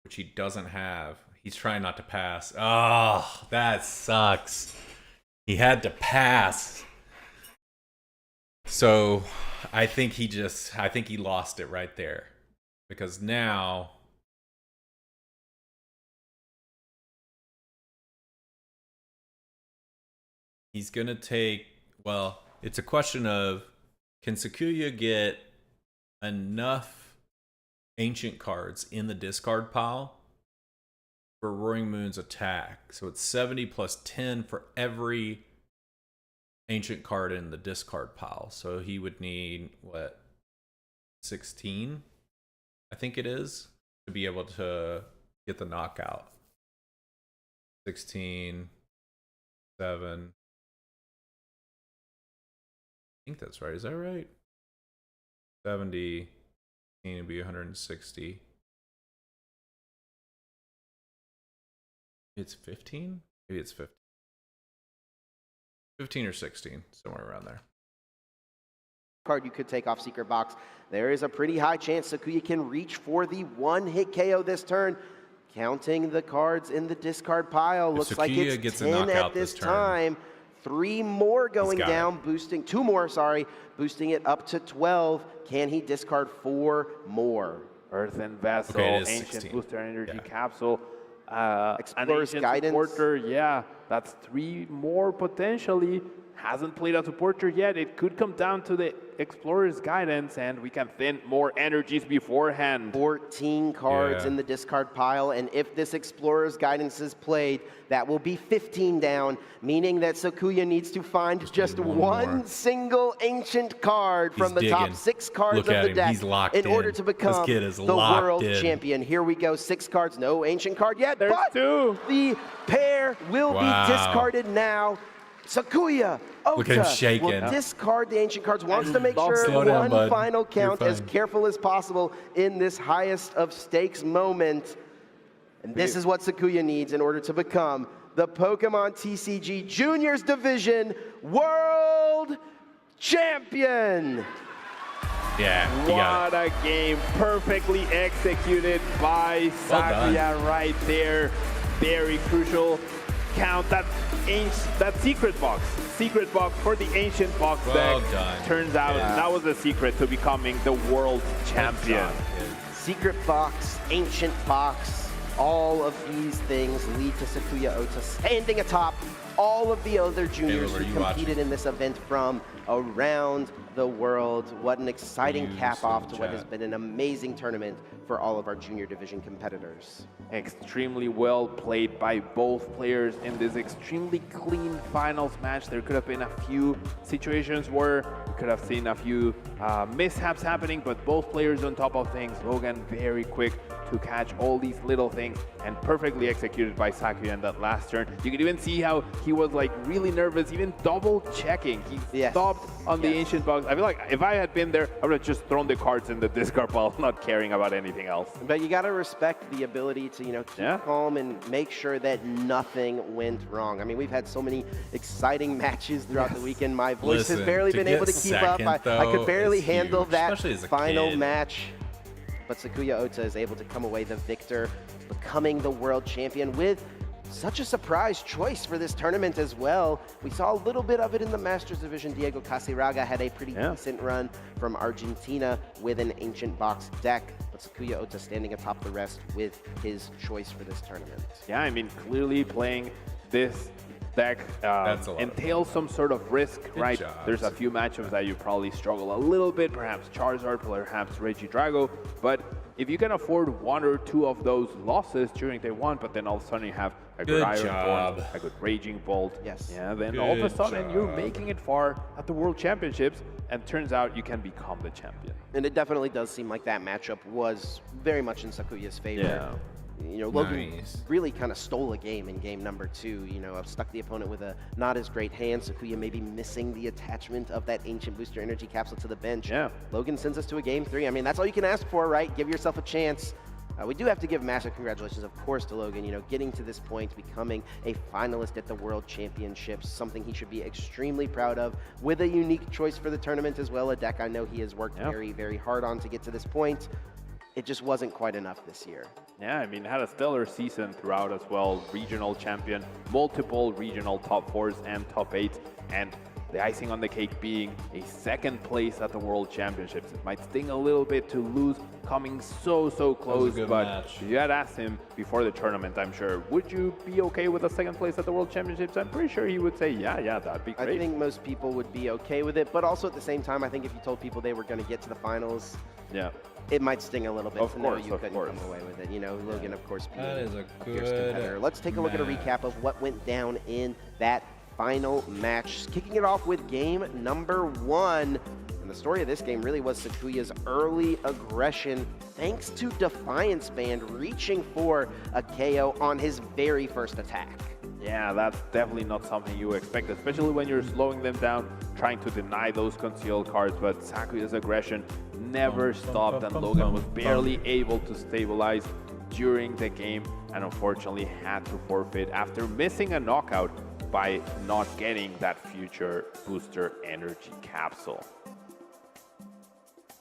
Speaker 5: which he doesn't have. He's trying not to pass. Oh, that sucks. He had to pass. So I think he lost it right there, because now he's going to take, well, it's a question of, can Sakuya get enough ancient cards in the discard pile for Roaring Moon's attack? So it's 70 plus 10 for every ancient card in the discard pile. So he would need, what, 16, I think it is, to be able to get the knockout. 16, 7. I think that's right. Is that right? 70 would be 160. It's 15? Maybe it's 15. 15 or 16, somewhere around there.
Speaker 9: Card you could take off Secret Box. There is a pretty high chance Sakuya can reach for the 1-hit KO this turn. Counting the cards in the discard pile, looks like it's 10 at this time. 3 more going down, boosting, 2 more, sorry, boosting it up to 12. Can he discard 4 more?
Speaker 10: Earthen Vessel, Ancient Booster Energy Capsule, Explorer's Guidance. Supporter, yeah, that's 3 more potentially. Hasn't played a supporter yet. It could come down to the Explorer's Guidance, and we can thin more energies beforehand.
Speaker 9: 14 cards in the discard pile, and if this Explorer's Guidance is played, that will be 15 down, meaning that Sakuya needs to find just one single ancient card from the top 6 cards of the deck in order to become the world champion. Here we go, 6 cards, no ancient card yet, but the pair will be discarded now. Sakuya Ota will discard the ancient cards, wants to make sure one final count, as careful as possible in this highest of stakes moment. And this is what Sakuya needs in order to become the Pokemon TCG Juniors Division World Champion.
Speaker 5: Yeah,
Speaker 10: what a game, perfectly executed by Sakuya right there. Very crucial. Count that secret box for the ancient box deck. Turns out that was the secret to becoming the world champion.
Speaker 9: Secret box, ancient box, all of these things lead to Sakuya Ota standing atop all of the other juniors who competed in this event from around the world. What an exciting cap off to what has been an amazing tournament for all of our junior division competitors.
Speaker 10: Extremely well played by both players in this extremely clean finals match. There could have been a few situations where we could have seen a few mishaps happening, but both players on top of things. Logan very quick to catch all these little things, and perfectly executed by Sakuya in that last turn. You could even see how he was like really nervous, even double checking. He stopped on the ancient box. I feel like if I had been there, I would have just thrown the cards in the discard pile, not caring about anything else.
Speaker 9: But you got to respect the ability to, you know, keep calm and make sure that nothing went wrong. I mean, we've had so many exciting matches throughout the weekend. My voice has barely been able to keep up. I could barely handle that final match. But Sakuya Ota is able to come away the victor, becoming the world champion with such a surprise choice for this tournament as well. We saw a little bit of it in the Masters division. Diego Casiraga had a pretty decent run from Argentina with an Ancient Box deck, but Sakuya Ota standing atop the rest with his choice for this tournament.
Speaker 10: Yeah, I mean, clearly playing this deck entails some sort of risk, right? There's a few matchups that you probably struggle a little bit, perhaps Charizard, perhaps Regidrago, but if you can afford one or two of those losses during day one, but then all of a sudden you have a good Iron Thorn, a good Raging Bolt, then all of a sudden you're making it far at the World Championships, and turns out you can become the champion.
Speaker 9: And it definitely does seem like that matchup was very much in Sakuya's favor. You know, Logan really kind of stole a game in game number 2. You know, stuck the opponent with a not as great hand. Sakuya maybe missing the attachment of that Ancient Booster Energy Capsule to the bench. Logan sends us to a game 3. I mean, that's all you can ask for, right? Give yourself a chance. We do have to give massive congratulations, of course, to Logan. You know, getting to this point, becoming a finalist at the World Championships, something he should be extremely proud of, with a unique choice for the tournament as well, a deck I know he has worked very, very hard on to get to this point. It just wasn't quite enough this year.
Speaker 10: Yeah, I mean, had a stellar season throughout as well. Regional champion, multiple regional top 4s and top 8s, and the icing on the cake being a second place at the World Championships. It might sting a little bit to lose, coming so close, but if you had asked him before the tournament, I'm sure, would you be okay with a second place at the World Championships? I'm pretty sure he would say, yeah, that'd be great.
Speaker 9: I think most people would be okay with it, but also at the same time, I think if you told people they were going to get to the finals, it might sting a little bit to know you couldn't come away with it. You know, Logan, of course, being a fierce competitor. Let's take a look at a recap of what went down in that final match. Kicking it off with game number 1. And the story of this game really was Sakuya's early aggression, thanks to Defiance Band reaching for a KO on his very first attack.
Speaker 10: Yeah, that's definitely not something you expect, especially when you're slowing them down, trying to deny those concealed cards, but Sakuya's aggression never stopped, and Logan was barely able to stabilize during the game, and unfortunately had to forfeit after missing a knockout by not getting that future booster energy capsule.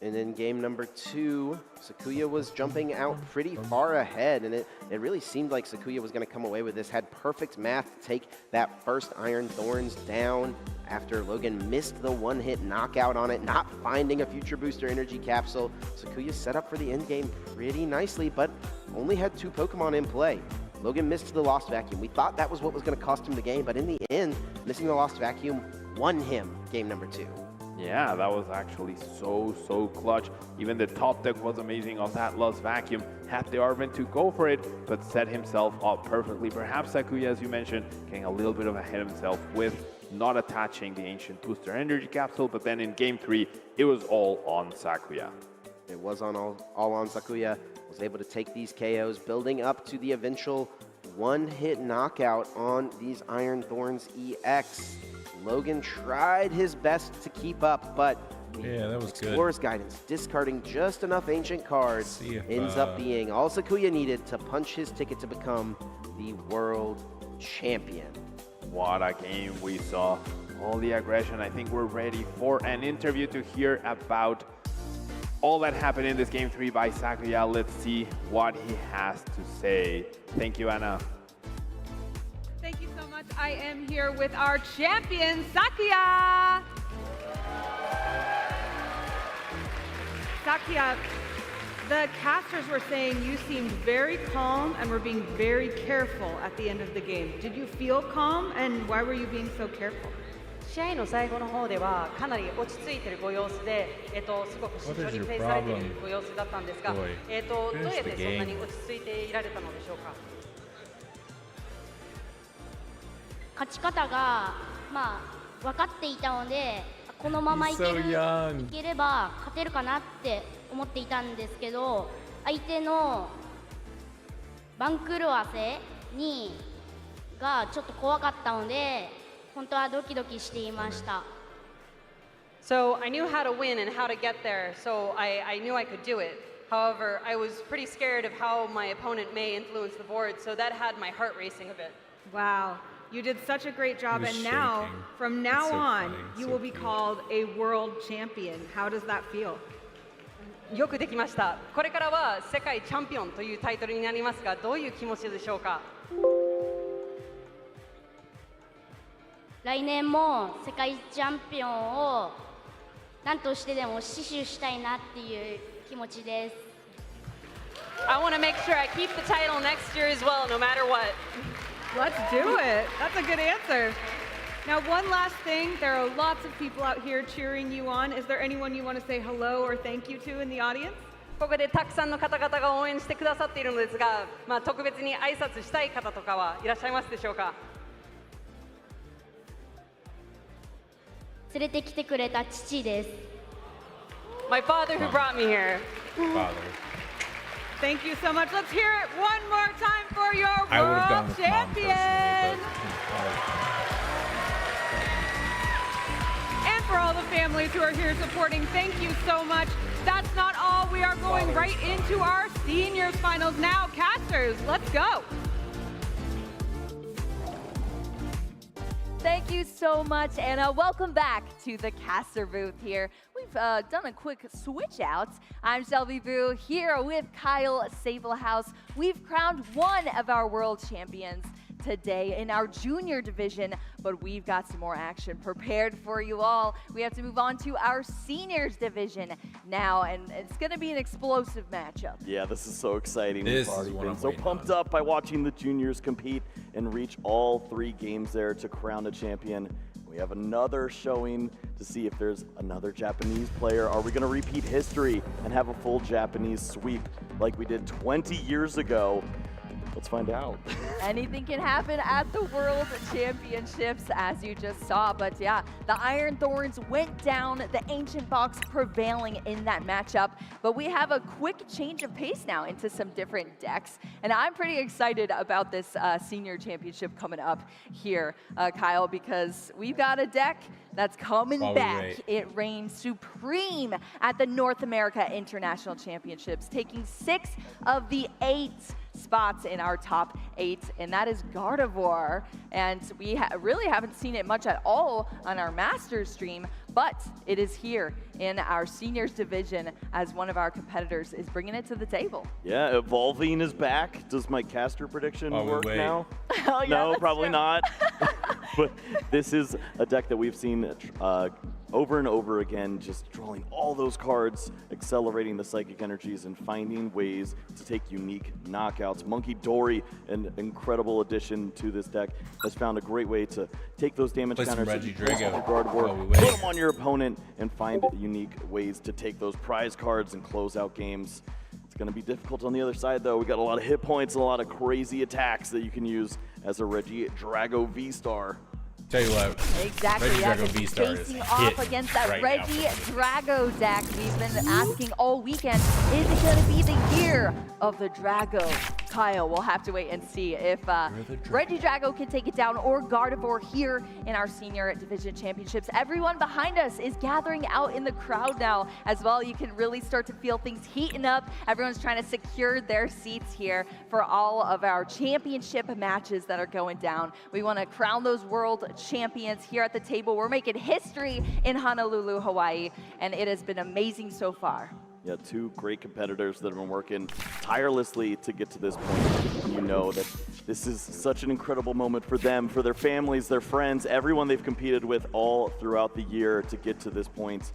Speaker 9: And in game number 2, Sakuya was jumping out pretty far ahead, and it really seemed like Sakuya was going to come away with this. Had perfect math to take that first Iron Thorns down after Logan missed the one-hit knockout on it, not finding a future booster energy capsule. Sakuya set up for the end game pretty nicely, but only had 2 Pokemon in play. Logan missed the Lost Vacuum. We thought that was what was going to cost him the game, but in the end, missing the Lost Vacuum won him game number 2.
Speaker 10: Yeah, that was actually so clutch. Even the top deck was amazing on that Lost Vacuum. Had the Arven to go for it, but set himself up perfectly. Perhaps Sakuya, as you mentioned, getting a little bit of ahead of himself with not attaching the Ancient Booster Energy Capsule, but then in game 3, it was all on Sakuya.
Speaker 9: It was all on Sakuya. Was able to take these KOs, building up to the eventual one-hit knockout on these Iron Thorns EX. Logan tried his best to keep up, but
Speaker 5: that was
Speaker 9: Explorer's Guidance, discarding just enough ancient cards, ends up being all Sakuya needed to punch his ticket to become the world champion.
Speaker 10: What a game we saw. All the aggression. I think we're ready for an interview to hear about all that happened in this game 3 by Sakuya. Let's see what he has to say. Thank you, Anna.
Speaker 11: Thank you so much. I am here with our champion, Sakuya. Sakuya, the casters were saying you seemed very calm and were being very careful at the end of the game. Did you feel calm, and why were you being so careful?
Speaker 19: 試合の最後の方ではかなり落ち着いているご様子で、すごく慎重にプレーされているご様子だったんですが、どうやってそんなに落ち着いていられたのでしょうか。
Speaker 14: 勝ち方が分かっていたので、このままいければ勝てるかなって思っていたんですけど、相手の番狂わせにがちょっと怖かったので、本当はドキドキしていました。
Speaker 19: So I knew how to win and how to get there, so I knew I could do it. However, I was pretty scared of how my opponent may influence the board, so that had my heart racing a bit.
Speaker 11: Wow. You did such a great job, and now, from now on, you will be called a world champion. How does that feel?
Speaker 19: よくできました。これからは世界チャンピオンというタイトルになりますが、どういう気持ちでしょうか？
Speaker 14: 来年も世界チャンピオンを何としてでも死守したいなっていう気持ちです。
Speaker 19: I want to make sure I keep the title next year as well, no matter what.
Speaker 11: Let's do it. That's a good answer. Now, one last thing. There are lots of people out here cheering you on. Is there anyone you want to say hello or thank you to in the audience?
Speaker 19: ここでたくさんの方々が応援してくださっているのですが、特別に挨拶したい方とかはいらっしゃいますでしょうか？
Speaker 14: 連れてきてくれた父です。
Speaker 19: My father who brought me here.
Speaker 5: Father.
Speaker 11: Thank you so much. Let's hear it one more time for your world champion. And for all the families who are here supporting, thank you so much. That's not all. We are going right into our seniors finals now. Casters, let's go.
Speaker 6: Thank you so much, Anna. Welcome back to the caster booth here. We've done a quick switch out. I'm Shelby Boo here with Kyle Sablehouse. We've crowned one of our world champions today in our junior division, but we've got some more action prepared for you all. We have to move on to our seniors division now, and it's going to be an explosive matchup.
Speaker 7: Yeah, this is so exciting.
Speaker 5: This
Speaker 7: We've already
Speaker 5: is what
Speaker 7: been
Speaker 5: I'm
Speaker 7: so
Speaker 5: waiting
Speaker 7: pumped
Speaker 5: on.
Speaker 7: up by watching the juniors compete and reach all 3 games there to crown a champion. We have another showing to see if there's another Japanese player. Are we going to repeat history and have a full Japanese sweep like we did 20 years ago? Let's find out.
Speaker 6: Anything can happen at the World Championships, as you just saw. But yeah, the Iron Thorns went down, the Ancient Box prevailing in that matchup. But we have a quick change of pace now into some different decks. And I'm pretty excited about this Senior Championship coming up here, Kyle, because we've got a deck that's coming back. It reigns supreme at the North America International Championships, taking 6 of the 8 spots in our top 8, and that is Gardevoir. And we really haven't seen it much at all on our Masters stream, but it is here in our seniors division as one of our competitors is bringing it to the table.
Speaker 7: Yeah, Evolving is back. Does my caster prediction work now?
Speaker 6: Oh, yeah,
Speaker 7: no, probably
Speaker 6: true.
Speaker 7: not. But this is a deck that we've seen over and over again, just drawing all those cards, accelerating the psychic energies, and finding ways to take unique knockouts. Monkey Dory, an incredible addition to this deck, has found a great way to take those damage counters that you place on your Gardevoir, put them on your opponent, and find unique ways to take those prize cards and close out games. It's going to be difficult on the other side, though. We got a lot of hit points and a lot of crazy attacks that you can use as a Regidrago V-Star.
Speaker 5: Tell you what,
Speaker 6: exactly.
Speaker 5: Regidrago V-Star is
Speaker 6: facing off against that Regidrago deck we've been asking all weekend. Is it going to be the year of the Drago? Kyle, we'll have to wait and see if Regidrago can take it down or Gardevoir here in our senior division championships. Everyone behind us is gathering out in the crowd now as well. You can really start to feel things heating up. Everyone's trying to secure their seats here for all of our championship matches that are going down. We want to crown those world champions here at the table. We're making history in Honolulu, Hawaii, and it has been amazing so far.
Speaker 7: Yeah, 2 great competitors that have been working tirelessly to get to this point. You know that this is such an incredible moment for them, for their families, their friends, everyone they've competed with all throughout the year to get to this point.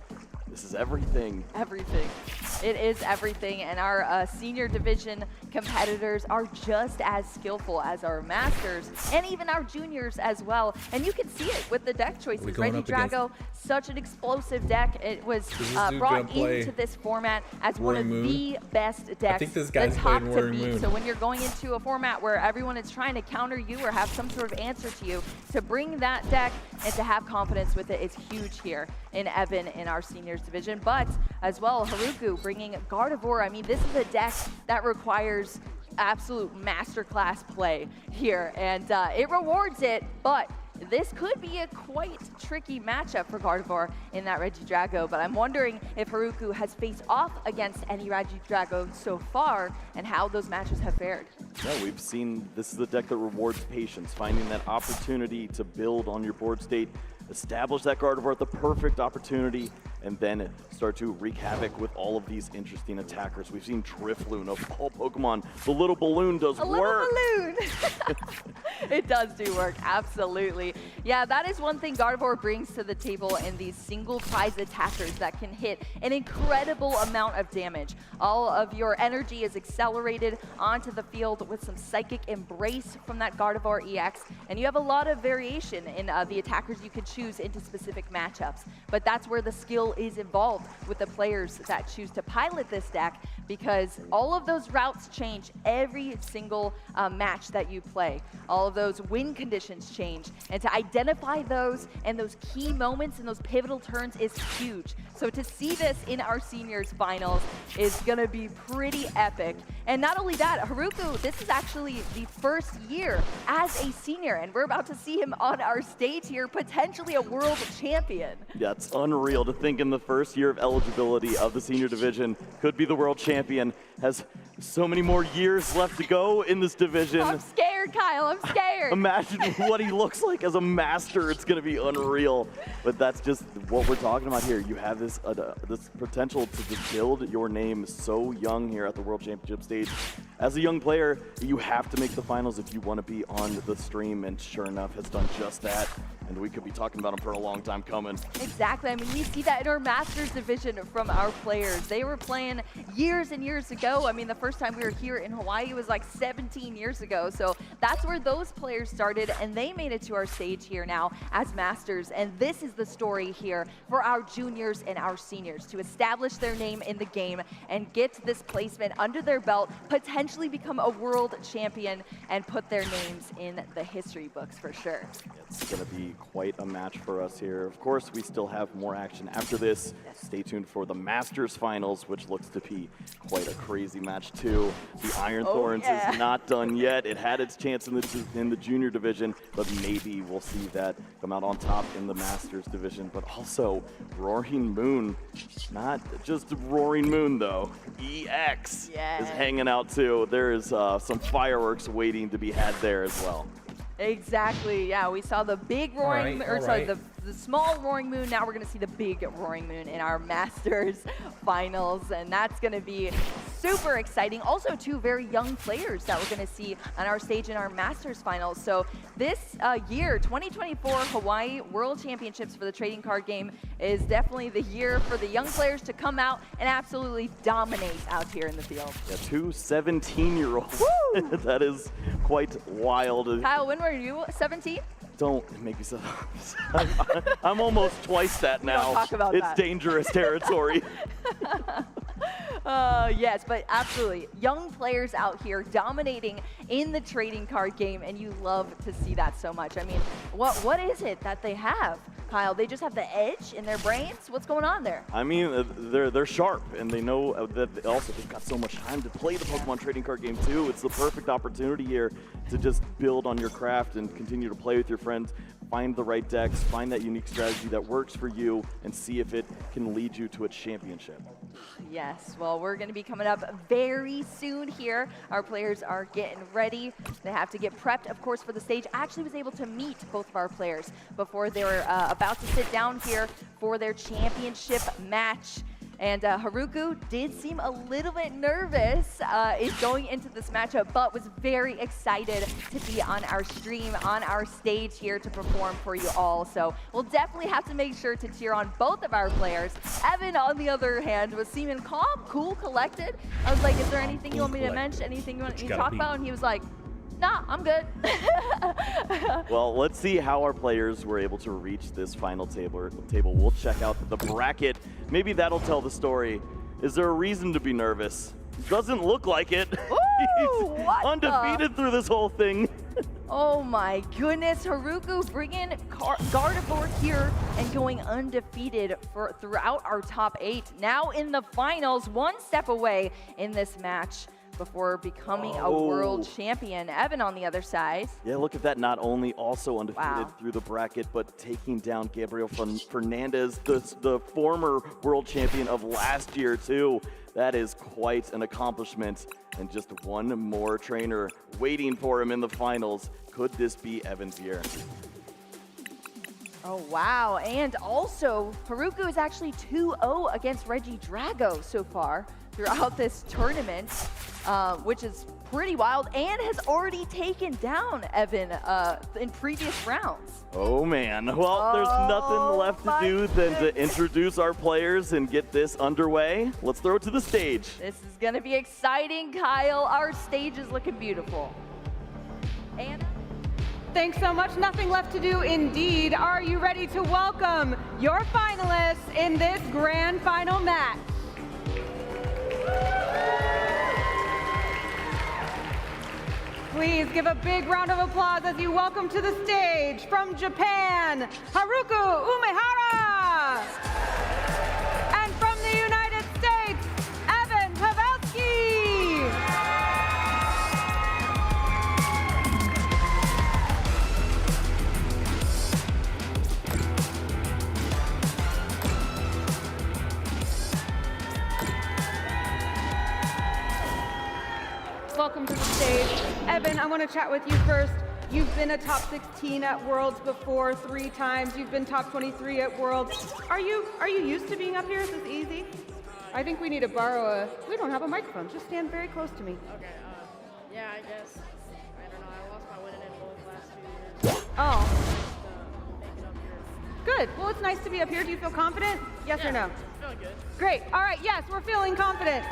Speaker 7: This is everything.
Speaker 6: Everything. It is everything, and our senior division competitors are just as skillful as our masters and even our juniors as well. And you can see it with the deck choices. Regidrago, such an explosive deck. It was brought into this format as one of the best decks.
Speaker 5: I think this guy's
Speaker 6: the top
Speaker 5: playing
Speaker 6: to
Speaker 5: Roaring
Speaker 6: beat.
Speaker 5: Moon.
Speaker 6: So when you're going into a format where everyone is trying to counter you or have some sort of answer to you, to bring that deck and to have confidence with it is huge here in Evan in our seniors division. But as well, Haruku bringing Gardevoir. I mean, this is a deck that requires absolute masterclass play here, and it rewards it, but this could be a quite tricky matchup for Gardevoir in that Regidrago, but I'm wondering if Haruku has faced off against any Regidrago so far and how those matches have fared.
Speaker 7: Yeah, we've seen this is a deck that rewards patience, finding that opportunity to build on your board state, establish that Gardevoir at the perfect opportunity, and then start to wreak havoc with all of these interesting attackers. We've seen Drifloon of all Pokemon. The little balloon does work.
Speaker 6: Little balloon. It does do work, absolutely. Yeah, that is one thing Gardevoir brings to the table in these single prize attackers that can hit an incredible amount of damage. All of your energy is accelerated onto the field with some Psychic Embrace from that Gardevoir EX, and you have a lot of variation in the attackers you can choose into specific matchups. But that's where the skill is involved with the players that choose to pilot this deck, because all of those routes change every single match that you play. All of those win conditions change, and to identify those and those key moments and those pivotal turns is huge. So to see this in our seniors finals is gonna be pretty epic. And not only that, Haruku, this is actually the first year as a senior, and we're about to see him on our stage here, potentially a world champion.
Speaker 7: Yeah, it's unreal to think in the first year of eligibility of the senior division, could be the world champion, has so many more years left to go in this division.
Speaker 6: I'm scared, Kyle, I'm scared.
Speaker 7: Imagine what he looks like as a master. It's gonna be unreal. But that's just what we're talking about here. You have this this potential to just build your name so young here at the World Championship stage. As a young player, you have to make the finals if you want to be on the stream, and sure enough, has done just that. And we could be talking about him for a long time coming.
Speaker 6: Exactly. I mean, we see that in our Masters division from our players. They were playing years and years ago. I mean, the first time we were here in Hawaii was like 17 years ago. So that's where those players started, and they made it to our stage here now as Masters. And this is the story here for our juniors and our seniors to establish their name in the game and get this placement under their belt, potentially become a world champion, and put their names in the history books for sure.
Speaker 7: It's going to be quite a match for us here. Of course, we still have more action after this. Stay tuned for the Masters Finals, which looks to be quite a crazy match too. The Iron Thorns is not done yet. It had its chance in the junior division, but maybe we'll see that come out on top in the Masters division. But also, Roaring Moon, not just Roaring Moon though. EX is hanging out too. There is some fireworks waiting to be had there as well.
Speaker 6: Exactly, yeah, we saw the big roaring, the small roaring moon. Now we're gonna see the big roaring moon in our Masters finals, and that's gonna be super exciting. Also, two very young players that we're gonna see on our stage in our Masters finals. So this year, 2024 Hawaii World Championships for the trading card game is definitely the year for the young players to come out and absolutely dominate out here in the field.
Speaker 7: Yeah, two 17-year-olds. That is quite wild.
Speaker 6: Kyle, when were you 17?
Speaker 7: Don't make me so. I'm almost twice that now.
Speaker 6: Don't talk about
Speaker 7: it's
Speaker 6: that.
Speaker 7: Dangerous territory.
Speaker 6: Yes, but absolutely. Young players out here dominating in the trading card game, and you love to see that so much. I mean, what is it that they have, Kyle? They just have the edge in their brains? What's going on there?
Speaker 7: I mean, they're sharp, and they know that they've got so much time to play the Pokemon trading card game too. It's the perfect opportunity here to just build on your craft and continue to play with your friends. Find the right decks, find that unique strategy that works for you, and see if it can lead you to a championship.
Speaker 6: Yes, well, we're going to be coming up very soon here. Our players are getting ready. They have to get prepped, of course, for the stage. I actually was able to meet both of our players before they were about to sit down here for their championship match. And Haruku did seem a little bit nervous is going into this matchup, but was very excited to be on our stream, on our stage here to perform for you all. So we'll definitely have to make sure to cheer on both of our players. Evan, on the other hand, was seeming calm, cool, collected. I was like, is there anything you want me to mention, anything you want me to talk about? And he was like, nah, I'm good.
Speaker 7: Well, let's see how our players were able to reach this final table. We'll check out the bracket. Maybe that'll tell the story. Is there a reason to be nervous? Doesn't look like it.
Speaker 6: Ooh,
Speaker 7: He's undefeated through this whole thing.
Speaker 6: Oh my goodness, Haruku bringing Gardevoir here and going undefeated throughout our top 8. Now in the finals, one step away in this match before becoming a world champion. Evan on the other side.
Speaker 7: Yeah, look at that. Not only also undefeated through the bracket, but taking down Gabriel Fernandez, the former world champion of last year too. That is quite an accomplishment. And just one more trainer waiting for him in the finals. Could this be Evan's year?
Speaker 6: Oh, wow. And also, Haruku is actually 2-0 against Reggie Drago so far throughout this tournament, which is pretty wild, and has already taken down Evan in previous rounds.
Speaker 7: Oh, man. Well, there's nothing left to do than to introduce our players and get this underway. Let's throw it to the stage.
Speaker 6: This is going to be exciting, Kyle. Our stage is looking beautiful. Anna?
Speaker 11: Thanks so much. Nothing left to do indeed. Are you ready to welcome your finalists in this grand final match? Please give a big round of applause as you welcome to the stage from Japan, Haruku Umehara. And from the United States, Evan Pavelski. Welcome to the stage. Evan, I want to chat with you first. You've been a top 16 at Worlds before 3 times. You've been top 23 at Worlds. Are you used to being up here? Is this easy? I think we need to borrow we don't have a microphone. Just stand very close to me.
Speaker 12: Okay, yeah, I guess. I don't know, I lost my winning in both last 2 years.
Speaker 11: Oh.
Speaker 12: Make it up here.
Speaker 11: Good. Well, it's nice to be up here. Do you feel confident? Yes or no?
Speaker 12: Feeling good.
Speaker 11: Great. All right. Yes, we're feeling confident.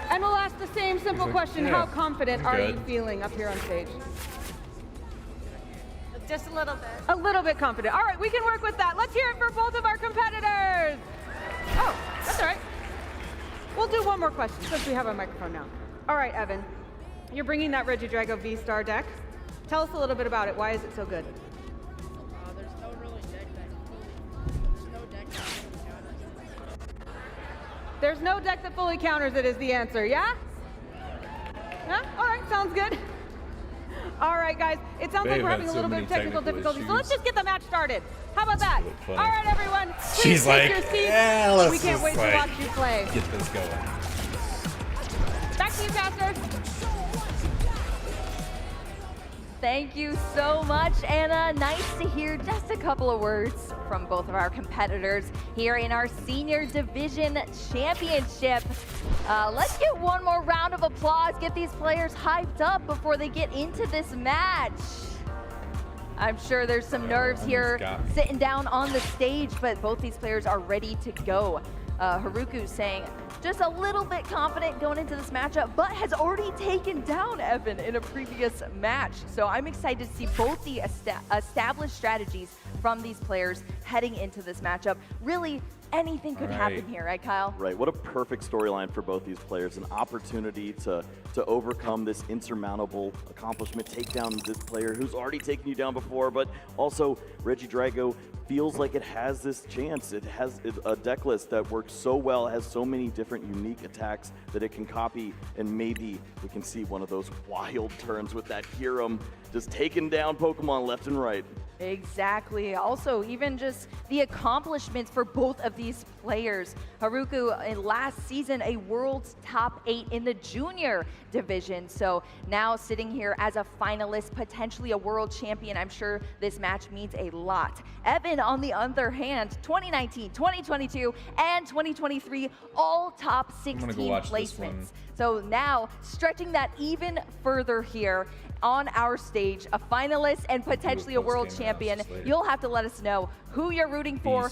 Speaker 11: And we'll ask the same simple question. How confident are you feeling up here on stage?
Speaker 19: Just a little bit.
Speaker 11: A little bit confident. All right, we can work with that. Let's hear it for both of our competitors. Oh, that's all right. We'll do one more question since we have a microphone now. All right, Evan, you're bringing that Reggie Drago V-Star deck. Tell us a little bit about it. Why is it so good?
Speaker 12: There's no really deck
Speaker 11: There's no deck that fully counters it is the answer, yeah? Huh? All right, sounds good. All right, guys, it sounds like we're having a little bit of technical difficulties, so let's just get the match started. How about that? All right, everyone, please take your seats.
Speaker 5: Yeah, let's
Speaker 11: we can't wait to watch you play.
Speaker 5: Get this going.
Speaker 11: Back to you, Caster.
Speaker 6: Thank you so much, Anna. Nice to hear just a couple of words from both of our competitors here in our Senior Division Championship. Let's get one more round of applause, get these players hyped up before they get into this match. I'm sure there's some nerves here sitting down on the stage, but both these players are ready to go. Haruku saying just a little bit confident going into this matchup, but has already taken down Evan in a previous match. So I'm excited to see both the established strategies from these players heading into this matchup. Really, anything could happen here, right, Kyle?
Speaker 7: Right, what a perfect storyline for both these players. An opportunity to overcome this insurmountable accomplishment, take down this player who's already taken you down before, but also Reggie Drago feels like it has this chance. It has a deck list that works so well, has so many different unique attacks that it can copy, and maybe we can see one of those wild turns with that Hiram just taking down Pokemon left and right.
Speaker 6: Exactly. Also, even just the accomplishments for both of these players. Haruku in last season, a world's top 8 in the junior division. So now sitting here as a finalist, potentially a world champion. I'm sure this match means a lot. Evan, on the other hand, 2019, 2022, and 2023, all top 16 placements. So now stretching that even further here on our stage, a finalist and potentially a world champion. You'll have to let us know who you're rooting for.